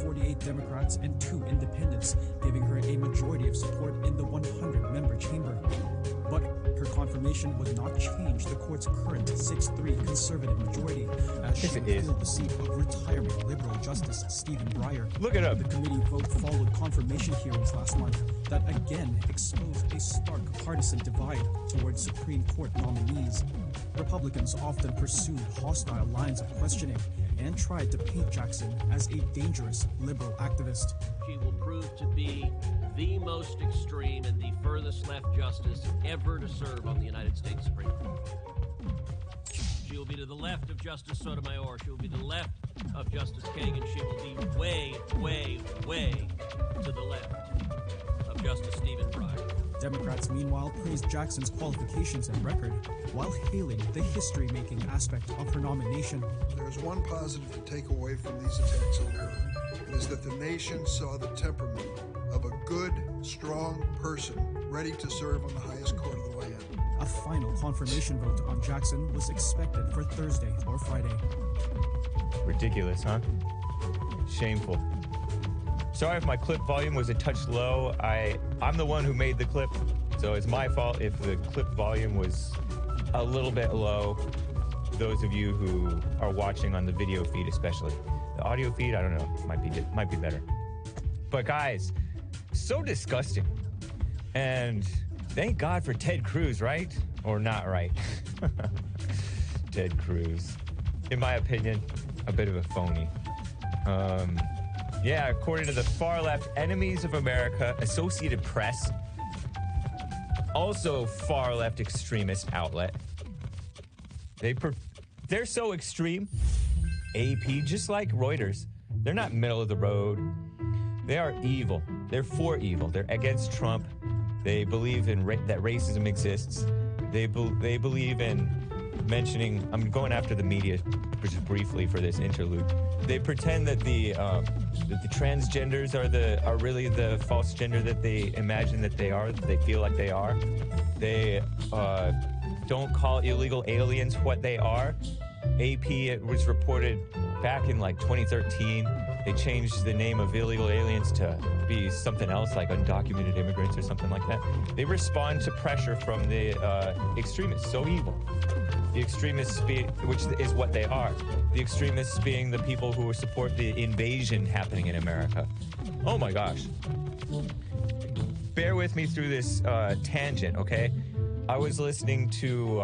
48 Democrats and 2 independents, giving her a majority of support in the 100-member chamber. But her confirmation would not change the court's current 6-3 conservative majority, as she would fill the seat of retirement Liberal Justice Stephen Breyer. Look it up. The committee vote followed confirmation hearings last month that again exposed a stark partisan divide towards Supreme Court nominees. Republicans often pursued hostile lines of questioning and tried to paint Jackson as a dangerous liberal activist. She will prove to be the most extreme and the furthest left justice ever to serve on the United States Supreme Court. She will be to the left of Justice Sotomayor. She will be to the left of Justice Kagan. She will be way, way, way to the left of Justice Stephen Breyer. Democrats, meanwhile, praised Jackson's qualifications and record, while hailing the history-making aspect of her nomination. There's one positive to take away from these attacks on her. It is that the nation saw the temperament of a good, strong person ready to serve on the highest court of the land. A final confirmation vote on Jackson was expected for Thursday or Friday. Ridiculous, huh? Shameful. Sorry if my clip volume was a touch low. I'm the one who made the clip, so it's my fault if the clip volume was a little bit low. Those of you who are watching on the video feed especially. The audio feed, I don't know, might be better. But guys, so disgusting. And thank God for Ted Cruz, right? Or not right? Ted Cruz. In my opinion, a bit of a phony. Yeah, according to the far left Enemies of America Associated Press, also far left extremist outlet. They're so extreme. AP, just like Reuters, they're not middle of the road. They are evil. They're for evil. They're against Trump. They believe in that racism exists. They believe in mentioning. I'm going after the media just briefly for this interlude. They pretend that the transgenders are really the false gender that they imagine that they are. That they feel like they are. They don't call illegal aliens what they are. AP, it was reported back in like 2013. They changed the name of illegal aliens to be something else, like undocumented immigrants or something like that. They respond to pressure from the extremists. So evil. The extremists, which is what they are. The extremists being the people who support the invasion happening in America. Oh my gosh. Bear with me through this tangent, okay? I was listening to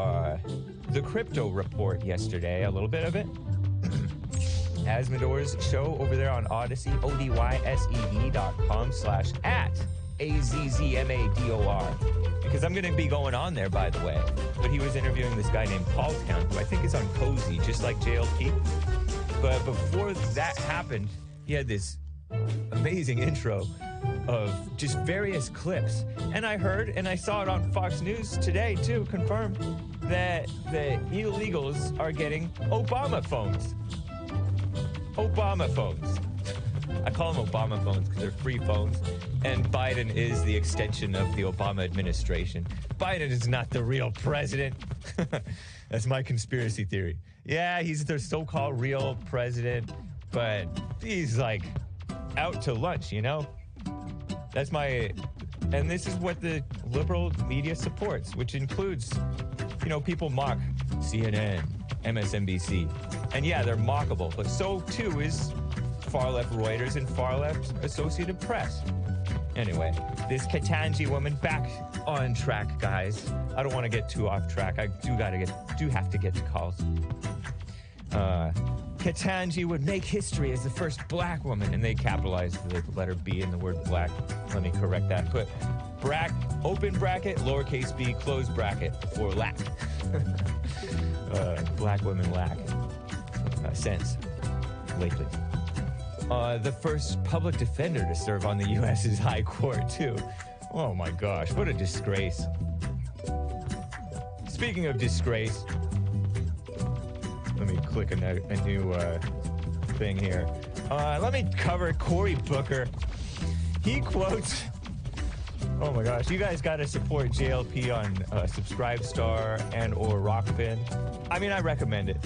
the Crypto Report yesterday, a little bit of it. Asmodor's show over there on Odyssey, odysev.com/@AZZMADOR. Because I'm going to be going on there, by the way. But he was interviewing this guy named Paul Town, who I think is on Cozy, just like JLP. But before that happened, he had this amazing intro of just various clips. And I heard, and I saw it on Fox News today, too, confirmed, that the illegals are getting Obama phones. Obama phones. I call them Obama phones because they're free phones, and Biden is the extension of the Obama administration. Biden is not the real president. That's my conspiracy theory. Yeah, he's the so-called real president, but he's like out to lunch, you know? That's my... And this is what the liberal media supports, which includes, you know, people mock CNN, MSNBC. And yeah, they're mockable, but so too is far-left Reuters and far-left Associated Press. Anyway, this Ketanji woman, back on track, guys. I don't want to get too off track. I do have to get to calls. Ketanji would make history as the first black woman, and they capitalized the letter B in the word black. Let me correct that. Put open bracket, lowercase b, close bracket, for lack. Black women lack sense lately. The first public defender to serve on the U.S.'s high court, too. Oh, my gosh. What a disgrace. Speaking of disgrace, let me click a new thing here. Let me cover Cory Booker. He quotes... Oh, my gosh. You guys got to support JLP on Subscribestar and or Rockfin. I mean, I recommend it.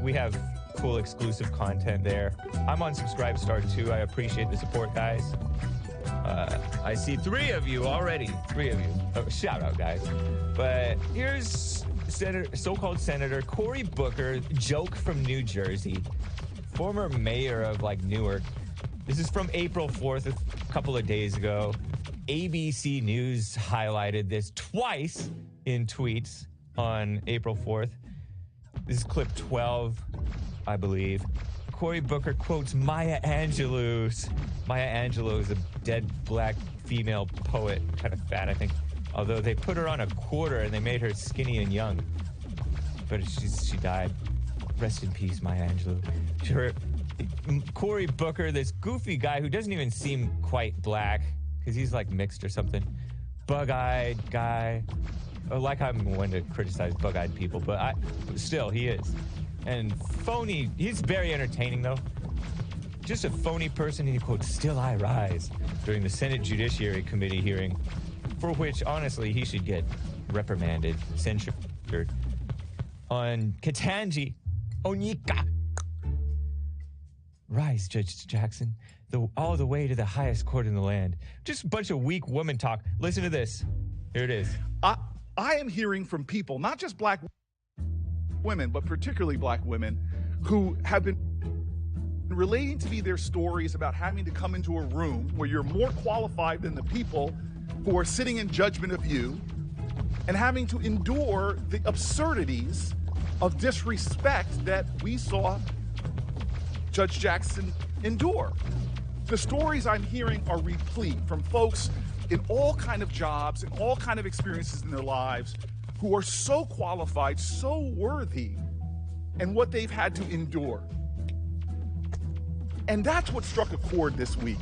We have cool exclusive content there. I'm on Subscribestar too. I appreciate the support, guys. I see 3 of you already. 3 of you. Oh, shout out, guys. But here's so-called Senator Cory Booker, joke from New Jersey, former mayor of Newark. This is from April 4th, a couple of days ago. ABC News highlighted this twice in tweets on April 4th. This is clip 12, I believe. Cory Booker quotes Maya Angelou. Maya Angelou is a dead black female poet, kind of fat, I think. Although they put her on a quarter and they made her skinny and young. But she died. Rest in peace, Maya Angelou. Cory Booker, this goofy guy who doesn't even seem quite black, because he's mixed or something. Bug-eyed guy. Like I'm one to criticize bug-eyed people, but still, he is. And phony. He's very entertaining, though. Just a phony person. He quotes, "Still I rise," during the Senate Judiciary Committee hearing, for which, honestly, he should get reprimanded, censured. On Ketanji Onyeka. Rise, Judge Jackson, all the way to the highest court in the land. Just a bunch of weak woman talk. Listen to this. Here it is. I am hearing from people, not just black women, but particularly black women, who have been relating to me their stories about having to come into a room where you're more qualified than the people who are sitting in judgment of you, and having to endure the absurdities of disrespect that we saw Judge Jackson endure. The stories I'm hearing are replete from folks in all kind of jobs and all kind of experiences in their lives who are so qualified, so worthy, and what they've had to endure. And that's what struck a chord this week.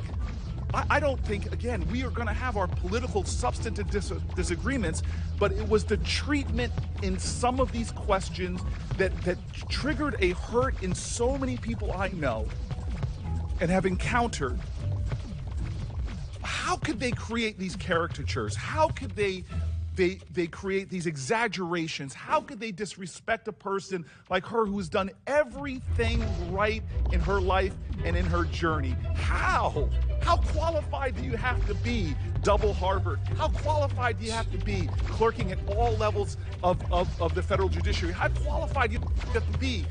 I don't think, again, we are going to have our political substantive disagreements, but it was the treatment in some of these questions that triggered a hurt in so many people I know and have encountered. How could they create these caricatures? How could they create these exaggerations? How could they disrespect a person like her who's done everything right in her life and in her journey? How? How qualified do you have to be, double Harvard? How qualified do you have to be, clerking at all levels of the federal judiciary? How qualified do you have to be?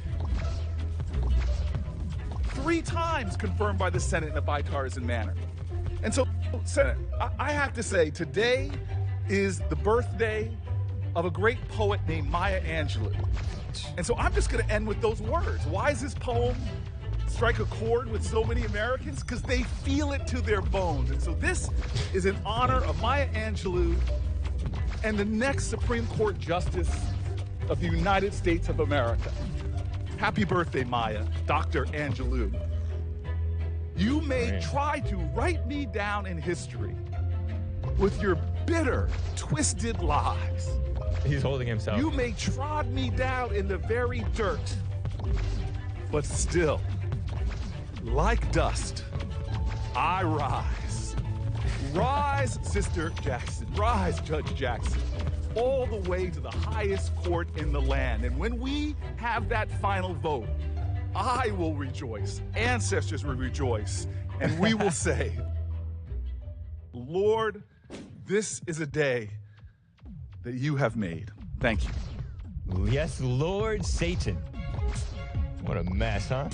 3 times confirmed by the Senate in a bipartisan manner. And so, Senate, I have to say, today is the birthday of a great poet named Maya Angelou. And so I'm just going to end with those words. Why is this poem strike a chord with so many Americans? Because they feel it to their bones. And so this is in honor of Maya Angelou and the next Supreme Court Justice of the United States of America. Happy birthday, Maya, Dr. Angelou. You may try to write me down in history with your bitter, twisted lies. He's holding himself. You may trod me down in the very dirt, but still, like dust, I rise. Rise, Sister Jackson. Rise, Judge Jackson. All the way to the highest court in the land. And when we have that final vote, I will rejoice. Ancestors will rejoice. And we will say, Lord, this is a day that you have made. Thank you. Yes, Lord Satan. What a mess, huh?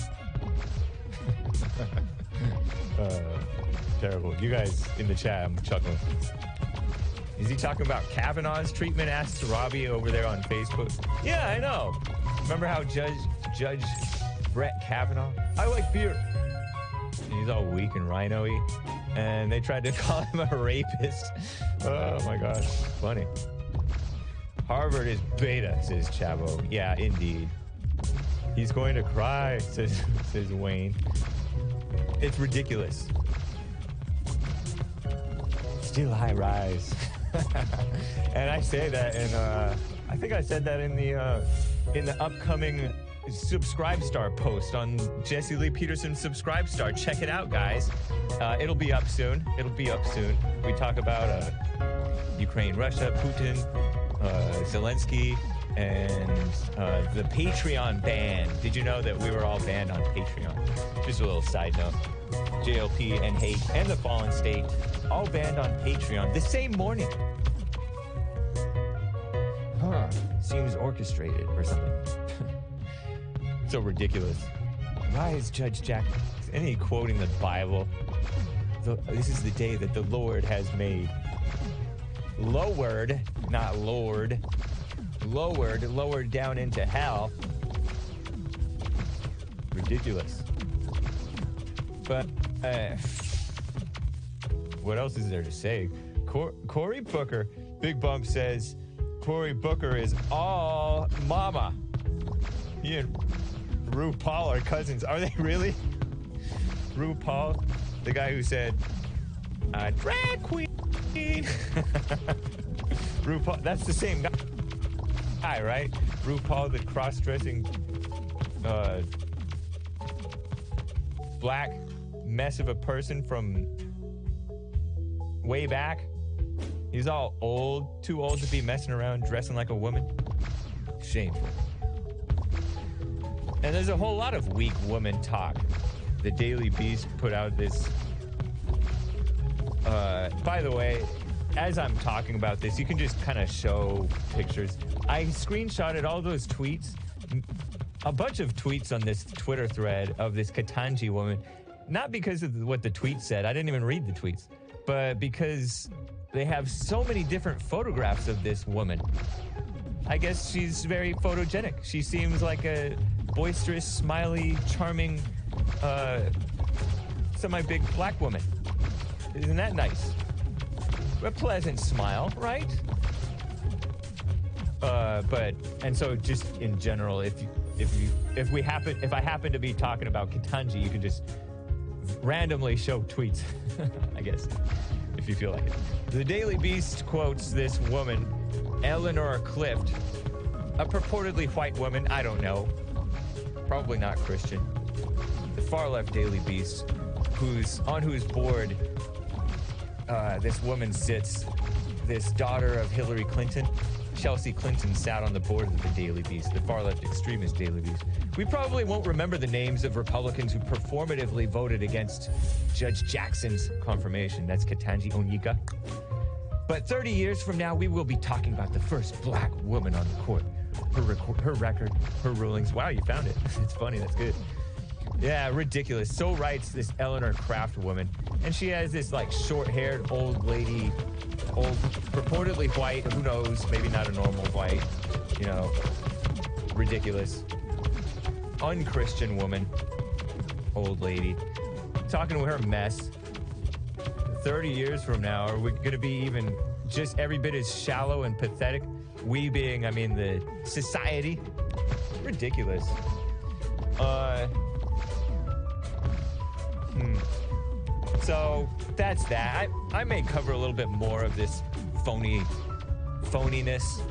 Terrible. You guys in the chat, I'm chuckling. Is he talking about Kavanaugh's treatment? Asked Robbie over there on Facebook. Yeah, I know. Remember how Judge Brett Kavanaugh? I like beer. And he's all weak and rhino-y. And they tried to call him a rapist. Oh my gosh. Funny. Harvard is beta, says Chavo. Yeah, indeed. He's going to cry, says Wayne. It's ridiculous. Still I rise. And I say that, and I think I said that in the upcoming Subscribestar post on Jesse Lee Peterson's Subscribestar. Check it out, guys. It'll be up soon. We talk about Ukraine, Russia, Putin, Zelensky, and the Patreon ban. Did you know that we were all banned on Patreon? Just a little side note. JLP and Hate and the Fallen State all banned on Patreon the same morning. Seems orchestrated or something. So ridiculous. Why is Judge Jack any quoting the Bible? This is the day that the Lord has made. Lowered, not Lord. Lowered down into hell. Ridiculous. But what else is there to say? Cory Booker, Big Bump says Cory Booker is all mama. He and RuPaul are cousins. Are they really? RuPaul, the guy who said, drag queen. RuPaul, that's the same guy, right? RuPaul, the cross-dressing black mess of a person from way back. He's all old, too old to be messing around dressing like a woman. Shameful. And there's a whole lot of weak woman talk. The Daily Beast put out this. By the way, as I'm talking about this, you can just kind of show pictures. I screenshotted all those tweets, a bunch of tweets on this Twitter thread of this Ketanji woman, not because of what the tweet said. I didn't even read the tweets, but because they have so many different photographs of this woman. I guess she's very photogenic. She seems like a boisterous, smiley, charming, semi-big black woman. Isn't that nice? A pleasant smile, right? And so just in general, if I happen to be talking about Ketanji, you can just randomly show tweets, I guess, if you feel like it. The Daily Beast quotes this woman, Eleanor Clift, a purportedly white woman, I don't know, probably not Christian. The far-left Daily Beast, on whose board this woman sits, this daughter of Hillary Clinton. Chelsea Clinton sat on the board of the Daily Beast, the far-left extremist Daily Beast. We probably won't remember the names of Republicans who performatively voted against Judge Jackson's confirmation. That's Ketanji Onyeka. But 30 years from now, we will be talking about the first black woman on the court. Her record, her rulings. Wow, you found it. It's funny. That's good. Yeah, ridiculous. So writes this Eleanor Kraft woman. And she has this, like, short-haired old lady, purportedly white, who knows, maybe not a normal white, you know, ridiculous, unchristian woman, old lady, talking to her mess. 30 years from now, are we going to be even just every bit as shallow and pathetic? We being, I mean, the society. Ridiculous. So that's that. I may cover a little bit more of this phoniness.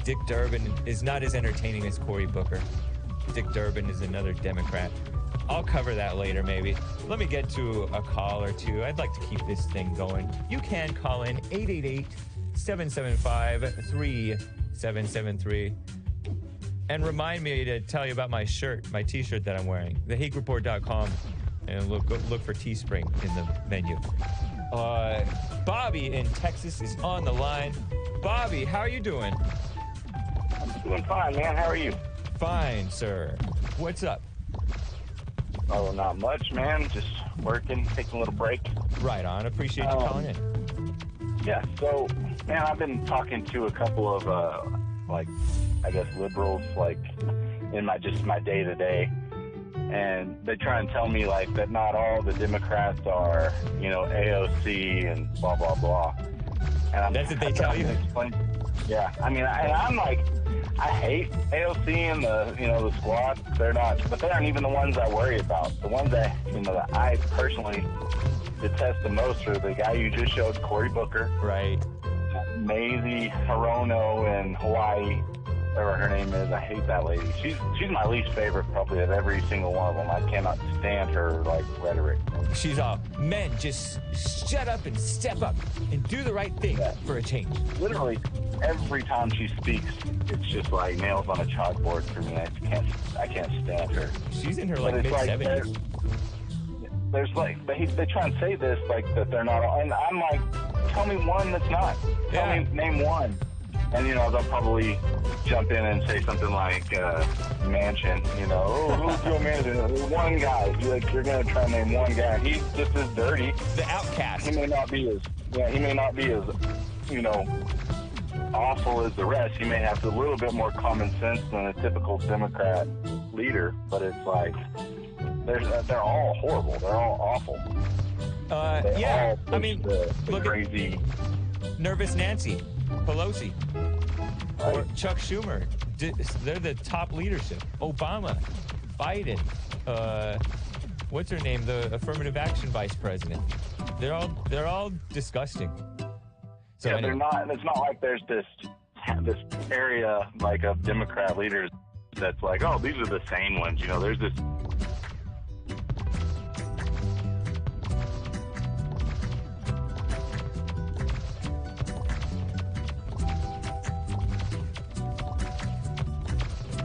Dick Durbin is not as entertaining as Cory Booker. Dick Durbin is another Democrat. I'll cover that later, maybe. Let me get to a call or two. I'd like to keep this thing going. You can call in 888-775-3773. And remind me to tell you about my shirt, my t-shirt that I'm wearing. TheHakeReport.com. And look for Teespring in the menu. Bobby in Texas is on the line. Bobby, how are you doing? I'm doing fine, man. How are you? Fine, sir. What's up? Oh, not much, man. Just working, taking a little break. Right on. Appreciate you calling in. Yeah, so, man, I've been talking to a couple of, I guess liberals, in my day-to-day. And they try and tell me, that not all the Democrats are, AOC and blah, blah, blah. And that's what they tell you? Yeah. I mean, I'm I hate AOC and the squad. They're not, but they aren't even the ones I worry about. The ones that, that I personally detest the most are the guy you just showed, Cory Booker. Right. Maisie Hirono in Hawaii. whatever her name is. I hate that lady. She's my least favorite probably of every single one of them. I cannot stand her like rhetoric. She's all, men, just shut up and step up and do the right thing for a change. Literally, every time she speaks, it's just like nails on a chalkboard for me. I can't stand her. She's in her like mid-70s. There's like they try and say this like that they're not, and I'm like, tell me one that's not. Tell me, name one. And, you know, they'll probably jump in and say something like Manchin, you know, who's Joe Manchin? One guy. You're going to try and name one guy. He's just as dirty. The outcast. He may not be as, you know, awful as the rest. He may have a little bit more common sense than a typical Democrat leader, but it's like, they're all horrible. They're all awful. I mean, look crazy. At Nervous Nancy Pelosi or Chuck Schumer. They're the top leadership. Obama, Biden, what's her name? The affirmative action vice president. They're all disgusting. So yeah, anyway. They're not. It's not like there's this area like of Democrat leaders that's like, oh, these are the sane ones. You know, there's this